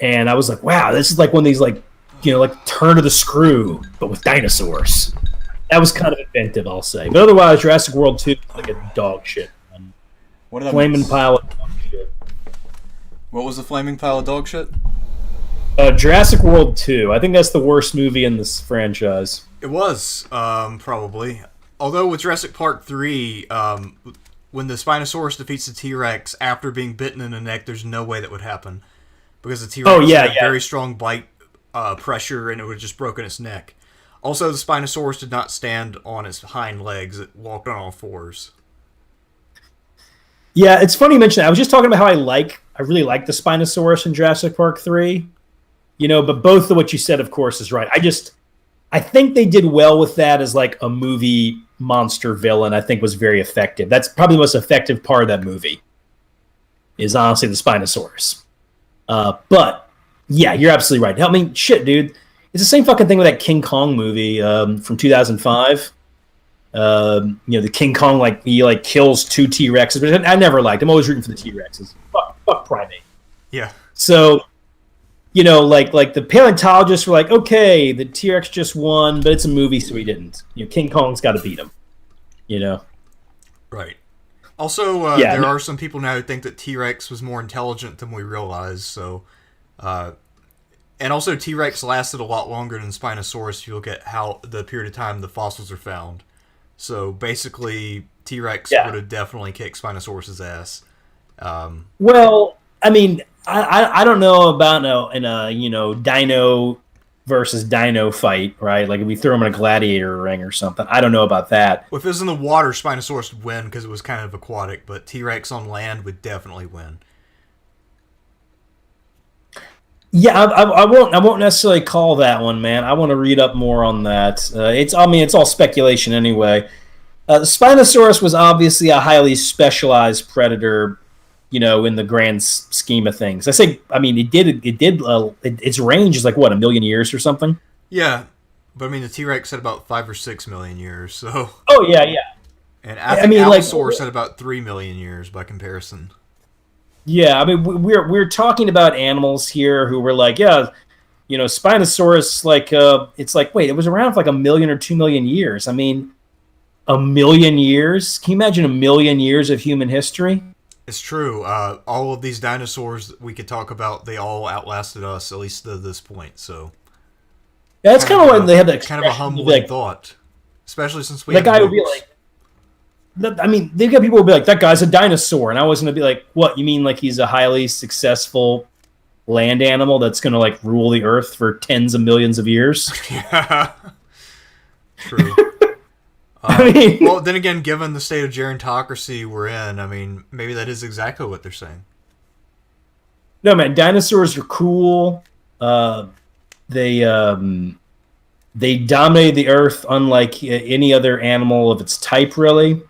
and I was like, wow, this is like one of these, like turn of the screw, but with dinosaurs. That was kind of inventive, I'll say. But otherwise, Jurassic World 2 is like a dog shit. What flaming pile of dog shit. What was the flaming pile of dog shit? Jurassic World 2. I think that's the worst movie in this franchise. It was, probably. Although with Jurassic Park 3, when the Spinosaurus defeats the T-Rex after being bitten in the neck, there's no way that would happen. Because the T-Rex had very strong bite pressure, and it would have just broken its neck. Also, the Spinosaurus did not stand on its hind legs. It walked on all fours. Yeah, it's funny you mention that. I was just talking about how I really like the Spinosaurus in Jurassic Park 3. But both of what you said, of course, is right. I think they did well with that as like a movie monster villain. I think was very effective. That's probably the most effective part of that movie, is honestly the Spinosaurus. But yeah, you're absolutely right. I mean, shit, dude. It's the same fucking thing with that King Kong movie from 2005. The King Kong, he kills two T-Rexes, but I never liked. I'm always rooting for the T-Rexes. Fuck primate. Yeah. So, like the paleontologists were like, okay, the T-Rex just won, but it's a movie, so he didn't. King Kong's got to beat him. Right. Also, there are some people now who think that T-Rex was more intelligent than we realize. So, and also T-Rex lasted a lot longer than Spinosaurus. If you look at how the period of time the fossils are found. So basically, T-Rex would have definitely kicked Spinosaurus's ass. Well, I mean, I don't know about in a dino versus dino fight, right? Like if we throw them in a gladiator ring or something. I don't know about that. Well, if it was in the water, Spinosaurus would win because it was kind of aquatic, but T-Rex on land would definitely win. Yeah, I won't necessarily call that one, man. I want to read up more on that. It's all speculation anyway. The Spinosaurus was obviously a highly specialized predator, in the grand scheme of things. Its range is like what, 1 million years or something? Yeah, but I mean the T-Rex had about 5 or 6 million years, so. Oh yeah. And I think Allosaurus had about 3 million years by comparison. Yeah, I mean, we're talking about animals here who were like, Spinosaurus, it's like, wait, it was around for like 1 million or 2 million years. I mean, 1 million years? Can you imagine 1 million years of human history? It's true. All of these dinosaurs that we could talk about, they all outlasted us, at least to this point, so. Yeah, that's kind of why they have that kind of a humbling thought. Especially since we that guy would be like, they've got people who will be like, that guy's a dinosaur. And I was going to be like, what? You mean like he's a highly successful land animal that's going to rule the earth for tens of millions of years? Yeah. True. Well, then again, given the state of gerontocracy we're in, maybe that is exactly what they're saying. No, man, dinosaurs are cool. They dominated the earth unlike any other animal of its type, really.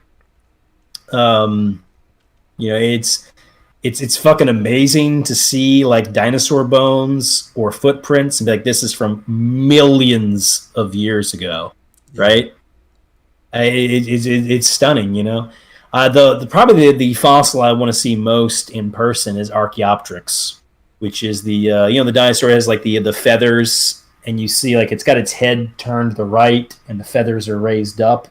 It's fucking amazing to see dinosaur bones or footprints and be like, this is from millions of years ago, right? It's stunning, probably the fossil I want to see most in person is Archaeopteryx, which is the the dinosaur has the feathers and you see like it's got its head turned to the right and the feathers are raised up.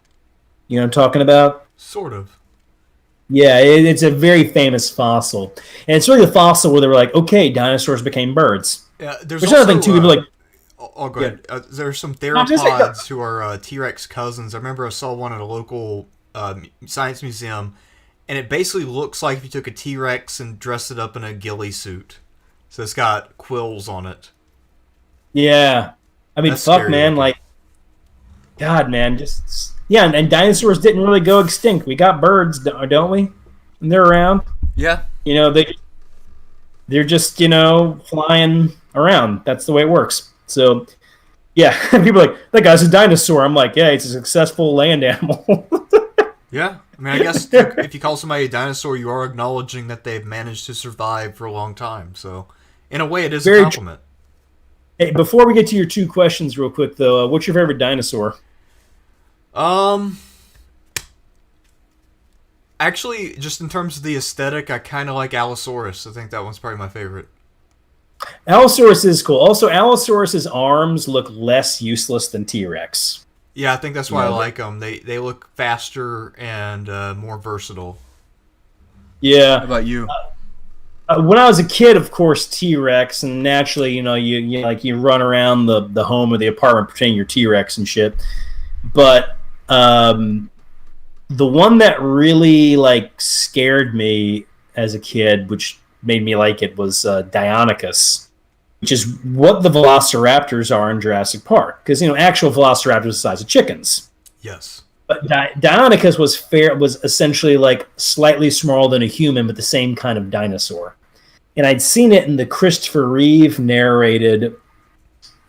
You know what I'm talking about? Sort of. Yeah, it's a very famous fossil. And it's really the fossil where they were like, okay, dinosaurs became birds. Yeah, there's Which also, another thing too, people are like, oh, go ahead. There's some just like theropods who are T-Rex cousins. I remember I saw one at a local science museum, and it basically looks like if you took a T-Rex and dressed it up in a ghillie suit. So it's got quills on it. yeah. I mean, That's fuck, scary man. looking. Like, God, man. Just, yeah, and dinosaurs didn't really go extinct. We got birds, don't we? And they're around. Yeah. You know, they're just, flying around. That's the way it works. So, yeah, people are like, that guy's a dinosaur. I'm like, yeah, it's a successful land animal. Yeah. I mean, I guess if you call somebody a dinosaur, you are acknowledging that they've managed to survive for a long time. So, in a way, it is Very a compliment. Hey, before we get to your two questions real quick, though, what's your favorite dinosaur? Actually, just in terms of the aesthetic, I kind of like Allosaurus. I think that one's probably my favorite. Allosaurus is cool. Also, Allosaurus's arms look less useless than T-Rex. Yeah, I think that's why I Yeah. like them. They look faster and more versatile. Yeah. How about you? When I was a kid, of course, T-Rex, and naturally, you run around the home or the apartment pretending you're T-Rex and shit. But the one that really scared me as a kid, which made me like it, was Deinonychus, which is what the velociraptors are in Jurassic Park. Because actual velociraptors are the size of chickens. Yes. But Deinonychus was essentially slightly smaller than a human, but the same kind of dinosaur. And I'd seen it in the Christopher Reeve narrated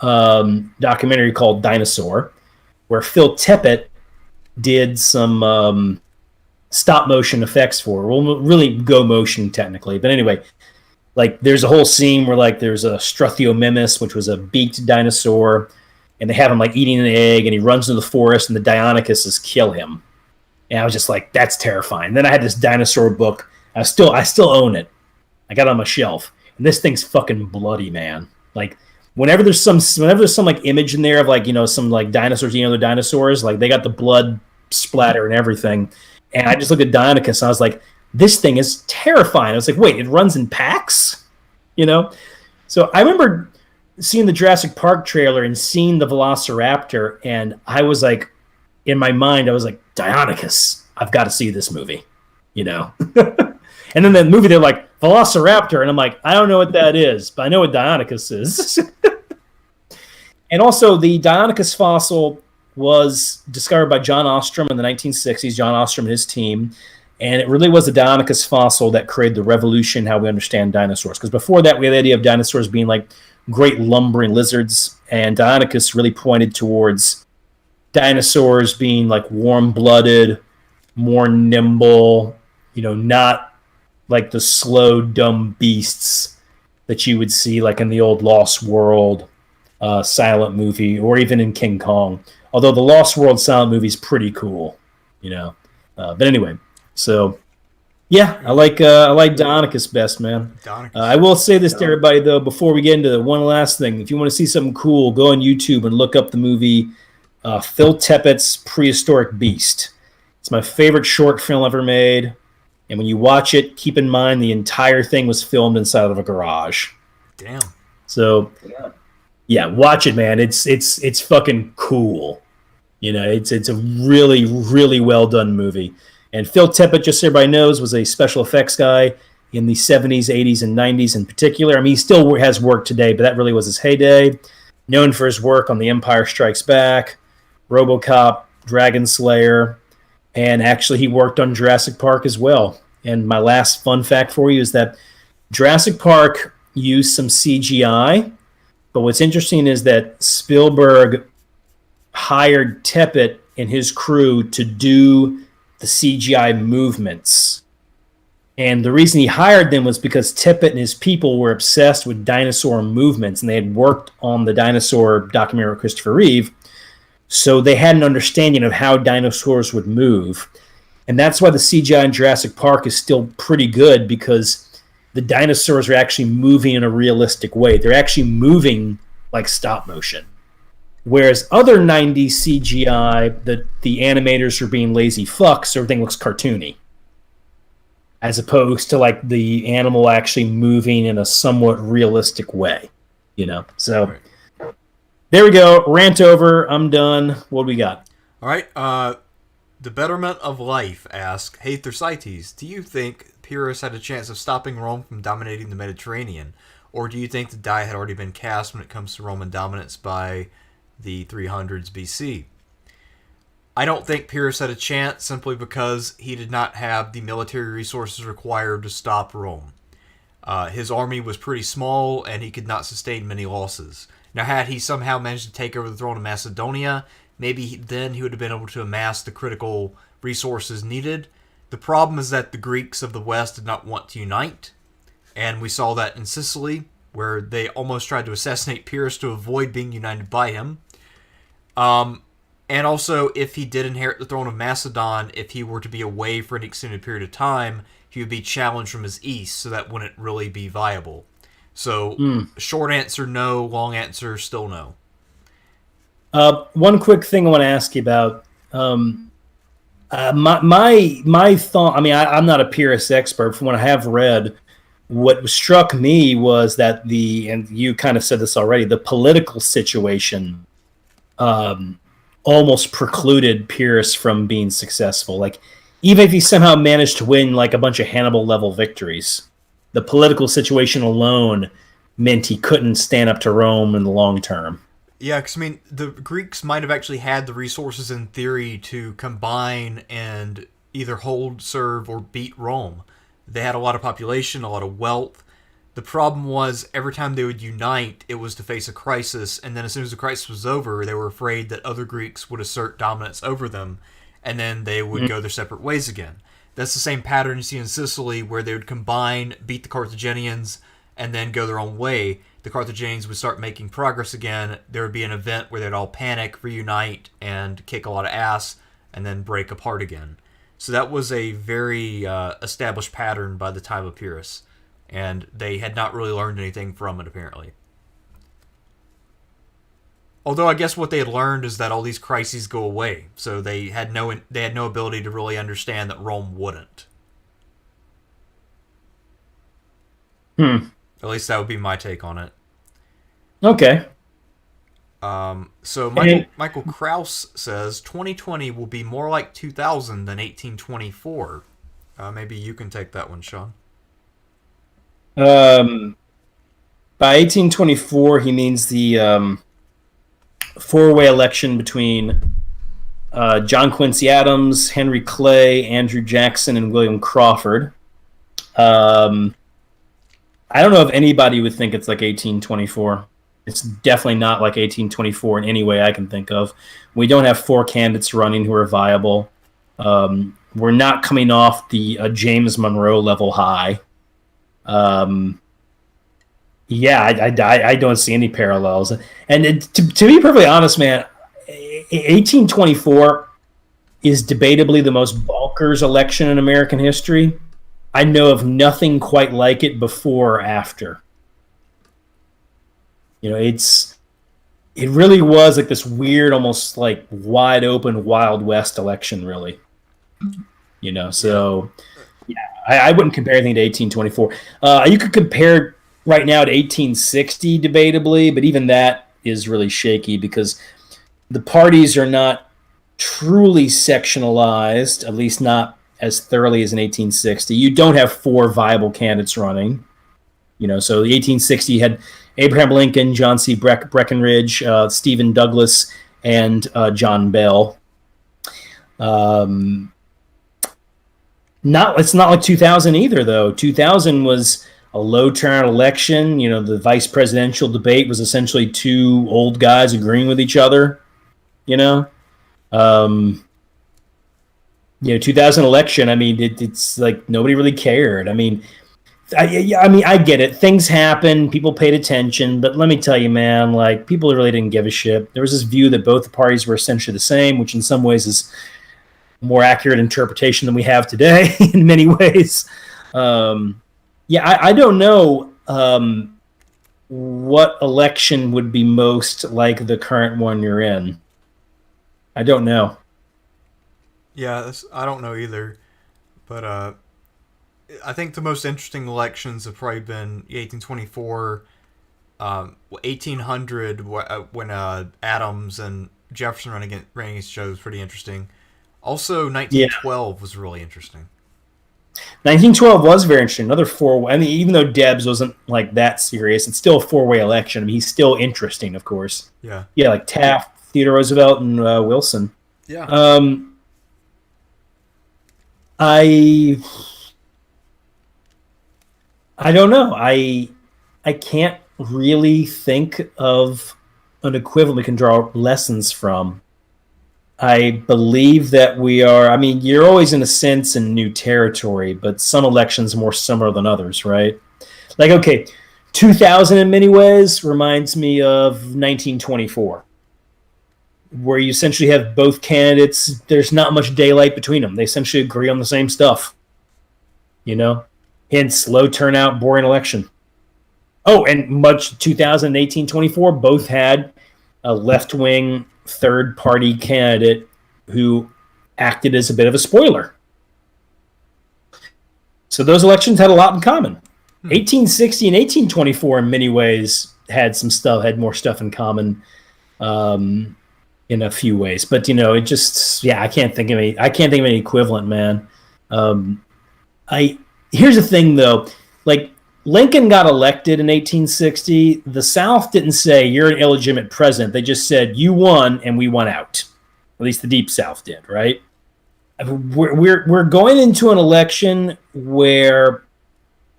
documentary called Dinosaur, where Phil Tippett did some stop motion effects for it. Well, really go motion technically, but anyway, there's a whole scene where there's a Struthiomimus, which was a beaked dinosaur, and they have him eating an egg, and he runs into the forest, and the Deinonychuses kill him. And I was just like, that's terrifying. Then I had this dinosaur book. I still own it. I got it on my shelf, and this thing's fucking bloody, man. Whenever there's some image in there of some dinosaurs eating other dinosaurs, they got the blood splatter and everything. And I just looked at Deinonychus and I was like, this thing is terrifying. I was like, wait, it runs in packs? So I remember seeing the Jurassic Park trailer and seeing the Velociraptor, and I was like, in my mind, I was like, Deinonychus, I've got to see this movie, And then the movie, they're like, Velociraptor, and I'm like, I don't know what that is, but I know what Deinonychus is. And also, the Deinonychus fossil was discovered by John Ostrom in the 1960s, John Ostrom and his team, and it really was the Deinonychus fossil that created the revolution in how we understand dinosaurs. Because before that, we had the idea of dinosaurs being great lumbering lizards, and Deinonychus really pointed towards dinosaurs being warm-blooded, more nimble, not the slow, dumb beasts that you would see in the old Lost World silent movie, or even in King Kong. Although the Lost World silent movie is pretty cool, But anyway, so yeah, I like Deinonychus best, man. I will say this to everybody though before we get into one last thing. If you want to see something cool, go on YouTube and look up the movie Phil Tippett's Prehistoric Beast. It's my favorite short film ever made. And when you watch it, keep in mind the entire thing was filmed inside of a garage. Damn. So, yeah, watch it, man. It's fucking cool. It's a really, really well done movie. And Phil Tippett, just so everybody knows, was a special effects guy in the 70s, 80s, and 90s in particular. I mean, he still has work today, but that really was his heyday. Known for his work on The Empire Strikes Back, RoboCop, Dragon Slayer, and actually he worked on Jurassic Park as well. And my last fun fact for you is that Jurassic Park used some CGI, but what's interesting is that Spielberg hired Tippett and his crew to do the CGI movements. And the reason he hired them was because Tippett and his people were obsessed with dinosaur movements, and they had worked on the dinosaur documentary with Christopher Reeve. So they had an understanding of how dinosaurs would move. And that's why the CGI in Jurassic Park is still pretty good, because the dinosaurs are actually moving in a realistic way. They're actually moving like stop motion. Whereas other 90s CGI, the animators are being lazy fucks, so everything looks cartoony. As opposed to like the animal actually moving in a somewhat realistic way, So Right. there we go. Rant over. I'm done. What do we got? All right. The Betterment of Life asks, "Hey Thersites, do you think Pyrrhus had a chance of stopping Rome from dominating the Mediterranean, or do you think the die had already been cast when it comes to Roman dominance by the 300s BC?" I don't think Pyrrhus had a chance simply because he did not have the military resources required to stop Rome. His army was pretty small, and he could not sustain many losses. Now, had he somehow managed to take over the throne of Macedonia, maybe then he would have been able to amass the critical resources needed. The problem is that the Greeks of the West did not want to unite, and we saw that in Sicily, where they almost tried to assassinate Pyrrhus to avoid being united by him. And also, if he did inherit the throne of Macedon, if he were to be away for an extended period of time, he would be challenged from his east, so that wouldn't really be viable. So, short answer, no. Long answer, still no. One quick thing I want to ask you about. My thought. I mean, I'm not a Pyrrhus expert. From what I have read, what struck me was that and you kind of said this already, the political situation almost precluded Pyrrhus from being successful. Like, even if he somehow managed to win like a bunch of Hannibal level victories, the political situation alone meant he couldn't stand up to Rome in the long term. Yeah, because, I mean, the Greeks might have actually had the resources in theory to combine and either hold, serve, or beat Rome. They had a lot of population, a lot of wealth. The problem was, every time they would unite, it was to face a crisis, and then as soon as the crisis was over, they were afraid that other Greeks would assert dominance over them, and then they would go their separate ways again. That's the same pattern you see in Sicily, where they would combine, beat the Carthaginians, and then go their own way. The Carthaginians would start making progress again. There would be an event where they'd all panic, reunite, and kick a lot of ass, and then break apart again. So that was a very established pattern by the time of Pyrrhus, and they had not really learned anything from it, apparently. Although I guess what they had learned is that all these crises go away, so they had no ability to really understand that Rome wouldn't. At least that would be my take on it. Okay. So Michael Kraus says 2020 will be more like 2000 than 1824. Maybe you can take that one, Sean. By 1824, he means the four-way election between John Quincy Adams, Henry Clay, Andrew Jackson, and William Crawford. I don't know if anybody would think it's like 1824. It's definitely not like 1824 in any way I can think of. We don't have four candidates running who are viable. We're not coming off the James Monroe level high. I don't see any parallels. And to be perfectly honest, man, 1824 is debatably the most bonkers election in American history. I know of nothing quite like it before or after. It really was like this weird, almost like wide open Wild West election, really. So yeah, I wouldn't compare anything to 1824. You could compare right now to 1860, debatably, but even that is really shaky because the parties are not truly sectionalized, at least not as thoroughly as in 1860. You don't have four viable candidates running. So the 1860 had Abraham Lincoln, John C. Breckinridge, Stephen Douglas, and John Bell. It's not like 2000 either, though. 2000 was a low turnout election. The vice presidential debate was essentially two old guys agreeing with each other. 2000 election. I mean, it's like nobody really cared. I mean, I get it. Things happen. People paid attention. But let me tell you, man, like people really didn't give a shit. There was this view that both the parties were essentially the same, which in some ways is a more accurate interpretation than we have today in many ways. I don't know what election would be most like the current one you're in? I don't know. Yeah, I don't know either. But I think the most interesting elections have probably been 1824, 1800, when Adams and Jefferson ran against each other was pretty interesting. Also, Yeah. 1912 was really interesting. 1912 was very interesting. Another four. I mean, even though Debs wasn't like that serious, it's still a four-way election. I mean, he's still interesting, of course. Yeah. Yeah, like Taft, Theodore Roosevelt, and Wilson. Yeah. I don't know. I can't really think of an equivalent we can draw lessons from. I believe that we are. I mean, you're always in a sense in new territory, but some elections are more similar than others, right? Like, okay, 2000 in many ways reminds me of 1924, where you essentially have both candidates. There's not much daylight between them. They essentially agree on the same stuff. You know, hence low turnout, boring election. Oh, and much 2018, 24 both had a left-wing third-party candidate who acted as a bit of a spoiler. So those elections had a lot in common. 1860 and 1824 in many ways had more stuff in common in a few ways. But it just I can't think of any equivalent, man. Here's the thing though, like Lincoln got elected in 1860. The South didn't say you're an illegitimate president. They just said you won and we won out. At least the Deep South did, right? We're going into an election where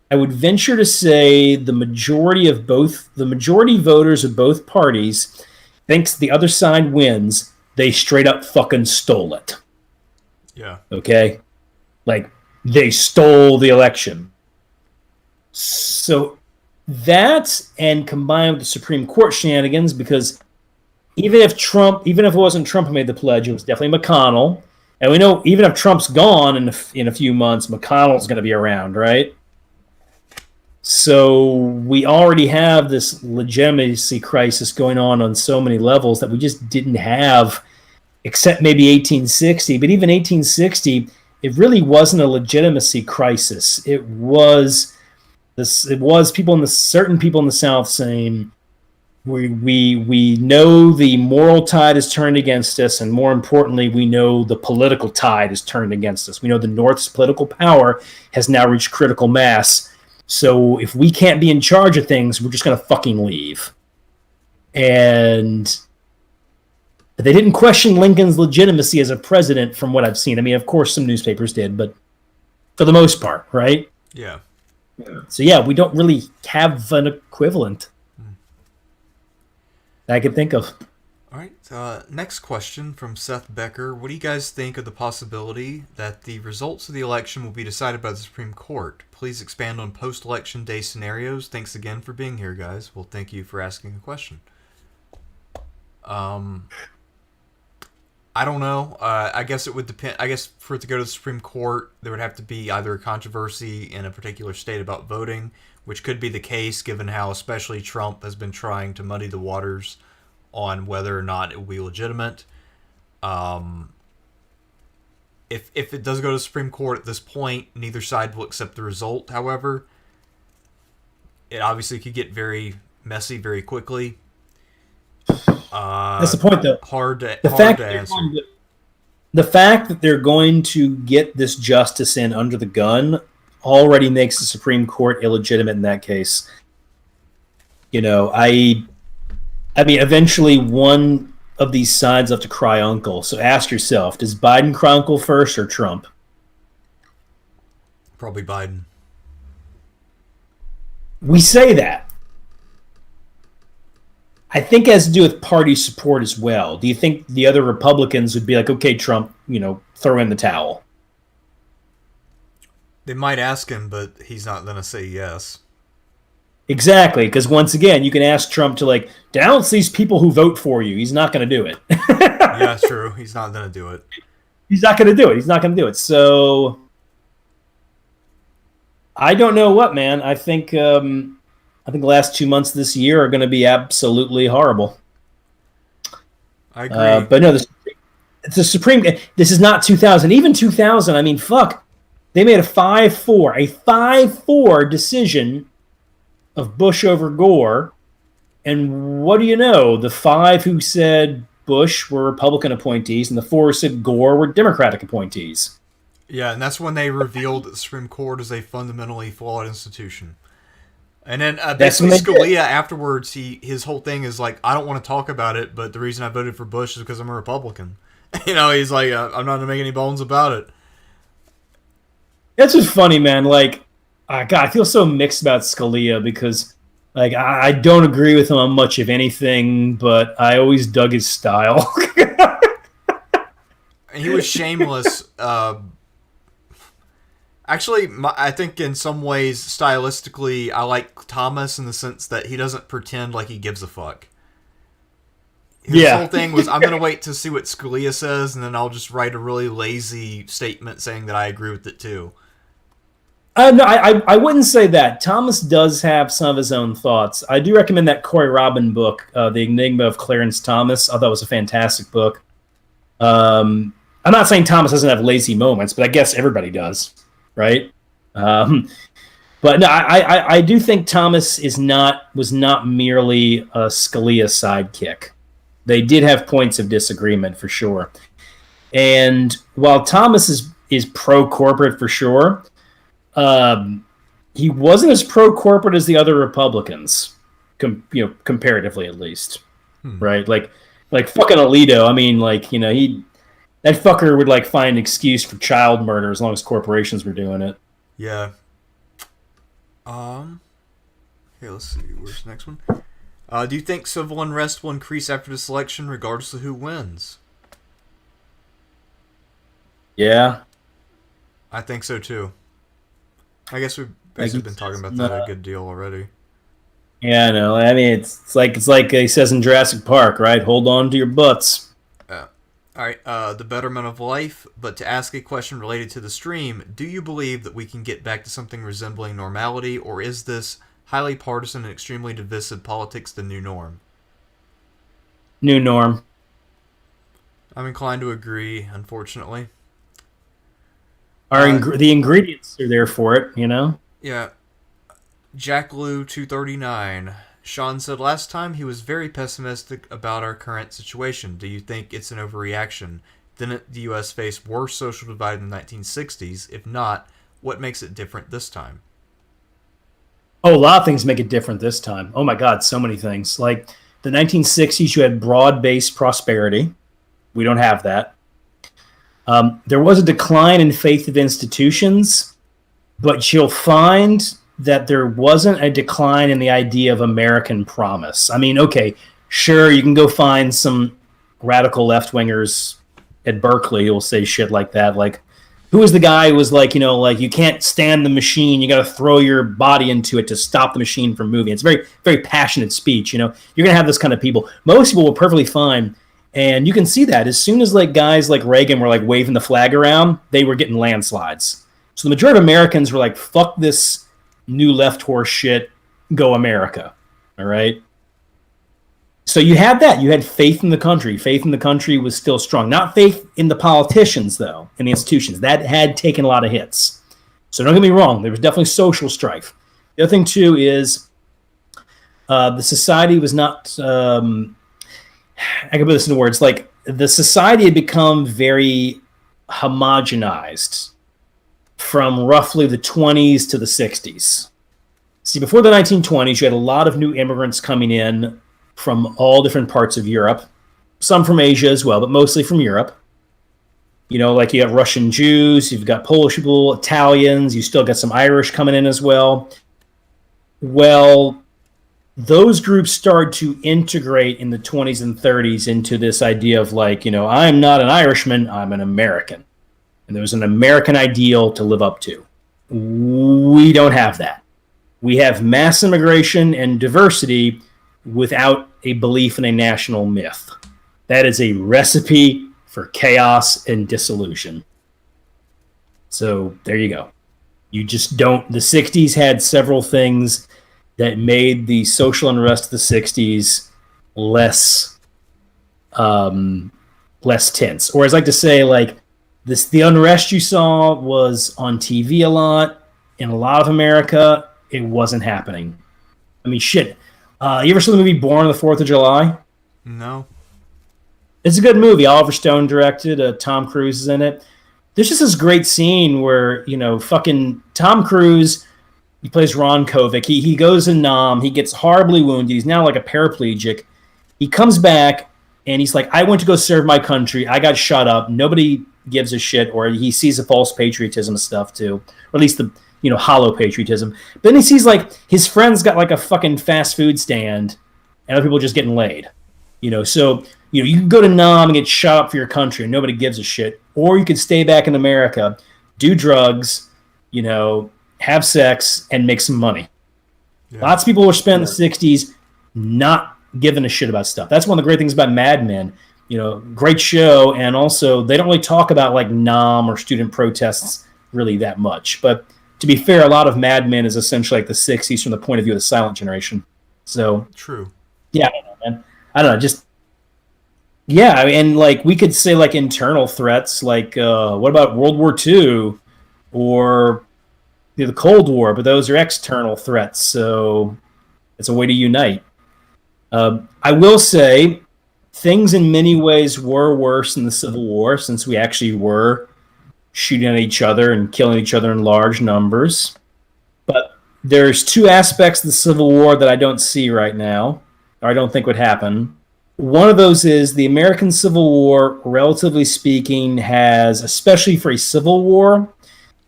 I would venture to say the majority voters of both parties thinks the other side wins. They straight up fucking stole it. Yeah. Okay? Like, they stole the election. So that, and combined with the Supreme Court shenanigans, because even if it wasn't Trump who made the pledge, it was definitely McConnell. And we know even if Trump's gone in a few months, McConnell's going to be around, right? So we already have this legitimacy crisis going on so many levels that we just didn't have, except maybe 1860. But even 1860, it really wasn't a legitimacy crisis. It was certain people in the South saying, we know the moral tide has turned against us, and more importantly, we know the political tide has turned against us. We know the North's political power has now reached critical mass. So if we can't be in charge of things, we're just going to fucking leave. And they didn't question Lincoln's legitimacy as a president from what I've seen. I mean, of course, some newspapers did, but for the most part, right? Yeah. So, yeah, we don't really have an equivalent that I can think of. All right. Next question from Seth Becker. What do you guys think of the possibility that the results of the election will be decided by the Supreme Court? Please expand on post-election day scenarios. Thanks again for being here, guys. Well, thank you for asking a question. I don't know. I guess it would depend. I guess for it to go to the Supreme Court, there would have to be either a controversy in a particular state about voting, which could be the case given how especially Trump has been trying to muddy the waters on whether or not it will be legitimate. If it does go to the Supreme Court at this point, neither side will accept the result, however. It obviously could get very messy very quickly. That's the point, though. Hard to answer. The fact that they're going to get this justice in under the gun already makes the Supreme Court illegitimate in that case. I mean, eventually one of these sides have to cry uncle. So ask yourself, does Biden cry uncle first or Trump? Probably Biden. We say that. I think it has to do with party support as well. Do you think the other Republicans would be like, okay, Trump, throw in the towel? They might ask him, but he's not going to say yes. Exactly, because once again, you can ask Trump to, denounce these people who vote for you. He's not going to do it. Yeah, it's true. He's not going to do it. He's not going to do it. So, I don't know what, man. I think I think the last 2 months of this year are going to be absolutely horrible. I agree. But no, the Supreme. This is not 2000. Even 2000. I mean, fuck. They made a 5-4 decision of Bush over Gore, and what do you know? The 5 who said Bush were Republican appointees, and the 4 who said Gore were Democratic appointees. Yeah, and that's when they revealed that the Supreme Court is a fundamentally flawed institution. And then basically Scalia afterwards, his whole thing is like, I don't want to talk about it, but the reason I voted for Bush is because I'm a Republican. He's like, I'm not going to make any bones about it. That's just funny, man. Like, God, I feel so mixed about Scalia because, like, I don't agree with him on much of anything, but I always dug his style. He was shameless. Actually, I think in some ways, stylistically, I like Thomas in the sense that he doesn't pretend like he gives a fuck. His whole thing was, I'm going to wait to see what Scalia says, and then I'll just write a really lazy statement saying that I agree with it too. No, I wouldn't say that. Thomas does have some of his own thoughts. I do recommend that Corey Robin book, The Enigma of Clarence Thomas. I thought it was a fantastic book. I'm not saying Thomas doesn't have lazy moments, but I guess everybody does, right? But no, I do think Thomas was not merely a Scalia sidekick. They did have points of disagreement for sure. And while Thomas is pro-corporate for sure, he wasn't as pro-corporate as the other Republicans, comparatively at least, right? Like fucking Alito. I mean, that fucker would like find an excuse for child murder as long as corporations were doing it. Yeah. Here, let's see. Where's the next one? Do you think civil unrest will increase after this election, regardless of who wins? Yeah, I think so too. I guess we've basically been talking about that a good deal already. Yeah, I know. I mean, it's like he says in Jurassic Park, right? Hold on to your butts. All right. The betterment of life. But to ask a question related to the stream, do you believe that we can get back to something resembling normality, or is this highly partisan and extremely divisive politics the new norm? New norm. I'm inclined to agree, unfortunately. The ingredients are there for it, Yeah. Jack Lou 239. Sean said last time he was very pessimistic about our current situation. Do you think it's an overreaction? Didn't the U.S. face worse social divide in the 1960s? If not, what makes it different this time? Oh, a lot of things make it different this time. Oh my God, so many things. Like the 1960s, you had broad-based prosperity. We don't have that. There was a decline in faith of institutions, but you'll find that there wasn't a decline in the idea of American promise. I mean, okay, sure, you can go find some radical left-wingers at Berkeley who will say shit like that. Like, who was the guy who was like, you can't stand the machine, you got to throw your body into it to stop the machine from moving. It's very, very passionate speech, You're going to have this kind of people. Most people were perfectly fine. And you can see that as soon as guys like Reagan were waving the flag around, they were getting landslides. So the majority of Americans were like, fuck this new left horse shit, go America. All right. So you had that. You had faith in the country. Faith in the country was still strong. Not faith in the politicians, though, and the institutions. That had taken a lot of hits. So don't get me wrong. There was definitely social strife. The other thing, too, is the society was not... I can put this into words. Like, the society had become very homogenized from roughly the 20s to the 60s. See, before the 1920s, you had a lot of new immigrants coming in from all different parts of Europe. Some from Asia as well, but mostly from Europe. You have Russian Jews, you've got Polish people, Italians, you still got some Irish coming in as well. Well, those groups started to integrate in the 20s and 30s into this idea of I'm not an Irishman, I'm an American. And there was an American ideal to live up to. We don't have that. We have mass immigration and diversity without a belief in a national myth. That is a recipe for chaos and dissolution. So there you go. You just don't. The 60s had several things that made the social unrest of the 60s less less tense. Or as I like to say, like this, the unrest you saw was on TV a lot. In a lot of America, it wasn't happening. I mean, shit. You ever saw the movie Born on the 4th of July? No. It's a good movie. Oliver Stone directed. Tom Cruise is in it. There's just this great scene where, you know, fucking Tom Cruise, he plays Ron Kovic. He goes in Nam. He gets horribly wounded. He's now like a paraplegic. He comes back, and he's like, I went to go serve my country. I got shot up. Nobody gives a shit. Or he sees the false patriotism stuff, too. Or at least the, you know, hollow patriotism. But then he sees, like, his friend's got, like, a fucking fast food stand, and other people just getting laid. You know, so, you know, you can go to Nam and get shot up for your country, and nobody gives a shit. Or you could stay back in America, do drugs, you know, have sex, and make some money. Yeah. Lots of people were spending the 60s not giving a shit about stuff. That's one of the great things about Mad Men. You know, great show, and also they don't really talk about, like, Nam or student protests really that much. But to be fair, a lot of Mad Men is essentially like the 60s from the point of view of the silent generation. So true. Yeah, I don't know, man. I don't know, just yeah, and like we could say like internal threats, like what about World War II or the Cold War? But those are external threats, so it's a way to unite. I will say things in many ways were worse in the Civil War, since we actually were shooting at each other and killing each other in large numbers. But there's two aspects of the Civil War that I don't see right now, or I don't think would happen. One of those is the American Civil War, relatively speaking, has, especially for a civil war,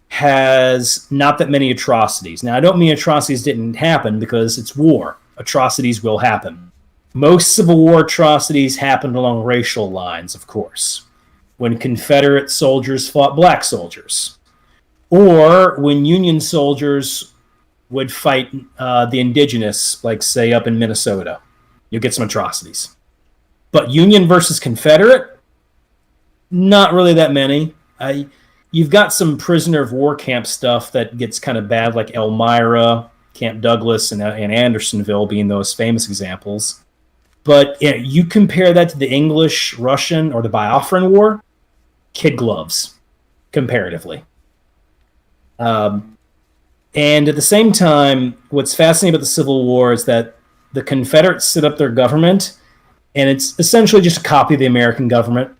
has not that many atrocities. Now, I don't mean atrocities didn't happen, because it's war. Atrocities will happen. Most Civil War atrocities happened along racial lines, of course. When Confederate soldiers fought black soldiers. Or when Union soldiers would fight the indigenous, like, say, up in Minnesota. You'll get some atrocities. But Union versus Confederate, not really that many. You've got some prisoner of war camp stuff that gets kind of bad, like Elmira, Camp Douglas, and Andersonville being those famous examples. But yeah, you compare that to the English, Russian, or the Biafran War, kid gloves, comparatively. And at the same time, what's fascinating about the Civil War is that the Confederates set up their government, and it's essentially just a copy of the American government.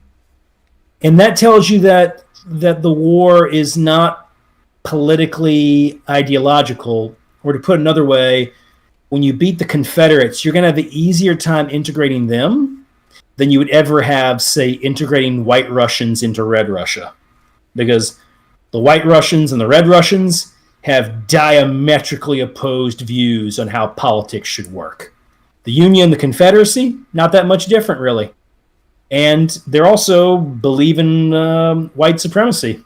And that tells you that the war is not politically ideological. Or to put it another way, when you beat the Confederates, you're going to have an easier time integrating them than you would ever have, say, integrating white Russians into red Russia. Because the white Russians and the red Russians have diametrically opposed views on how politics should work. The Union, the Confederacy, not that much different, really. And they're also believe in white supremacy,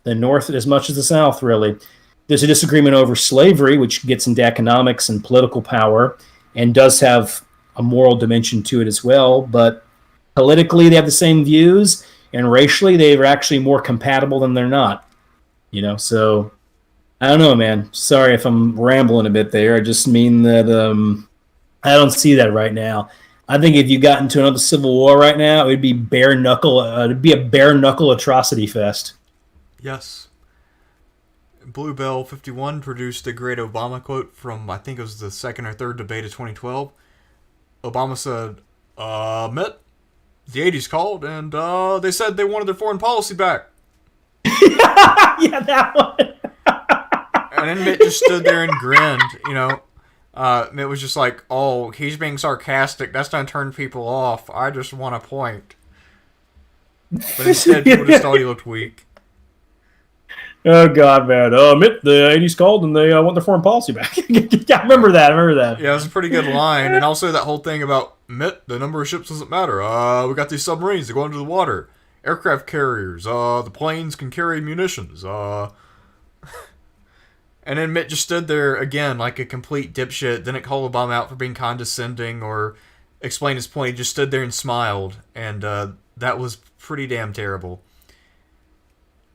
the North as much as the South, really. There's a disagreement over slavery, which gets into economics and political power, and does have a moral dimension to it as well. But politically, they have the same views, and racially, they are actually more compatible than they're not. You know, so I don't know, man. Sorry if I'm rambling a bit there. I just mean that I don't see that right now. I think if you got into another civil war right now, it would be bare knuckle. It'd be a bare knuckle atrocity fest. Yes. Bluebell 51 produced a great Obama quote from, I think it was the second or third debate of 2012. Obama said, Mitt, the 80s called, and they said they wanted their foreign policy back. Yeah, that one. And then Mitt just stood there and grinned, you know. Mitt was just like, oh, he's being sarcastic. That's going to turn people off. I just want a point. But instead, people just thought he looked weak. Oh, God, man. Mitt, the 80s called and they want their foreign policy back. I remember that. Yeah, it was a pretty good line. And also that whole thing about, Mitt, the number of ships doesn't matter. We got these submarines that go under the water. Aircraft carriers. The planes can carry munitions. And then Mitt just stood there again like a complete dipshit. Didn't call Obama out for being condescending or explain his point. He just stood there and smiled. And that was pretty damn terrible.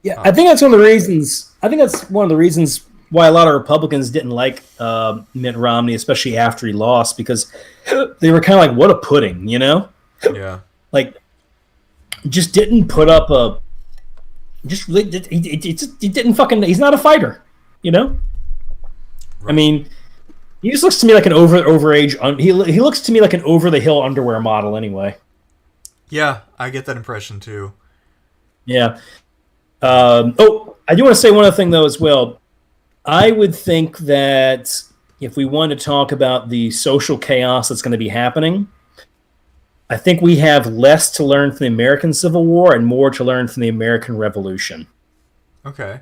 Yeah, I think that's one of the reasons. why a lot of Republicans didn't like Mitt Romney, especially after he lost, because they were kind of like, what a pudding, you know? Yeah. Like, just didn't put up a. Just he didn't fucking. He's not a fighter, you know. Right. I mean, he just looks to me like an overage. He looks to me like an over the hill underwear model, anyway. Yeah, I get that impression too. Yeah. Oh, I do want to say one other thing though as well. I would think that if we want to talk about the social chaos that's going to be happening, I think we have less to learn from the American Civil War and more to learn from the American Revolution. Okay.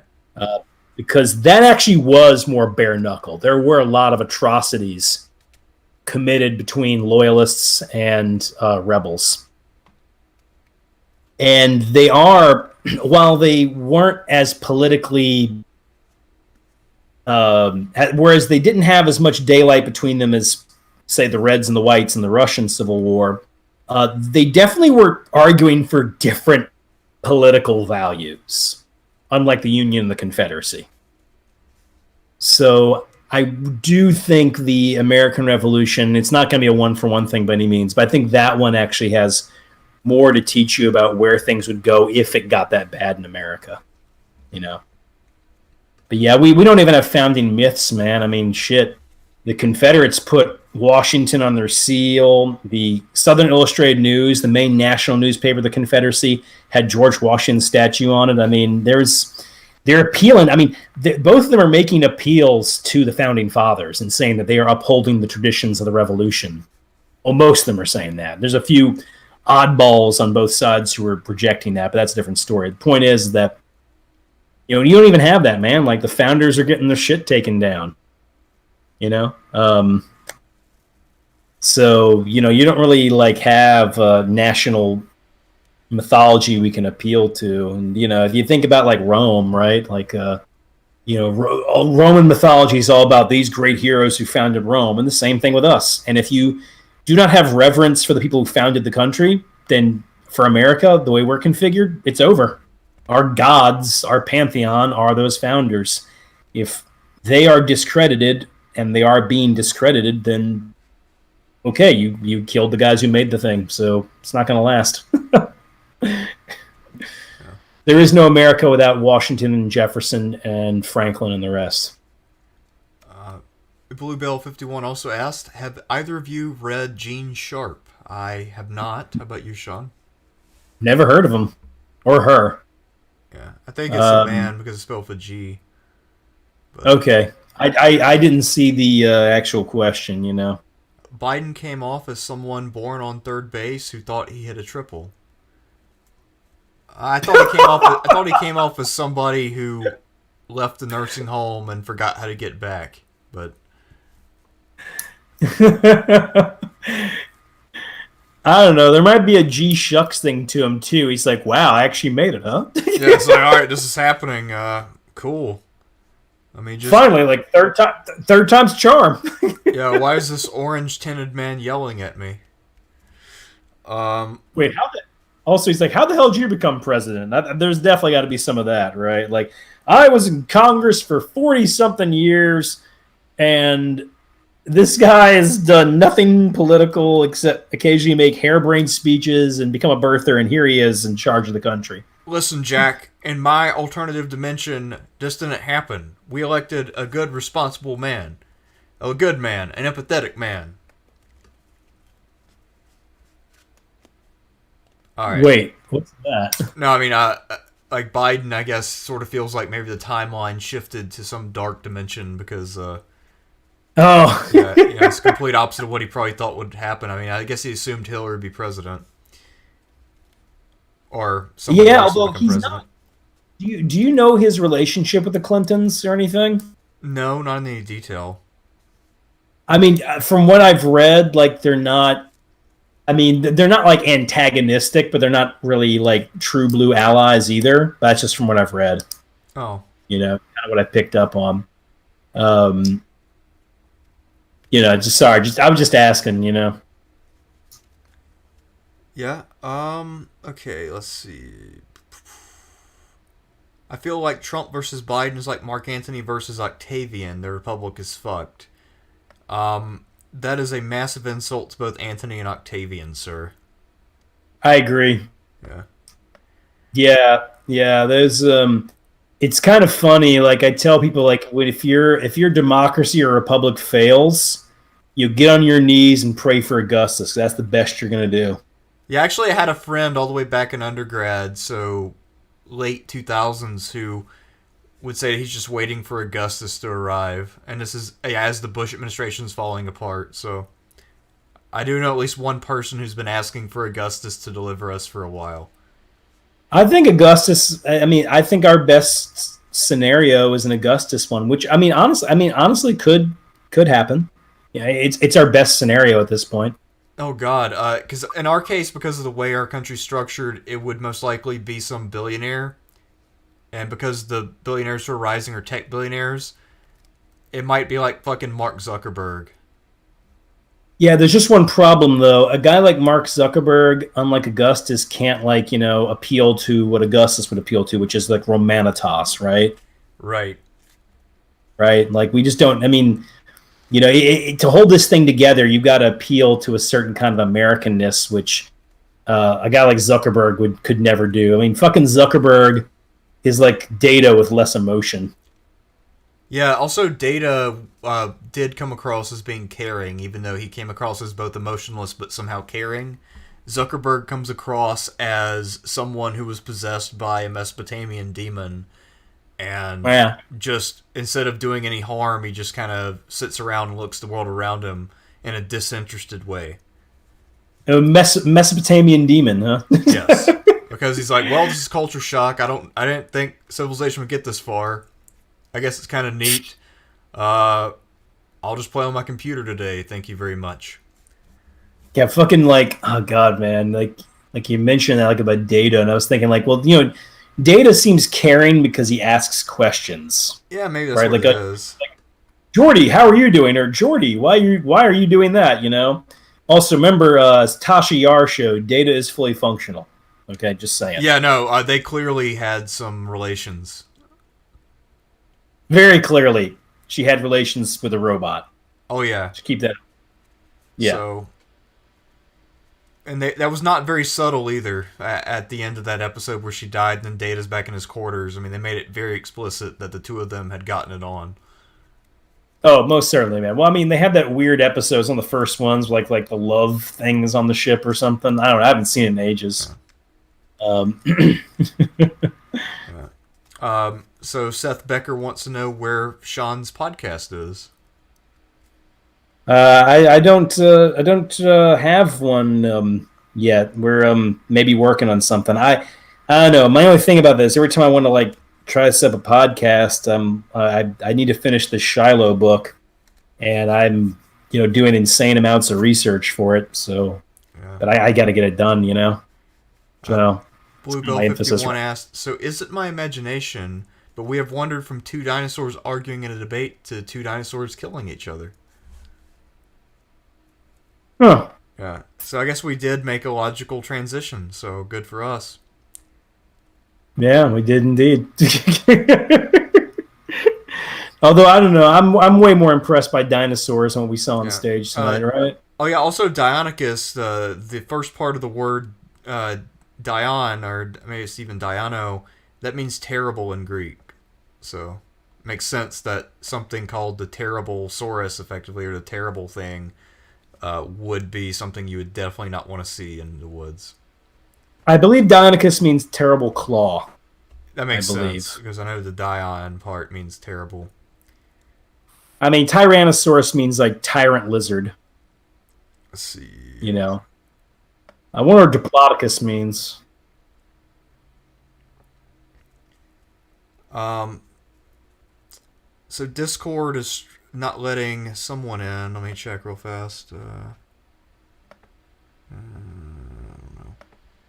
Because that actually was more bare knuckle. There were a lot of atrocities committed between loyalists and rebels. And they are, while they weren't as politically, whereas they didn't have as much daylight between them as, say, the Reds and the Whites in the Russian Civil War, they definitely were arguing for different political values, unlike the Union and the Confederacy. So I do think the American Revolution, it's not going to be a one-for-one thing by any means, but I think that one actually has more to teach you about where things would go if it got that bad in America, you know? But yeah, we don't even have founding myths, man. I mean, shit. The Confederates put Washington on their seal. The Southern Illustrated News, the main national newspaper of the Confederacy, had George Washington's statue on it. I mean, they're appealing. I mean, both of them are making appeals to the Founding Fathers and saying that they are upholding the traditions of the Revolution. Well, most of them are saying that. There's a few oddballs on both sides who are projecting that, but that's a different story. The point is that, you know, you don't even have that, man. Like, the founders are getting their shit taken down, you know? So, you know, you don't really, like, have national mythology we can appeal to. And, you know, if you think about, like, Rome, right? Like, you know, Roman mythology is all about these great heroes who founded Rome, and the same thing with us. And if you do not have reverence for the people who founded the country, then for America, the way we're configured, it's over. Our gods, our pantheon, are those founders. If they are discredited, and they are being discredited, then okay, you killed the guys who made the thing, so it's not going to last. There is no America without Washington and Jefferson and Franklin and the rest. Bluebell 51 also asked, have either of you read Gene Sharp? I have not. How about you, Sean? Never heard of him. Or her. Yeah, I think it's a man because it's spelled with a G. But okay. I didn't see the actual question, you know. Biden came off as someone born on third base who thought he hit a triple. I thought he came off as somebody who left the nursing home and forgot how to get back. But I don't know. There might be a G shucks thing to him too. He's like, "Wow, I actually made it, huh?" yeah, it's like, all right, this is happening. Cool. I mean, just finally, like third time's charm. yeah. Why is this orange tinted man yelling at me? Wait, also, he's like, how the hell did you become president? There's definitely got to be some of that, right? Like, I was in Congress for 40-something years, and this guy has done nothing political except occasionally make harebrained speeches and become a birther, and here he is in charge of the country. Listen, Jack, in my alternative dimension, this didn't happen. We elected a good, responsible man. A good man, an empathetic man. All right. Wait, what's that? No, I mean, like Biden, I guess, sort of feels like maybe the timeline shifted to some dark dimension because, oh, yeah, it's the complete opposite of what he probably thought would happen. I mean, I guess he assumed Hillary would be president, or somebody else would become president. Not. Do you know his relationship with the Clintons or anything? No, not in any detail. I mean, from what I've read, like they're not. I mean, they're not like antagonistic, but they're not really like true blue allies either. That's just from what I've read. Oh, you know, kind of what I picked up on. You know, I was just asking. You know. Yeah. Okay. Let's see. I feel like Trump versus Biden is like Mark Antony versus Octavian. The Republic is fucked. That is a massive insult to both Antony and Octavian, sir. I agree. Yeah. Yeah. There's it's kind of funny. Like I tell people, like if your democracy or republic fails, you get on your knees and pray for Augustus. That's the best you're gonna do. Yeah, actually, I had a friend all the way back in undergrad, so late 2000s, who would say he's just waiting for Augustus to arrive. And this is as the Bush administration's falling apart, so I do know at least one person who's been asking for Augustus to deliver us for a while. I think Augustus. I think our best scenario is an Augustus one, which honestly could happen. Yeah, it's our best scenario at this point. Oh God, because in our case, because of the way our country's structured, it would most likely be some billionaire, and because the billionaires who are rising are tech billionaires, it might be like fucking Mark Zuckerberg. Yeah, there's just one problem though. A guy like Mark Zuckerberg, unlike Augustus, can't appeal to what Augustus would appeal to, which is like Romanitas, right? Right. Right. Like we just don't. To hold this thing together, you've got to appeal to a certain kind of Americanness, which a guy like Zuckerberg could never do. I mean, fucking Zuckerberg is like Data with less emotion. Yeah, also Data did come across as being caring, even though he came across as both emotionless but somehow caring. Zuckerberg comes across as someone who was possessed by a Mesopotamian demon, and just instead of doing any harm, he just kind of sits around and looks the world around him in a disinterested way. A Mesopotamian demon, huh? Yes, because he's like, well, this is culture shock. I didn't think civilization would get this far. I guess it's kind of neat. I'll just play on my computer today. Thank you very much. Yeah, fucking oh god, man, like you mentioned that like about Data, and I was thinking like, well, Data seems caring because he asks questions. Yeah, maybe that's right? What it is. Like, Jordy, how are you doing? Or Jordy, why are you doing that? Also, remember Tasha Yar show. Data is fully functional. Okay, just saying. Yeah, no, they clearly had some relations. Very clearly, she had relations with a robot. Oh yeah, just keep that. Yeah. So, and that was not very subtle either. At the end of that episode where she died, and then Data's back in his quarters. I mean, they made it very explicit that the two of them had gotten it on. Oh, most certainly, man. Well, I mean, they had that weird episodes on the first ones, like the love things on the ship or something. I don't know. I haven't seen it in ages. So Seth Becker wants to know where Sean's podcast is. I don't have one yet. We're maybe working on something. I don't know. My only thing about this, every time I want to try to set up a podcast, I need to finish the Shiloh book, and I'm doing insane amounts of research for it. So, yeah. But I got to get it done. So Bluebell 51 asked, so is it my imagination, but we have wandered from two dinosaurs arguing in a debate to two dinosaurs killing each other? Huh. Yeah. So I guess we did make a logical transition, so good for us. Yeah, we did indeed. Although I don't know, I'm way more impressed by dinosaurs than what we saw on stage tonight, right? Oh yeah. Also, Deinonychus, the first part of the word Dion, or maybe it's even Diano, that means terrible in Greek. So it makes sense that something called the terrible saurus, effectively, or the terrible thing, would be something you would definitely not want to see in the woods. I believe Deinonychus means terrible claw. That makes sense, because I know the Dion part means terrible. I mean, Tyrannosaurus means tyrant lizard. Let's see. I wonder what Diplodocus means. So Discord is not letting someone in. Let me check real fast.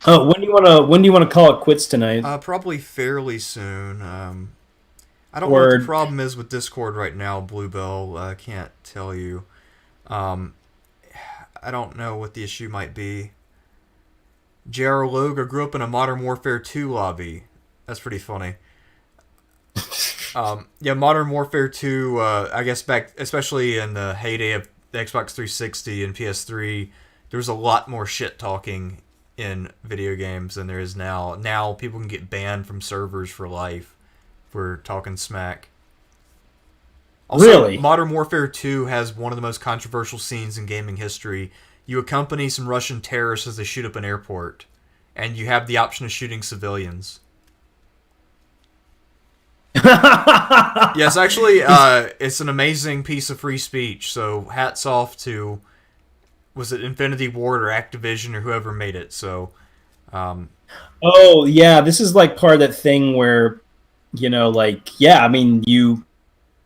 Oh, when do you want to call it quits tonight? Probably fairly soon. I don't know what the problem is with Discord right now, Bluebell. I can't tell you. I don't know what the issue might be. J.R. Logue grew up in a Modern Warfare 2 lobby. That's pretty funny. Yeah, Modern Warfare 2, I guess back, especially in the heyday of the Xbox 360 and PS3, there was a lot more shit talking in video games than there is now. Now people can get banned from servers for life for talking smack. Also, Really? Modern Warfare 2 has one of the most controversial scenes in gaming history. You accompany some Russian terrorists as they shoot up an airport, and you have the option of shooting civilians. Yes, actually, it's an amazing piece of free speech. So hats off to, was it Infinity Ward or Activision or whoever made it? So, Oh yeah, this is like part of that thing where, like, yeah, I mean,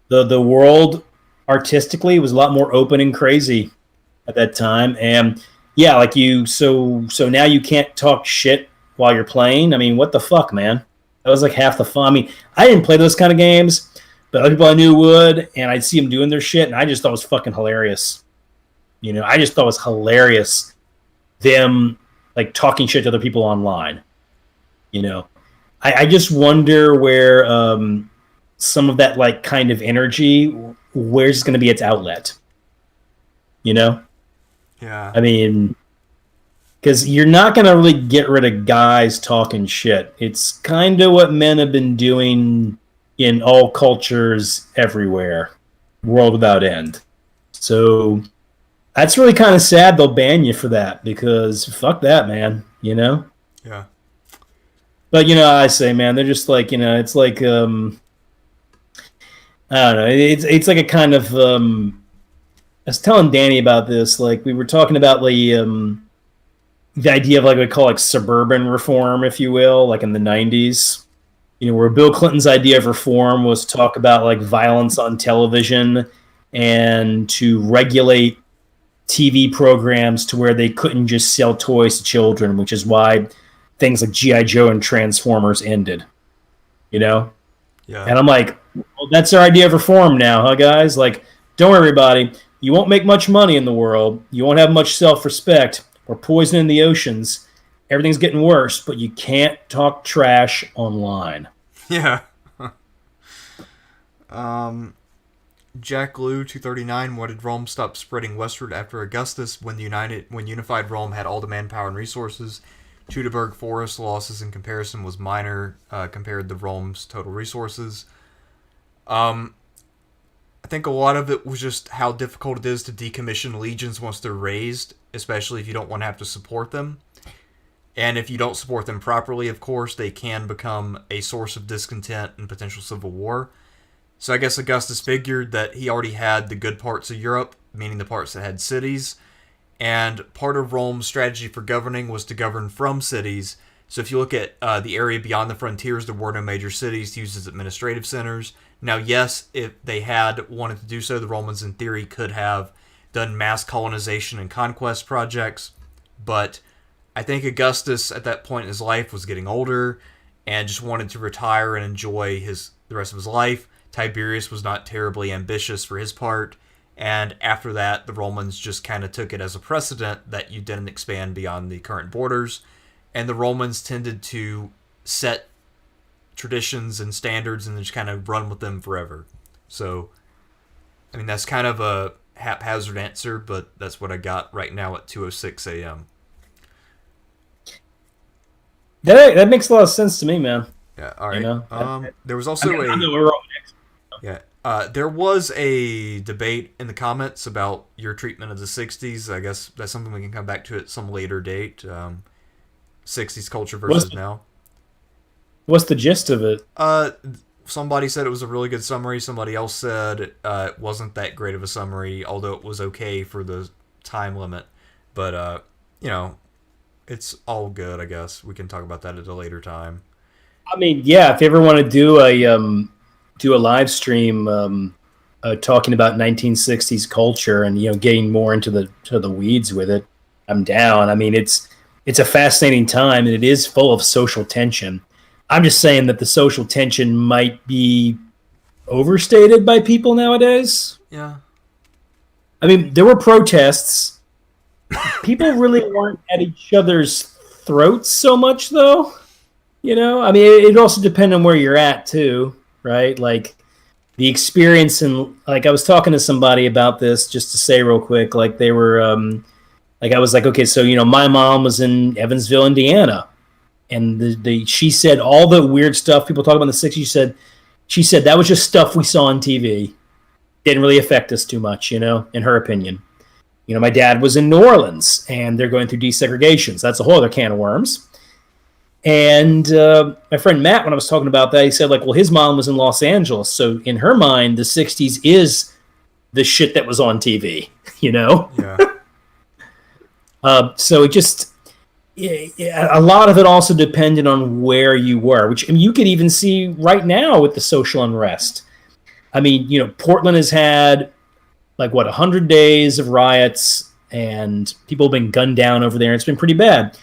the world artistically was a lot more open and crazy at that time, and yeah, like so now you can't talk shit while you're playing. I mean, what the fuck, man? That was like half the fun. I mean, I didn't play those kind of games, but other people I knew would, and I'd see them doing their shit, and I just thought it was fucking hilarious. I just thought it was hilarious them like talking shit to other people online. I just wonder where some of that like kind of energy, where's going to be its outlet? yeah. I mean, because you're not going to really get rid of guys talking shit. It's kind of what men have been doing in all cultures everywhere, world without end. So that's really kind of sad they'll ban you for that, because fuck that, man, Yeah. But, I say, man, they're just like, it's like, I don't know, it's like a kind of, I was telling Danny about this, like, we were talking about the idea of like what we call like suburban reform, if you will, like in the 90s, where Bill Clinton's idea of reform was to talk about like violence on television and to regulate TV programs to where they couldn't just sell toys to children, which is why things like G.I. Joe and Transformers ended, Yeah. And I'm like, well, that's our idea of reform now, huh, guys? Like, don't worry, everybody. You won't make much money in the world. You won't have much self-respect. We're poisoning the oceans. Everything's getting worse, but you can't talk trash online. Yeah. Jack Lou 239. Why did Rome stop spreading westward after Augustus when unified Rome had all the manpower and resources? Teutoburg Forest losses in comparison was minor compared to Rome's total resources. I think a lot of it was just how difficult it is to decommission legions once they're raised, especially if you don't want to have to support them. And if you don't support them properly, of course, they can become a source of discontent and potential civil war. So I guess Augustus figured that he already had the good parts of Europe, meaning the parts that had cities, and part of Rome's strategy for governing was to govern from cities. So if you look at the area beyond the frontiers, there were no major cities used as administrative centers. Now, yes, if they had wanted to do so, the Romans, in theory, could have done mass colonization and conquest projects, but I think Augustus, at that point in his life, was getting older and just wanted to retire and enjoy the rest of his life. Tiberius was not terribly ambitious for his part, and after that, the Romans just kind of took it as a precedent that you didn't expand beyond the current borders, and the Romans tended to set traditions and standards and just kind of run with them forever. So, I mean, that's kind of a haphazard answer, but that's what I got right now at 2:06 a.m. That makes a lot of sense to me, man. Yeah, all right. There was also I know we're all next. Yeah. There was a debate in the comments about your treatment of the 60s. I guess that's something we can come back to at some later date. 60s culture versus now. What's the gist of it? Somebody said it was a really good summary. Somebody else said it wasn't that great of a summary, although it was okay for the time limit. But, it's all good, I guess. We can talk about that at a later time. I mean, yeah, if you ever want to do a live stream talking about 1960s culture and getting more into the weeds with it, I'm down. I mean, it's a fascinating time and it is full of social tension. I'm just saying that the social tension might be overstated by people nowadays. Yeah. I mean, there were protests. People really weren't at each other's throats so much, though. I mean, it also depends on where you're at, too. right? Like the experience, and like I was talking to somebody about this just to say real quick, like they were like I was like, okay, so my mom was in Evansville, Indiana, and she said all the weird stuff people talk about in the 60s. She said that was just stuff we saw on TV. Didn't really affect us too much, in her opinion. My dad was in New Orleans, and they're going through desegregation. So that's a whole other can of worms. And my friend Matt, when I was talking about that, he said, like, well, his mom was in Los Angeles. So in her mind, the 60s is the shit that was on TV, Yeah. So it just, a lot of it also depended on where you were, which you could even see right now with the social unrest. I mean, Portland has had 100 days of riots, and people have been gunned down over there. It's been pretty bad.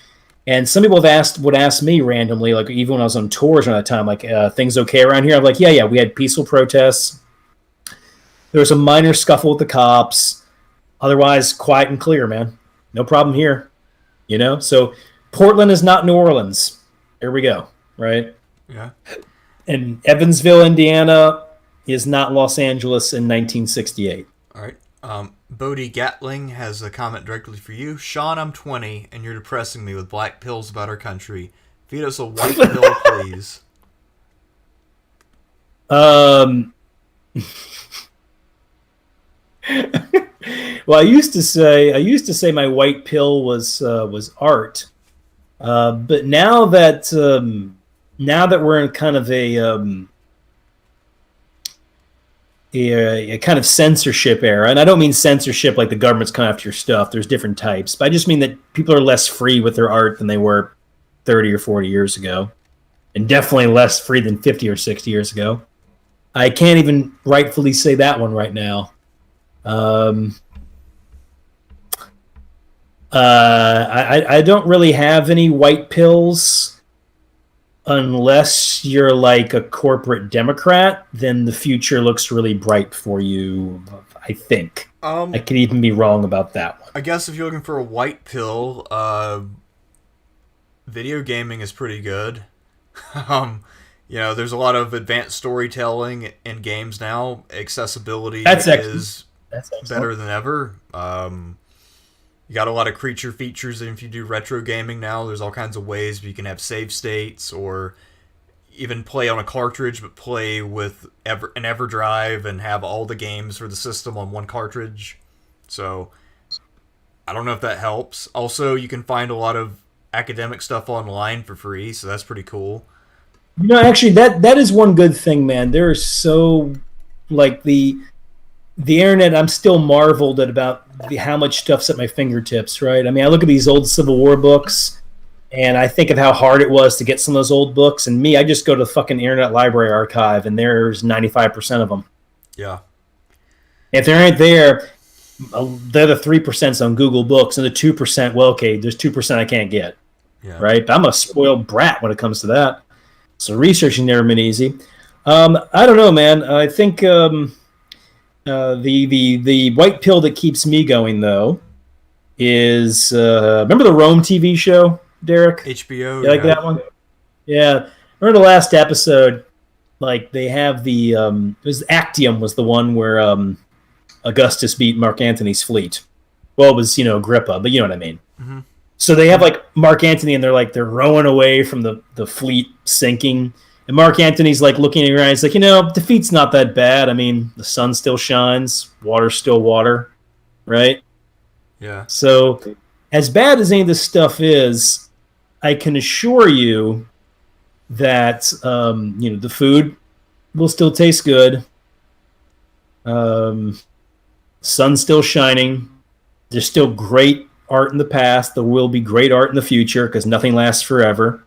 And some people would ask me randomly, like even when I was on tours around that time, like, things okay around here? I'm like, yeah, we had peaceful protests. There was a minor scuffle with the cops. Otherwise, quiet and clear, man. No problem here. So Portland is not New Orleans. There we go, right? Yeah. And Evansville, Indiana is not Los Angeles in 1968. All right. Bodie Gatling has a comment directly for you. Sean, I'm 20, and you're depressing me with black pills about our country. Feed us a white pill, please. Well, I used to say my white pill was art, but now that we're in kind of a kind of censorship era, and I don't mean censorship like the government's coming after your stuff. There's different types, but I just mean that people are less free with their art than they were 30 or 40 years ago, and definitely less free than 50 or 60 years ago. I can't even rightfully say that one right now. I don't really have any white pills. Unless you're like a corporate Democrat, then the future looks really bright for you, I think. I could even be wrong about that one. I guess if you're looking for a white pill, video gaming is pretty good. There's a lot of advanced storytelling in games now. Accessibility is better than ever. You got a lot of creature features, and if you do retro gaming now, there's all kinds of ways you can have save states, or even play on a cartridge, but play with an EverDrive and have all the games for the system on one cartridge. So, I don't know if that helps. Also, you can find a lot of academic stuff online for free, so that's pretty cool. Actually, that is one good thing, man. There is so, like, the internet, I'm still marveled at about how much stuff's at my fingertips, right? I mean, I look at these old Civil War books, and I think of how hard it was to get some of those old books, and I just go to the fucking Internet Library Archive, and there's 95% of them. Yeah. If they aren't there, the other 3%'s on Google Books, and the 2%, well, okay, there's 2% I can't get, right? But I'm a spoiled brat when it comes to that. So researching never been easy. I don't know, man. I think... the white pill that keeps me going, though, is remember the Rome TV show, Derek? HBO. You like that one? Yeah. Remember the last episode? Like they have the it was Actium was the one where Augustus beat Mark Antony's fleet. Well, it was Agrippa, but you know what I mean. Mm-hmm. So they have like Mark Antony, and they're rowing away from the fleet sinking. And Mark Antony's like looking at your eyes, like, defeat's not that bad. I mean, the sun still shines, water's still water, right? Yeah. So, as bad as any of this stuff is, I can assure you that the food will still taste good. Sun's still shining. There's still great art in the past. There will be great art in the future because nothing lasts forever.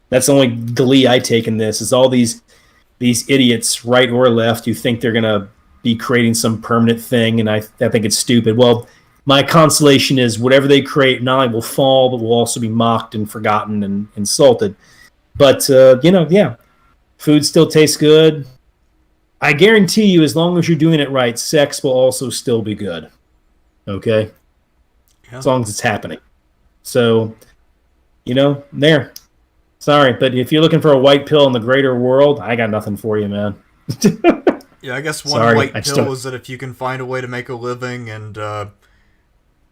That's the only glee I take in this, is all these idiots, right or left, who think they're going to be creating some permanent thing, and I think it's stupid. Well, my consolation is whatever they create not only will fall, but will also be mocked and forgotten and insulted. But, food still tastes good. I guarantee you, as long as you're doing it right, sex will also still be good. Okay? Yeah. As long as it's happening. So, there. Sorry, but if you're looking for a white pill in the greater world, I got nothing for you, man. Yeah, I guess one Sorry, white I just pill don't- is that if you can find a way to make a living and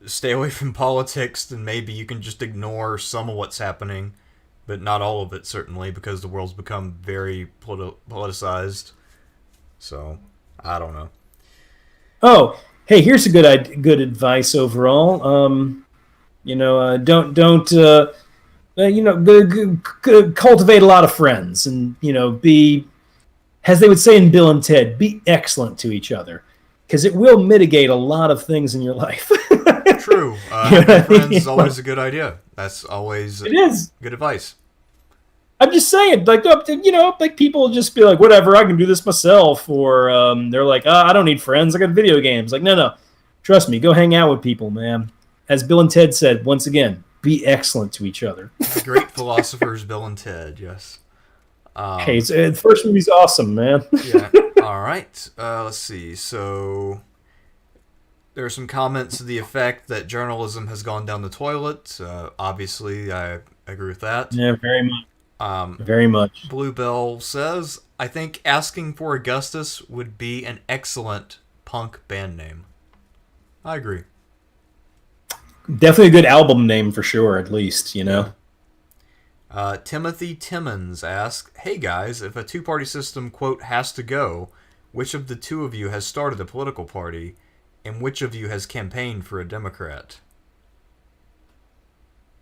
stay away from politics, then maybe you can just ignore some of what's happening, but not all of it, certainly, because the world's become very politicized. So, I don't know. Oh, hey, here's a good advice overall. Cultivate a lot of friends, and be, as they would say in Bill and Ted, be excellent to each other, because it will mitigate a lot of things in your life. True. You know what I Having friends mean? is always a good idea. That's always It is. good advice. I'm just saying, like people just be like, whatever, I can do this myself, or they're like, I don't need friends, I got video games. Like, no, trust me, go hang out with people, man. As Bill and Ted said, once again, be excellent to each other. The great philosophers Bill and Ted, yes. Hey, the first movie's awesome, man. Yeah. All right. Let's see. So there are some comments to the effect that journalism has gone down the toilet. Obviously, I agree with that. Yeah, very much. Very much. Bluebell says, I think asking for Augustus would be an excellent punk band name. I agree. Definitely a good album name for sure, at least, Timothy Timmons asks, hey guys, if a two-party system, quote, has to go, which of the two of you has started a political party, and which of you has campaigned for a Democrat?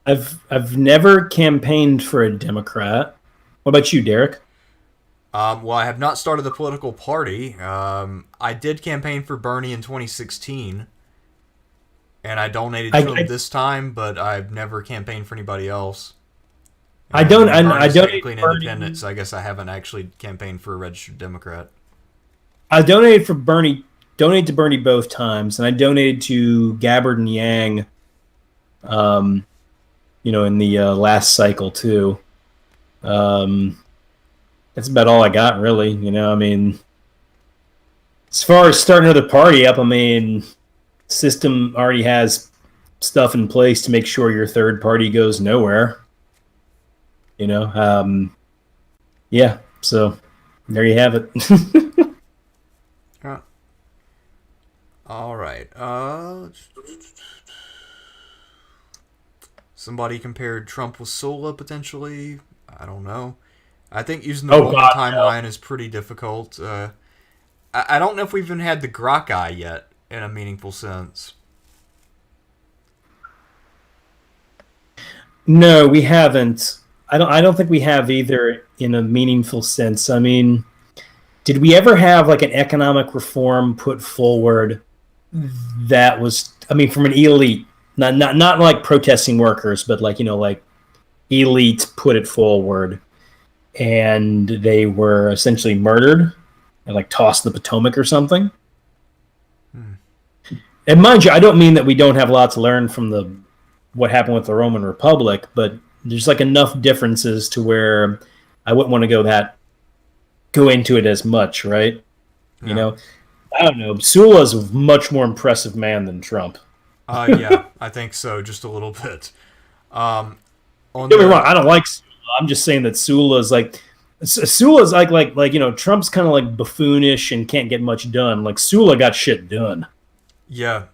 I've never campaigned for a Democrat. What about you, Derek? Well, I have not started a political party. I did campaign for Bernie in 2016, and I donated to him this time, but I've never campaigned for anybody else. I don't. I Bernie's don't. technically an independent, so I guess I haven't actually campaigned for a registered Democrat. I donated for Bernie. Donated to Bernie both times, and I donated to Gabbard and Yang. In the last cycle too. That's about all I got, really. As far as starting another party up, system already has stuff in place to make sure your third party goes nowhere. Yeah. So there you have it. Yeah. All right. Somebody compared Trump with Sula potentially. I don't know. I think using the Roman timeline is pretty difficult. I don't know if we've even had the Grok Eye yet in a meaningful sense. No, we haven't. I don't think we have either in a meaningful sense. Did we ever have like an economic reform put forward that was, from an elite, not like protesting workers, but like elite put it forward, and they were essentially murdered and like tossed in the Potomac or something? And mind you, I don't mean that we don't have a lot to learn from what happened with the Roman Republic, but there's like enough differences to where I wouldn't want to go into it as much, right? Yeah. I don't know. Sula's a much more impressive man than Trump. Yeah, I think so, just a little bit. Don't get me wrong, I don't like Sula. I'm just saying that Sula's like Trump's kind of like buffoonish and can't get much done. Like Sula got shit done. Yeah.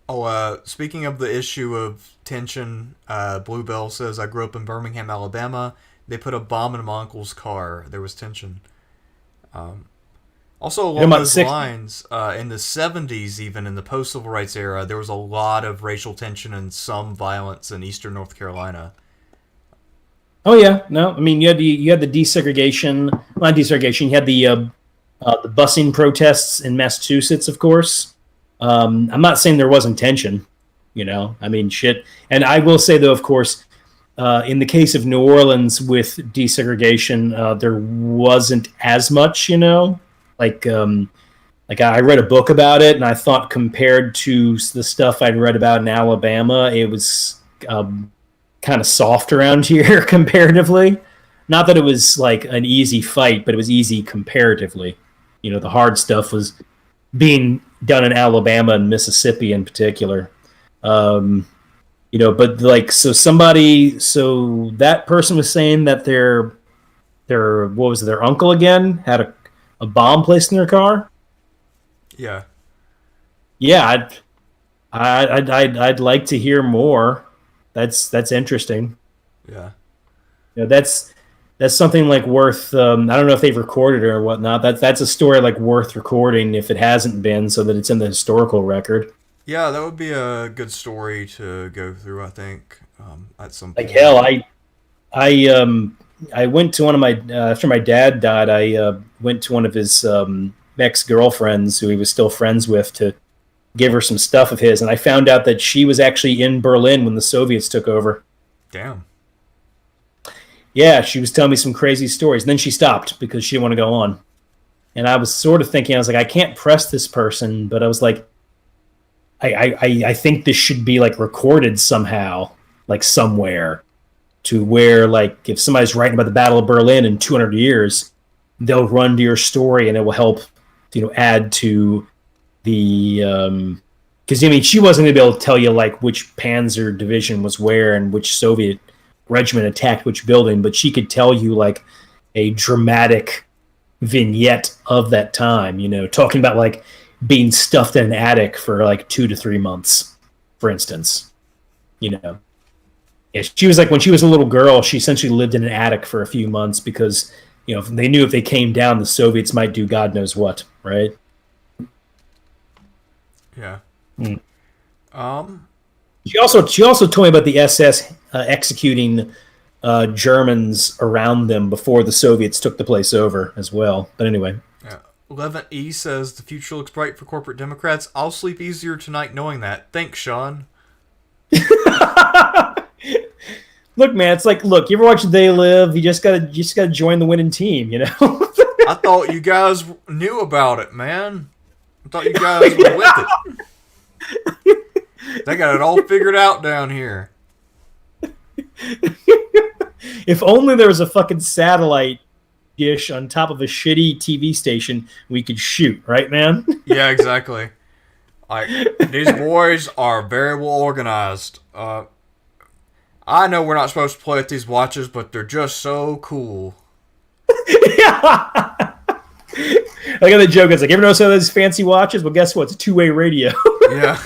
Oh, speaking of the issue of tension, Bluebell says, I grew up in Birmingham, Alabama. They put a bomb in my uncle's car. There was tension. Also, along those lines, in the 70s, even in the post-civil rights era, there was a lot of racial tension and some violence in eastern North Carolina. Oh yeah, no, you had the desegregation, not desegregation. You had the busing protests in Massachusetts, of course. I'm not saying there wasn't tension, shit. And I will say though, of course, in the case of New Orleans with desegregation, there wasn't as much, Like I read a book about it, and I thought compared to the stuff I'd read about in Alabama, it was kind of soft around here comparatively. Not that it was like an easy fight, but it was easy comparatively. The hard stuff was being done in Alabama and Mississippi in particular. But like, so that person was saying that what was it, their uncle again had a bomb placed in their car. Yeah. Yeah, I'd like to hear more. That's interesting. Yeah. That's something like worth. I don't know if they've recorded it or whatnot. That's a story like worth recording if it hasn't been, so that it's in the historical record. Yeah, that would be a good story to go through, I think, at some point. Like hell, I went to one of my after my dad died. I went to one of his ex-girlfriends who he was still friends with to give her some stuff of his, and I found out that she was actually in Berlin when the Soviets took over. Damn. Yeah, she was telling me some crazy stories, and then she stopped because she didn't want to go on. And I was sort of thinking, I was like, I can't press this person, but I was like, I think this should be like recorded somehow, like somewhere, to where like if somebody's writing about the Battle of Berlin in 200 years, they'll run to your story and it will help, add to the because she wasn't going to be able to tell you like which Panzer division was where and which Soviet regiment attacked which building, but she could tell you like a dramatic vignette of that time, talking about like being stuffed in an attic for like 2 to 3 months, for instance. Yeah, she was like, when she was a little girl, she essentially lived in an attic for a few months because they knew if they came down, the Soviets might do God knows what, right? Yeah. She also told me about the SS executing Germans around them before the Soviets took the place over as well. But anyway. Yeah. Levant E says the future looks bright for corporate Democrats. I'll sleep easier tonight knowing that. Thanks, Sean. Look, man, it's like, you ever watch They Live? You just gotta join the winning team, I thought you guys knew about it, man. I thought you guys were with it. They got it all figured out down here. If only there was a fucking satellite dish on top of a shitty TV station we could shoot, right, man? Yeah, exactly. Like, these boys are very well organized. I know we're not supposed to play with these watches, but they're just so cool. Yeah. I got the joke. It's like, ever notice how those fancy watches? Well, guess what? It's a two-way radio. Yeah.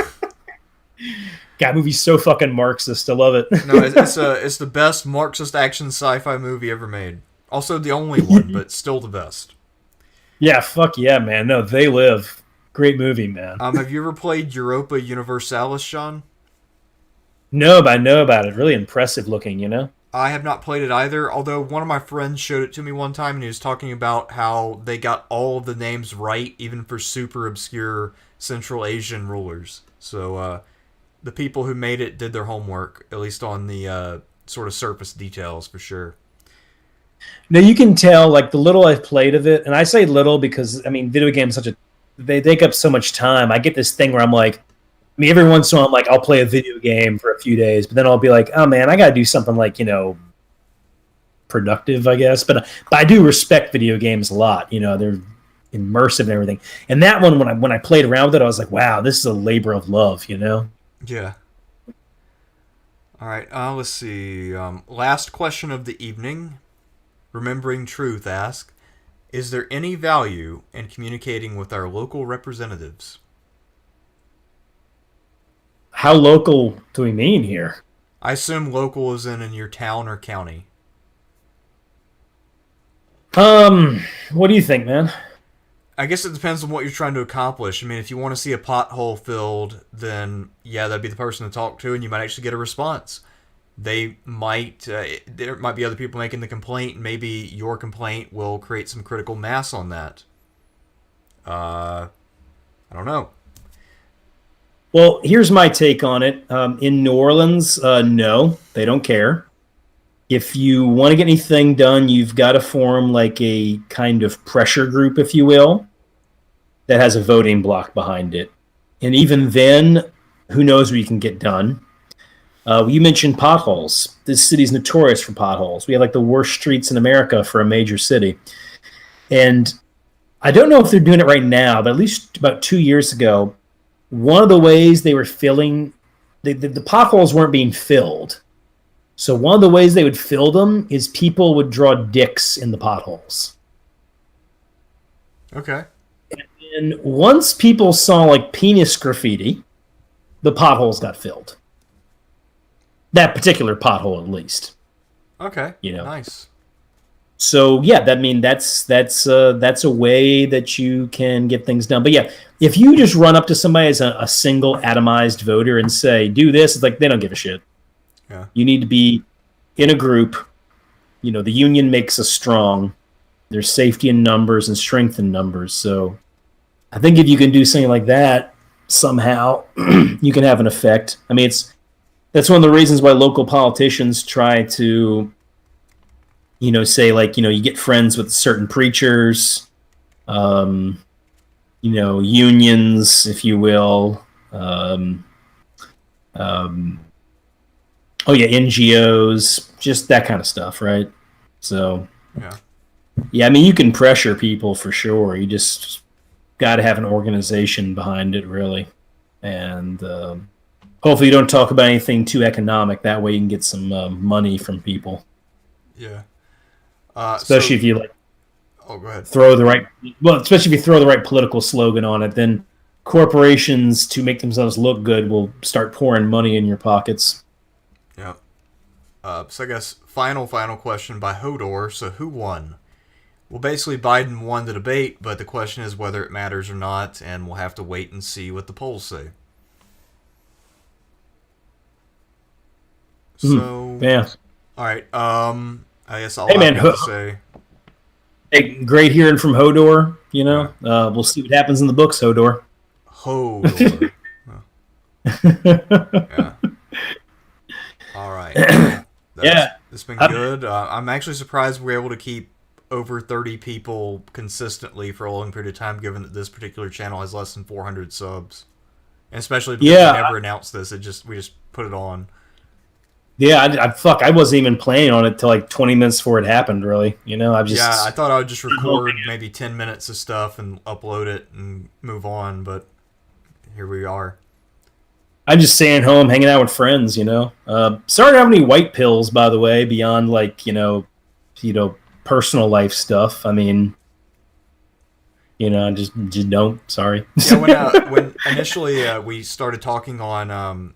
God, movie's so fucking Marxist. I love it. No, it's the best Marxist action sci-fi movie ever made. Also the only one, but still the best. Yeah, fuck yeah, man. No, They Live. Great movie, man. Have you ever played Europa Universalis, Sean? No, but I know about it. Really impressive looking, I have not played it either, although one of my friends showed it to me one time and he was talking about how they got all of the names right, even for super obscure Central Asian rulers. So, the people who made it did their homework, at least on the sort of surface details, for sure. No, you can tell, like, the little I've played of it, and I say little because, video games they take up so much time. I get this thing where I'm like, every once in a while, I'm like, I'll play a video game for a few days, but then I'll be like, oh man, I gotta do something like, productive, I guess. But I do respect video games a lot. They're immersive and everything. And that one, when I played around with it, I was like, wow, this is a labor of love, Yeah. All right, let's see. Last question of the evening. Remembering Truth asks, is there any value in communicating with our local representatives? How local do we mean here? I assume local is in your town or county. What do you think, man? I guess it depends on what you're trying to accomplish. If you want to see a pothole filled, then yeah, that'd be the person to talk to, and you might actually get a response. There might be other people making the complaint, and maybe your complaint will create some critical mass on that. I don't know. Well, here's my take on it. In New Orleans, no, they don't care. If you want to get anything done, you've got to form like a kind of pressure group, if you will, that has a voting block behind it. And even then, who knows what you can get done. You mentioned potholes. This city's notorious for potholes. We have like the worst streets in America for a major city. And I don't know if they're doing it right now, but at least about 2 years ago, one of the ways they were filling the potholes weren't being filled. So one of the ways they would fill them is people would draw dicks in the potholes. Okay. And once people saw like penis graffiti, the potholes got filled. That particular pothole, at least. Okay. You know. Nice. So yeah, that's a way that you can get things done. But yeah, if you just run up to somebody as a single atomized voter and say, "Do this," it's like they don't give a shit. Yeah. You need to be in a group. You know, the union makes us strong. There's safety in numbers and strength in numbers. So I think if you can do something like that somehow, you can have an effect. I mean, that's one of the reasons why local politicians try to, you know, say like, you know, you get friends with certain preachers, you know, unions, if you will. NGOs, just that kind of stuff, right? So, yeah, I mean, you can pressure people for sure. You just got to have an organization behind it, really. And hopefully you don't talk about anything too economic. That way you can get some money from people. Yeah. Especially if you like go ahead. Especially if you throw the right political slogan on it, then corporations, to make themselves look good, will start pouring money in your pockets. Yeah. So I guess final question by Hodor. So who won? Well, basically Biden won the debate, but the question is whether it matters or not, and we'll have to wait and see what the polls say. So yeah. All right. I guess I'll have to say. Hey, great hearing from Hodor. You know, we'll see what happens in the books, Hodor. Hodor. Yeah. All right. It's been good. I'm actually surprised we're able to keep over 30 people consistently for a long period of time, given that this particular channel has less than 400 subs. And especially because we never announced this. We just put it on. Yeah, I wasn't even planning on it till like 20 minutes before it happened, really. You know, I thought I would just record maybe 10 minutes of stuff and upload it and move on, but here we are. I'm just staying home, hanging out with friends, you know. Sorry to have any white pills, by the way, beyond like, you know, personal life stuff. I mean, you know, just don't. Sorry. Yeah, when initially we started talking on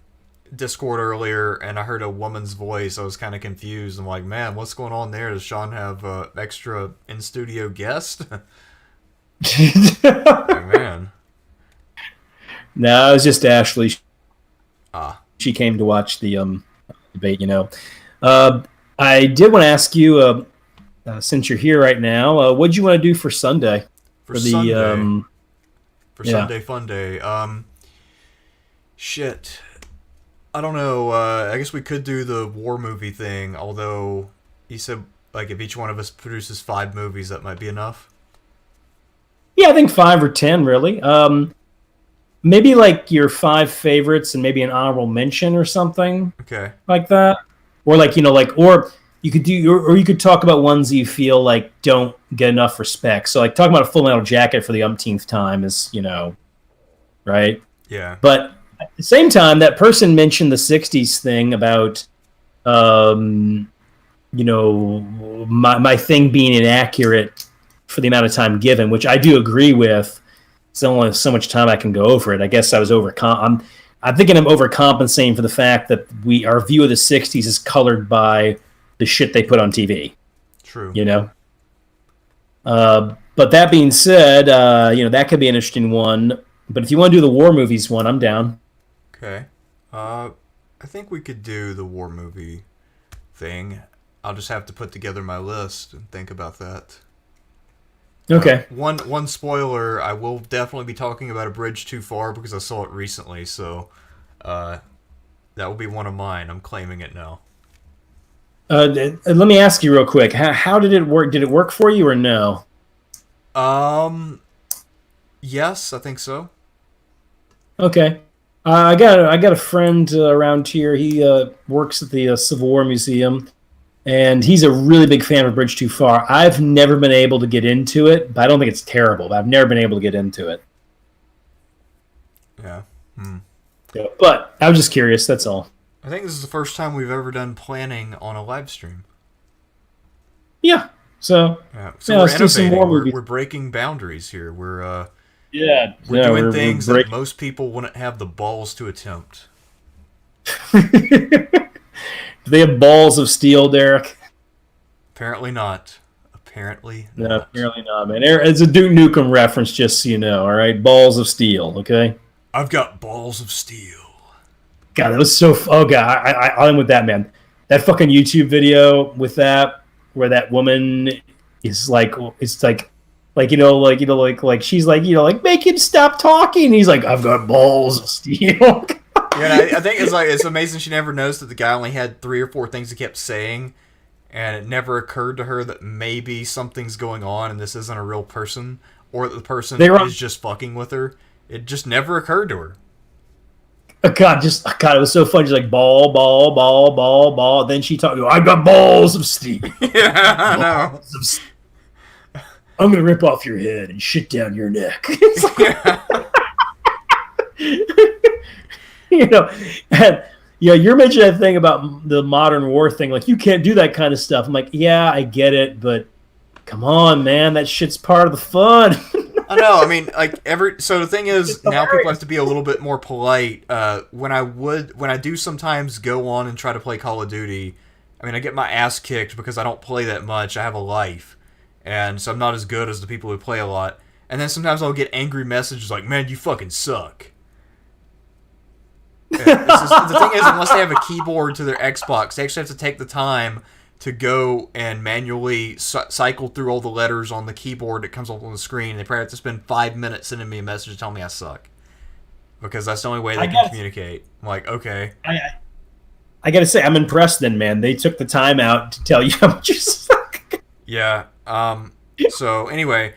Discord earlier, and I heard a woman's voice, I was kind of confused. I'm like, man, what's going on there? Does Sean have extra in studio guest? Oh, man. No, it was just Ashley. She came to watch the debate, you know. I did want to ask you, since you're here right now, what do you want to do for Sunday? Sunday Fun Day. Shit. I don't know. I guess we could do the war movie thing, although you said like if each one of us produces 5 movies, that might be enough. Yeah, I think 5 or 10, really. Maybe like your 5 favorites and maybe an honorable mention or something. Okay. Like that. Or like, you know, like, or you could you could talk about ones that you feel like don't get enough respect. So like talking about a Full Metal Jacket for the umpteenth time is, you know, right? Yeah. But at the same time, that person mentioned the 60s thing about, you know, my thing being inaccurate for the amount of time given, which I do agree with. It's only so much time I can go over it. I guess I was I'm thinking I'm overcompensating for the fact that our view of the 60s is colored by the shit they put on TV. True. You know? But that being said, you know, that could be an interesting one. But if you want to do the war movies one, I'm down. Okay. I think we could do the war movie thing. I'll just have to put together my list and think about that. Okay. One spoiler, I will definitely be talking about A Bridge Too Far because I saw it recently, so that will be one of mine. I'm claiming it now. Let me ask you real quick. How did it work? Did it work for you or no? Yes, I think so. Okay. I got a friend around here. He works at the Civil War Museum, and he's a really big fan of Bridge Too Far. I've never been able to get into it, but I don't think it's terrible. But I've never been able to get into it. Yeah. Yeah, but I was just curious. That's all. I think this is the first time we've ever done planning on a live stream. Yeah. So Yeah. Yeah, We're let's do some innovating. more movies. We're breaking bounries here. We're yeah, doing things that breaking- most people wouldn't have the balls to attempt. Do they have balls of steel, Derek? Apparently not. Apparently No, not. apparently not, man. It's a Duke Nukem reference, just so you know. All right, balls of steel. Okay. I've got balls of steel. God, that was so. Oh God, I'm with that, man. That fucking YouTube video with that, where that woman is like, it's like she's like, make him stop talking. And he's like, I've got balls of steel. Yeah, I think it's amazing she never noticed that the guy only had 3 or 4 things he kept saying, and it never occurred to her that maybe something's going on and this isn't a real person, or that the person is just fucking with her. It just never occurred to her. God, it was so funny. She's like, ball, ball, ball, ball, ball. Then she talked, I've got balls of steel. Yeah, I know. Balls of steel. I'm gonna rip off your head and shit down your neck. It's like, and you're mentioning that thing about the modern war thing. Like, you can't do that kind of stuff. I'm like, yeah, I get it, but come on, man, that shit's part of the fun. I know. I mean, so the thing is, now people have to be a little bit more polite. When I do sometimes go on and try to play Call of Duty, I mean, I get my ass kicked because I don't play that much. I have a life, and so I'm not as good as the people who play a lot. And then sometimes I'll get angry messages like, "Man, you fucking suck." The thing is, unless they have a keyboard to their Xbox, they actually have to take the time to go and manually cycle through all the letters on the keyboard that comes up on the screen. They probably have to spend 5 minutes sending me a message telling me I suck, because that's the only way they can communicate. I'm like, okay. I gotta say, I'm impressed then, man. They took the time out to tell you how much you suck. Yeah. So anyway,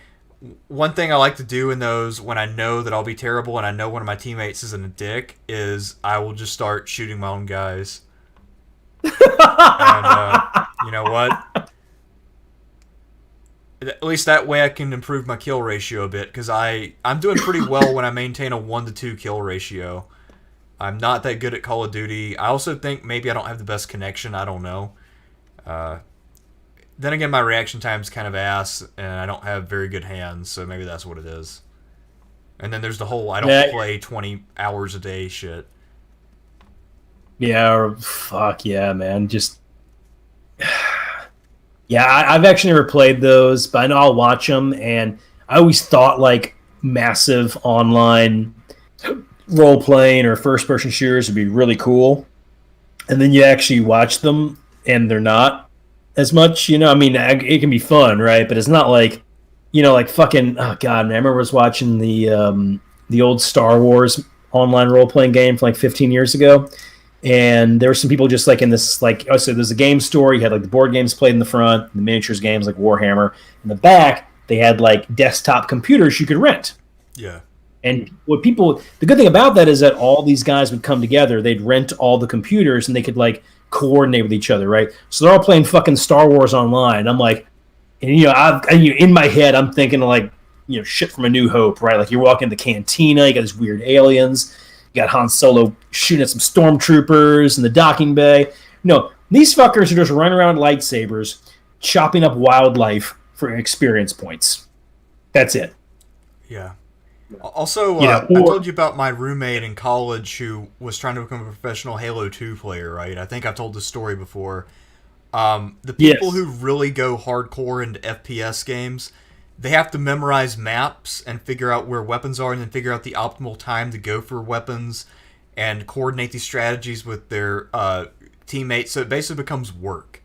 one thing I like to do in those, when I know that I'll be terrible and I know one of my teammates isn't a dick, is I will just start shooting my own guys. And you know what? At least that way I can improve my kill ratio a bit, because I'm doing pretty well when I maintain a 1-to-2 kill ratio. I'm not that good at Call of Duty. I also think maybe I don't have the best connection. I don't know. Then again, my reaction time's kind of ass, and I don't have very good hands, so maybe that's what it is. And then there's the whole I don't play 20 hours a day shit. Yeah, or fuck yeah, man. Just yeah, I've actually never played those, but I know I'll watch them, and I always thought like massive online role playing or first person shooters would be really cool, and then you actually watch them, and they're not as much. I mean, it can be fun, right? But it's not like, like fucking. Oh god, man! I remember I was watching the old Star Wars online role playing game from like 15 years ago. And there were some people just like in this, like, so there's a game store. You had like the board games played in the front, the miniatures games like Warhammer. In the back, they had like desktop computers you could rent. Yeah. And the good thing about that is that all these guys would come together. They'd rent all the computers and they could like coordinate with each other, right? So they're all playing fucking Star Wars online. I'm like, and in my head, I'm thinking of like, shit from A New Hope, right? Like you're walking in the cantina, you got these weird aliens. You got Han Solo shooting at some stormtroopers in the docking bay. No, these fuckers are just running around with lightsabers, chopping up wildlife for experience points. That's it. Yeah. Also, I told you about my roommate in college who was trying to become a professional Halo 2 player, right? I think I've told this story before. The people who really go hardcore into FPS games, they have to memorize maps and figure out where weapons are, and then figure out the optimal time to go for weapons and coordinate these strategies with their teammates. So it basically becomes work.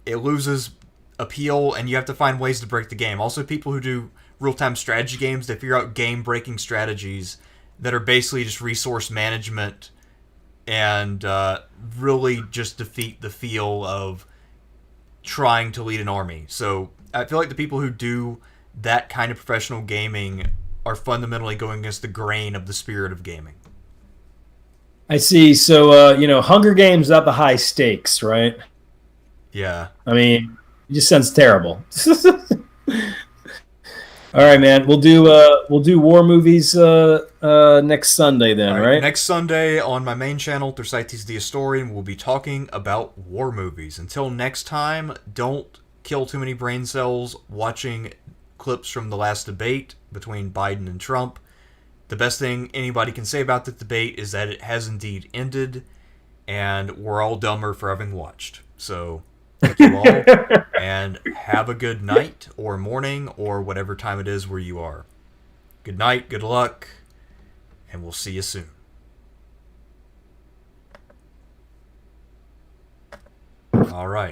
It loses appeal, and you have to find ways to break the game. Also, people who do real-time strategy games, they figure out game-breaking strategies that are basically just resource management and really just defeat the feel of trying to lead an army. So I feel like the people who do that kind of professional gaming are fundamentally going against the grain of the spirit of gaming. I see. So, Hunger Games without the high stakes, right? Yeah. I mean, it just sounds terrible. All right, man. We'll do war movies next Sunday then, All right? Next Sunday on my main channel, Thersites the Historian, we'll be talking about war movies. Until next time, don't kill too many brain cells watching clips from the last debate between Biden and Trump. The best thing anybody can say about the debate is that it has indeed ended, and we're all dumber for having watched. So, thank you all, and have a good night or morning or whatever time it is where you are. Good night, good luck, and we'll see you soon. All right.